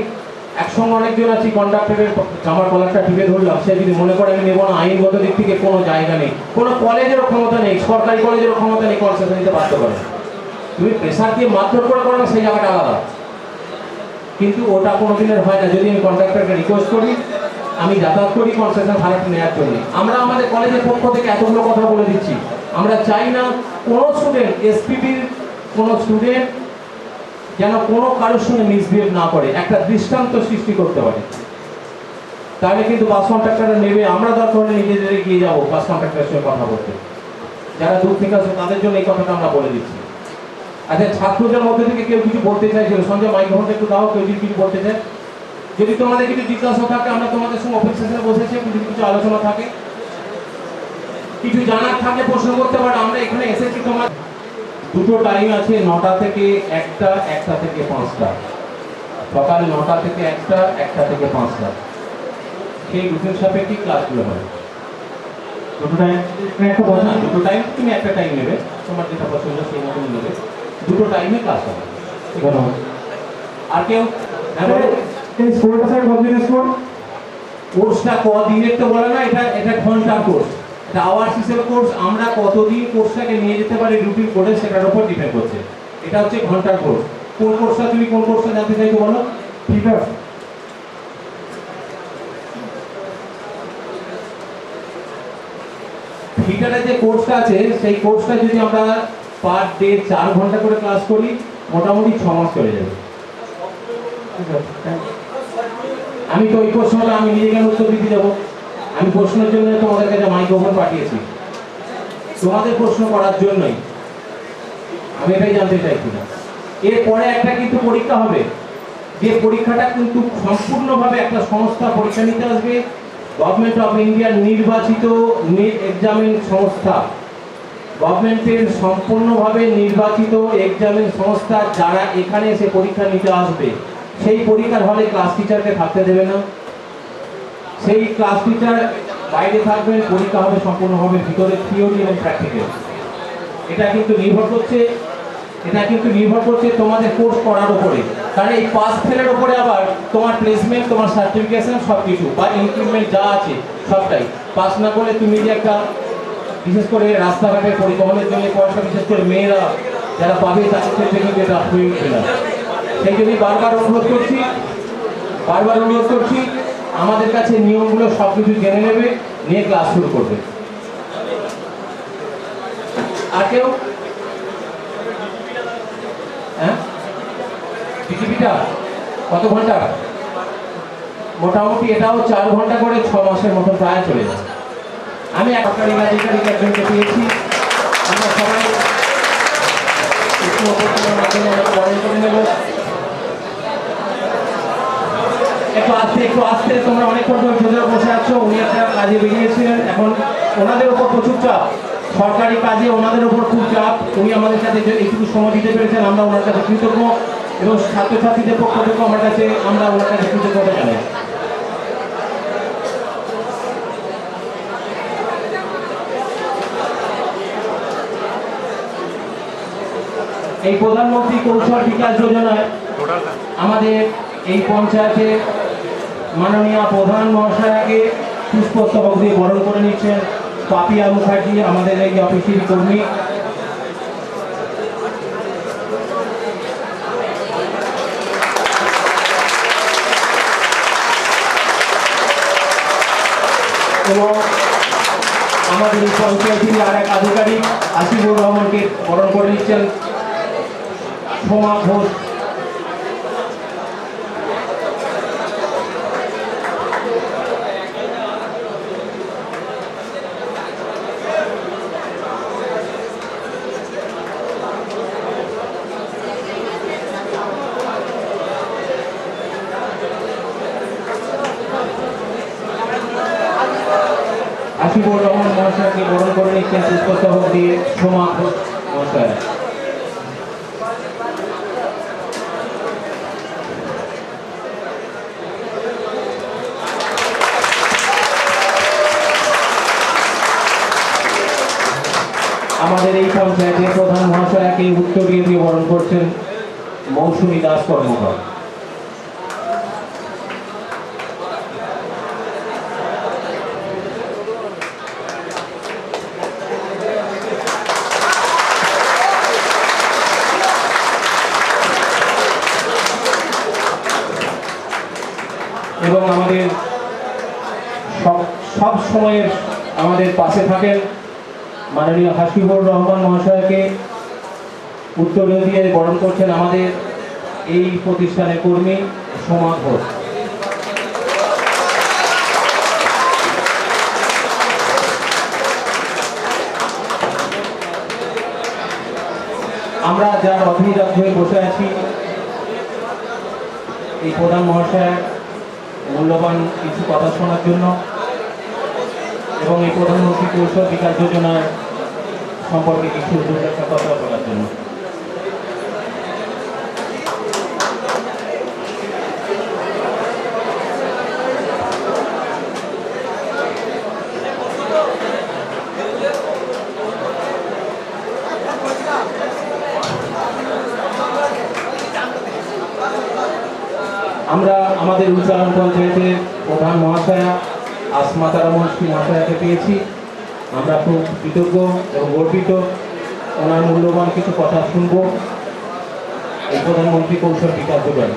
একসঙ্গে অনেকজন আছি, কন্ডাক্টরের জামার কলারটা টিপে ধরলাম, সে যদি মনে করে আমি নেবো না, আইনগত দিক থেকে কোনো জায়গা নেই, কোনো কলেজেরও ক্ষমতা নেই, সরকারি কলেজেরও ক্ষমতা নেই কনসেশন নিতে বাধ্য করে। তুমি প্রেশার দিয়ে মারধর করে করো সেই জায়গাটা আলাদা, কিন্তু ওটা কোনো দিনের হয় না। যদি আমি কন্ট্রাক্টরকে রিকোয়েস্ট করি, আমি যাতায়াত করি কনসেশন ভাড়াটা নেওয়ার জন্য, আমরা আমাদের কলেজের পক্ষ থেকে এতগুলো কথা বলে দিচ্ছি। আমরা চাই না কোনো স্টুডেন্ট, এসপিবির কোনো স্টুডেন্ট যেন কোনো কারোর সঙ্গে মিসবিহেভ না করে, একটা দৃষ্টান্ত সৃষ্টি করতে পারে। তাহলে কিন্তু বাস কন্ট্রাক্টররা নেবে। আমরা দরকার হলে নিজেদের এগিয়ে যাবো বাস কন্ট্রাক্টরের সঙ্গে কথা বলতে, যারা দূর থেকে আসবে তাদের জন্য এই কথাটা আমরা বলে দিচ্ছি। আচ্ছা, ছাত্রদের মধ্যে থেকে কেউ কিছু বলতে চাইছিল, সঞ্জয় মাইক্রোফোনটা একটু দাও, কেউ যদি কিছু বলতে চায়। যদি তোমাদের কিছু জিজ্ঞাসা থাকে, আমরা তোমাদের সঙ্গে অফিস সেশনে বসেছি, কিছু আলোচনা থাকে, কিছু জানার থাকে প্রশ্ন করতে পারো। আমরা এখানে এসেছি, তোমার দুটো টাইম আছে, 9টা থেকে 1টা, 1টা থেকে 5টা, সকাল 9টা থেকে 1টা, 1টা থেকে 5টা, সেই রুটিন সাপেক্ষে ক্লাসগুলো হয়। দুটো টাইম তুমি একটা টাইম নেবে, তোমার যেটা পছন্দ সেই মতন নেবে, দুটো টাইমে ক্লাস হবে। আর কেউ এই স্কোরটা স্যার কতদিনের স্কোর? কোর্সটা কদিনের তো বলে না, এটা ঘন্টার কোর্স, এটা আওয়ার্স হিসেবে কোর্স। আমরা কতদিন কোর্সটাকে নিয়ে যেতে পারি রুটিন করে সেটার উপর ডিপেন্ড করছে। এটা হচ্ছে ঘন্টার কোর্স। কোন কোর্সটা তুমি কোন কোর্সটা জানতে চাইছো বলো? ফিটার। ফিটারের যে কোর্সটা আছে সেই কোর্সটা যদি আমরা পার ডে 4 ঘন্টা করে ক্লাস করি, মোটামুটি 6 মাস চলে যাবে। আমি তো ওই প্রশ্নটা আমি নিজে কেন উত্তর দিতে যাবো? আমি প্রশ্নের জন্য তোমাদের কাছে মাইক্রোফোন পাঠিয়েছি, তোমাদের প্রশ্ন করার জন্যই। আমি এটাই জানতে চাইছি না। এরপরে একটা কিন্তু পরীক্ষা হবে, যে পরীক্ষাটা কিন্তু সম্পূর্ণভাবে একটা সংস্থা পরীক্ষা নিতে আসবে, গভর্নমেন্ট অফ ইন্ডিয়ার নির্বাচিত এক্সামিন সংস্থা, গভর্নমেন্টের সম্পূর্ণভাবে নির্বাচিত এক্সামিন সংস্থা, যারা এখানে এসে পরীক্ষা নিতে আসবে, সেই পরীক্ষার হলে ক্লাস টিচারকে থাকতে দেবে না। সেই ক্লাস টিচার বাইরে থাকবেন, পরীক্ষা হবে সম্পূর্ণভাবে ভিতরে থিওরি এবং প্র্যাকটিক্যাল। এটা কিন্তু নির্ভর করছে তোমাদের কোর্স করার উপরে। কারণ এই পাস ফেলের উপরে আবার তোমার প্লেসমেন্ট, তোমার সার্টিফিকেশন সব কিছু বা ইনক্রিমেন্ট যা আছে সবটাই। পাস না করলে তুমি যে একটা, বিশেষ করে রাস্তাঘাটের পরিবহনের জন্য পয়সা বিশেষ করে মেয়েরা যারা পাবে তাদের ক্ষেত্রে কিন্তু এটা হয়ে উঠবে না। সেই জন্যই বারবার অনুরোধ করছি আমাদের কাছে নিয়মগুলো সব কিছু জেনে নেবে, নিয়ে ক্লাস শুরু করবে। আর কেউ হ্যাঁ, ডিজিপিটা কত ঘন্টা? মোটামুটি এটাও 4 ঘন্টা করে 6 মাসের মতো প্রায় চলে যায়। আমি সরকারি আধিকারিক একজনকে পেয়েছি, আমরা সবাই একটু অবস্থানের মাধ্যমে আমরা বরণ করে নেব। একটু আস্তে তোমরা অনেকক্ষণ ধরে ভেতরে বসে আছো। উনি একটা কাজে বেরিয়েছিলেন, এখন ওনাদের উপর প্রচুর চাপ, সরকারি কাজে ওনাদের উপর খুব চাপ। উনি আমাদের সাথে এইটুকু সময় দিতে পেরেছেন, আমরা ওনার কাছে কৃতজ্ঞ, এবং ছাত্রছাত্রীদের পক্ষ থেকে আমরা ওনার কাছে কৃতজ্ঞতা জানাই। এই প্রধানমন্ত্রী কৌশল বিকাশ যোজনায় আমাদের এই পঞ্চায়েতে মাননীয় প্রধান মহাশয়াকে পুষ্পস্তবক দিয়ে বরণ করে নিচ্ছেন পাপিয়া মুখার্জি, আমাদের এই অফিসের কর্মী। এবং আমাদের এই পঞ্চায়েতের আর এক আধিকারিক আসিফুর রহমানকে বরণ করে নিচ্ছেন সোমা ঘোষ। আসিফুর রহমান মহাশয়কে বরণ করে নিচ্ছেন পুষ্পস্তবক দিয়ে সোমা ঘোষ মহাশয়। আমাদের এই পঞ্চায়েতের প্রধান মহাশয়কে উত্তরীয় দিয়ে বরণ করছেন মৌসুমী দাস কর্মকার। এবং আমাদের সব সময়ের আমাদের পাশে থাকেন মাননীয় হাসিবুর রহমান মহাশয়কে উত্তরীয় দিয়ে বরণ করছেন আমাদের এই প্রতিষ্ঠানের কর্মী সোমা ঘোষ। আমরা যার অভিজাত হয়ে বসে আছি এই প্রধান মহাশয় মূল্যবান কিছু কথা শোনার জন্য এবং এই প্রধানমন্ত্রী কৌশল বিকাশ যোজনার সম্পর্কে কিছু একটা কথা বলার জন্য। আমরা আমাদের উচ্চারণ পঞ্চায়েতের প্রধান মহাশয়া আসমা রহমানশ্রী মহাশয়াকে পেয়েছি। আমরা খুব কৃতজ্ঞ এবং গর্বিত। ওনার মূল্যবান কিছু কথা শুনব এই প্রধানমন্ত্রী কৌশল বিকাশ যোজনা।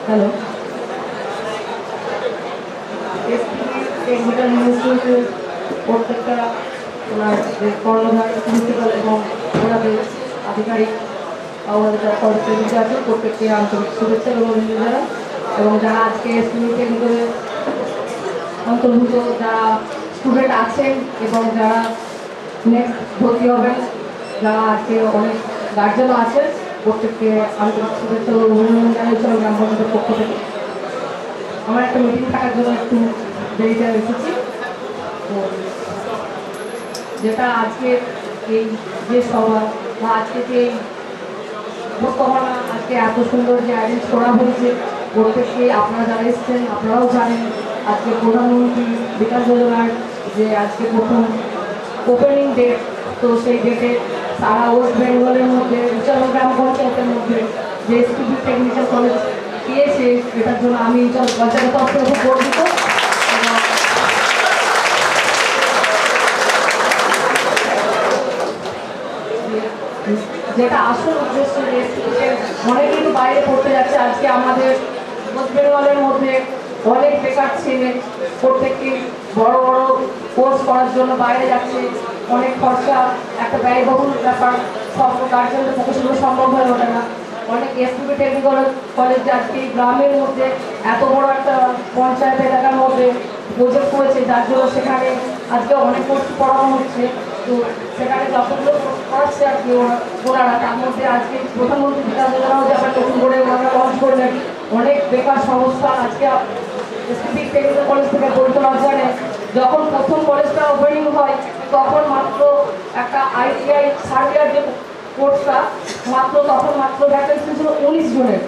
হ্যালো, টেকনিক্যাল ইনস্টিটিউটের প্রত্যেকটা ওনার যে কর্ণধার প্রিন্সিপাল এবং ওনাদের আধিকারিক ওনাদের যারা কর্মচারী আছে প্রত্যেককে আন্তরিক শুভেচ্ছা এবং অভিনন্দন। এবং যারা আজকে এসপিতে ভিতরে অন্তর্ভুক্ত যারা স্টুডেন্ট আছেন এবং যারা নেক্সট ভর্তি হবেন, যারা আজকে অনেক গার্জেনও আছেন, প্রত্যেককে আন্তরিক শুভেচ্ছা এবং অভিনন্দন জানিয়েছি আমি গ্রাম পঞ্চায়েতের পক্ষ থেকে। আমার একটা মিটিং থাকার জন্য একটু দেরিতে এসেছি। তো যেটা আজকে এই যে সভা বা আজকে যে উপস্থাপনা আজকে এত সুন্দর যে অ্যারেঞ্জ করা হয়েছে, প্রত্যেককে আপনারা যারা এসেছেন আপনারাও জানেন আজকে প্রধানমন্ত্রী বিকাশ যোজনার যে আজকে প্রথম ওপেনিং ডেট, তো সেই ডেটে সারা ওয়েস্ট বেঙ্গলের মধ্যে উচ্চারণ গ্রাম পঞ্চায়েতের মধ্যে যে এসপিবি টেকনিক্যাল কলেজ দিয়েছে, এটার জন্য আমি পঞ্চায়েতের তরফ থেকে খুব গর্বিত। যেটা আসল উদ্দেশ্য যে অনেক কিন্তু বাইরে পড়তে যাচ্ছে, আজকে আমাদের ওয়েস্ট বেঙ্গলের মধ্যে অনেক বেকার ছেলে প্রত্যেককে বড় বড় কোর্স করার জন্য বাইরে যাচ্ছে, অনেক খরচা, একটা ব্যয়বহুল ব্যাপার, সব গার্জেনদের পক্ষে সেগুলো সম্ভব হয়ে ওঠে না। অনেক এসপিবি টেকনিক্যাল কলেজ আজকে গ্রামের মধ্যে এত বড় একটা পঞ্চায়েত এলাকার মধ্যে প্রজেক্ট করেছে, যার জন্য সেখানে আজকে অনেক কোর্স পড়ানো হচ্ছে। তো সেখানে যতগুলো করাচ্ছে আর কি ওনারা, তার মধ্যে আজকে প্রধানমন্ত্রী বিকাশ যোজনাও যে আবার নতুন করে ওনারা লঞ্চ করলেন, অনেক বেকার সংস্থা আজকে এসপিবি টেকনিক্যাল কলেজ থেকে বলতে জানে যখন প্রথম কলেজটা ওপেনিং হয় তখন মাত্র একটা আইটিআই থার্ড ইয়ার যে কোর্সটা তখন মাত্র ভ্যাকেন্সি ছিল 19 জনের।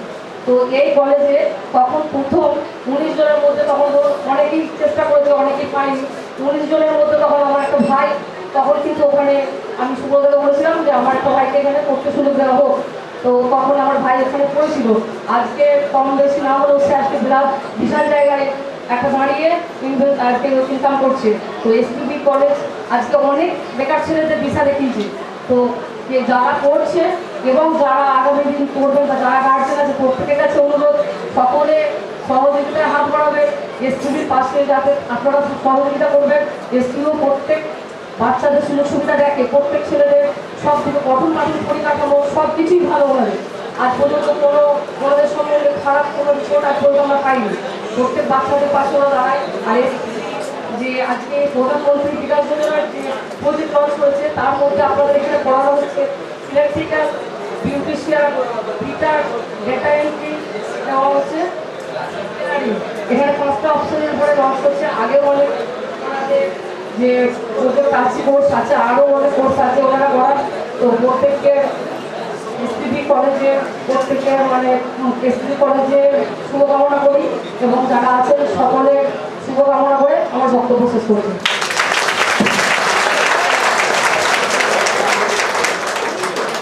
তো এই কলেজে তখন প্রথম 19 জনের মধ্যে তখন অনেকেই চেষ্টা করেছে, অনেকেই পাইনি। 19 জনের মধ্যে তখন আমার একটা ভাই, তখন কিন্তু ওখানে আমি সুব্রতকে বলেছিলাম যে আমার একটা ভাইকে এখানে পড়তে সুযোগ দেওয়া হোক, তো তখন আমার ভাই এখানে পড়েছিল। আজকে কম বেশি না হলেও সে আজকে বিশাল জায়গায় একটা দাঁড়িয়ে আজকে ইনকাম করছে। তো এসপিবি কলেজ আজকে অনেক বেকার ছেলেদের দিশা দেখিয়েছে। তো যারা করছে এবং যারা আগামী দিন করবেন বা যারা গার্জেন আছে প্রত্যেকের কাছে অনুরোধ, সকলে সহযোগিতায় হাত বাড়াবে, এসপিবির পাশে যাতে আপনারা সহযোগিতা করবেন। এসপিও প্রত্যেক বাচ্চাদের সুযোগ সুবিধা দেখে, প্রত্যেক ছেলেদের সব কিছু পঠন পাঠন পরিকাঠামো সব কিছুই ভালো হবে। আজ পর্যন্ত কোনোদের সঙ্গে খারাপ কোনো রিপোর্ট আজ পর্যন্ত আমরা পাইনি, প্রত্যেক বাচ্চাদের পাশে ওরা দাঁড়ায়। আর যে আজকে প্রধানমন্ত্রী বিকাশ যোজনার যে প্রজেক্ট লঞ্চ করেছে তার মধ্যে আপনাদের এখানে পড়ানো হচ্ছে electrical, beautician, guitar, data entry দেওয়া হচ্ছে। এখানে 5টা অপশনের উপরে লঞ্চ করছে। আগেও অনেক ওনাদের যে কাশি কোর্স আছে, আরও অনেক কোর্স আছে ওনারা করার। তো প্রত্যেককে এসপিবি কলেজে এসপিবি কলেজে শুভকামনা করি এবং যারা আছেন সকলের শুভকামনা করে আমার বক্তব্য শেষ করছি।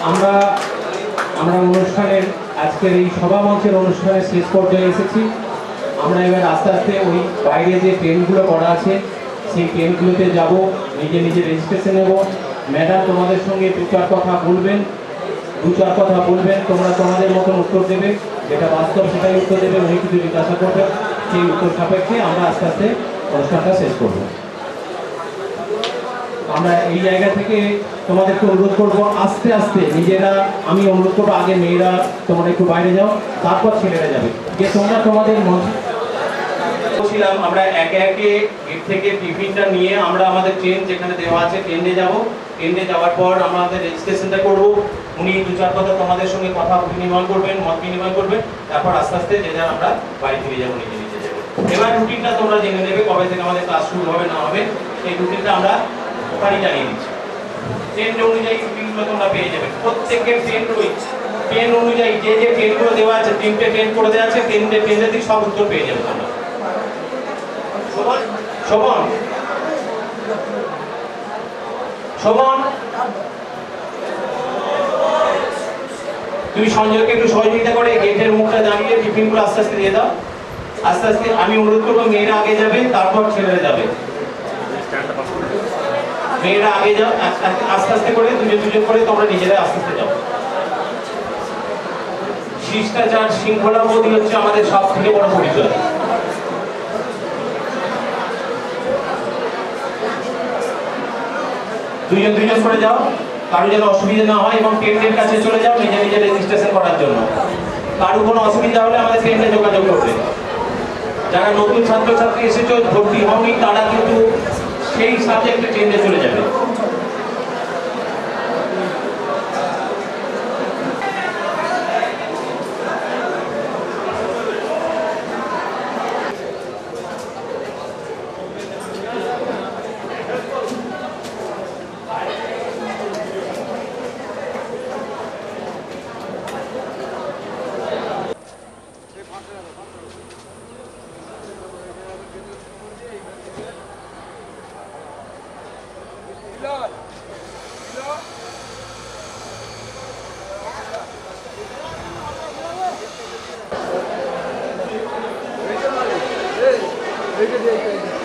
আমরা অনুষ্ঠানের আজকের এই সভা মঞ্চের অনুষ্ঠানের শেষ পর্যায়ে এসেছি। আমরা এবার আস্তে আস্তে ওই বাইরে যে ট্রেনগুলো করা আছে সেই ট্রেনগুলোতে যাব, নিজে নিজে রেজিস্ট্রেশন নেব। ম্যাডাম তোমাদের সঙ্গে দু চার কথা বলবেন, তোমরা তোমাদের মতন উত্তর দেবে, যেটা বাস্তব সেটাই উত্তর দেবে। উনি কিছু জিজ্ঞাসা করবেন, সেই উত্তর সাপেক্ষে আমরা আস্তে আস্তে অনুষ্ঠানটা শেষ করব। আমরা এই জায়গা থেকে তোমাদেরকে অনুরোধ করব আস্তে আস্তে নিজেরা, আমি অনুরোধ করবো আগে মেয়েরা তোমরা একটু বাইরে যাও, তারপর ছেলেরা যাবে। যে তোমরা তোমাদের ছিলাম আমরা একে একে গেট থেকে টিফিনটা নিয়ে আমরা আমাদের ট্রেন যেখানে দেওয়া আছে ট্রেনে যাব। ট্রেনে যাওয়ার পর আমাদের রেজিস্ট্রেশনটা করব। উনি দু চার কথা তোমাদের সঙ্গে কথা বিনিময় করবেন, মত বিনিময় করবেন, তারপর আস্তে আস্তে যে যার আমরা বাড়ি ফিরে যাবো, নিজে নিজে যাবো। এবার রুটিনটা তোমরা জেনে নেবে, কবে থেকে আমাদের ক্লাস শুরু হবে না হবে সেই রুটিনটা আমরা ওখানেই জানিয়ে দিচ্ছি। ট্রেন অনুযায়ী রুটিনগুলো তোমরা পেয়ে যাবে। প্রত্যেকের ট্রেন অনুযায়ী যে যে ট্রেনগুলো দেওয়া আছে, 3টে ট্রেন করে দেওয়া আছে, ট্রেনের দিক সব উত্তর পেয়ে যাবে তোমরা। শোভন, তুমি সঞ্জয়কে একটু সহযোগিতা করে গেটের মুখটা দাঁড়িয়ে টিফিনগুলো আস্তে আস্তে দিয়ে দাও। আস্তে আস্তে আমি অনুরোধ করবো মেয়েরা আগে যাবে, তারপর ছেলেরা যাবে। মেয়েরা আগে যাও, আস্তে আস্তে করে দুজন করে তোমরা নিজেরা আস্তে আস্তে যাও। শিষ্টাচার শৃঙ্খলাবোধই হচ্ছে আমাদের সব থেকে বড় পরিচয়। দুজন করে যাও, কারো যেন অসুবিধা না হয়, এবং ট্রেনের কাছে চলে যাও নিজে নিজে রেজিস্ট্রেশন করার জন্য। কারো কোনো অসুবিধা হলে আমাদের ট্রেনে যোগাযোগ করবে। যারা নতুন ছাত্রছাত্রী এসেছো, ভর্তি হওনি, তারা কিন্তু সেই সাবজেক্টে ট্রেনে চলে যাবে। Yes.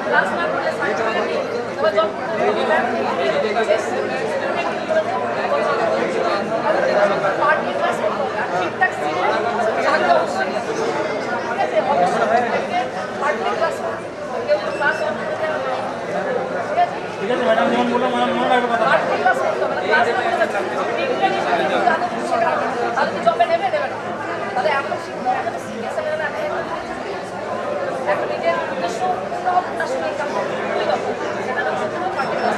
ক্লাস না করলে এবার জব পার্টি ক্লাস ঠিকঠাক থাকতে অবশ্যই ঠিক আছে অবশ্যই পার্টি ক্লাস কেউ ক্লাস ঠিক আছে ম্যাডাম যেমন বললাম মনে রাখবে কথা পার্টি ক্লাস করতে হবে ক্লাস না করলে তাহলে কি জবে নেবে না তাহলে এখন শিখতে এখন সিরিয়াস হবে না এখন নিজের উদ্দেশ্য আসলে ইনকাম খুবই দরকার সেটা হচ্ছে কোনো পার্টি ক্লাস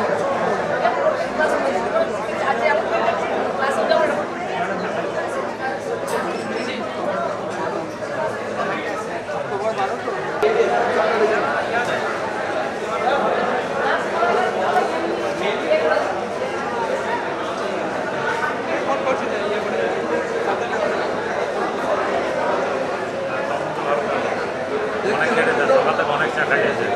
আজ এখন ক্লাসে যাওয়া অনেক চা খাইয়েছে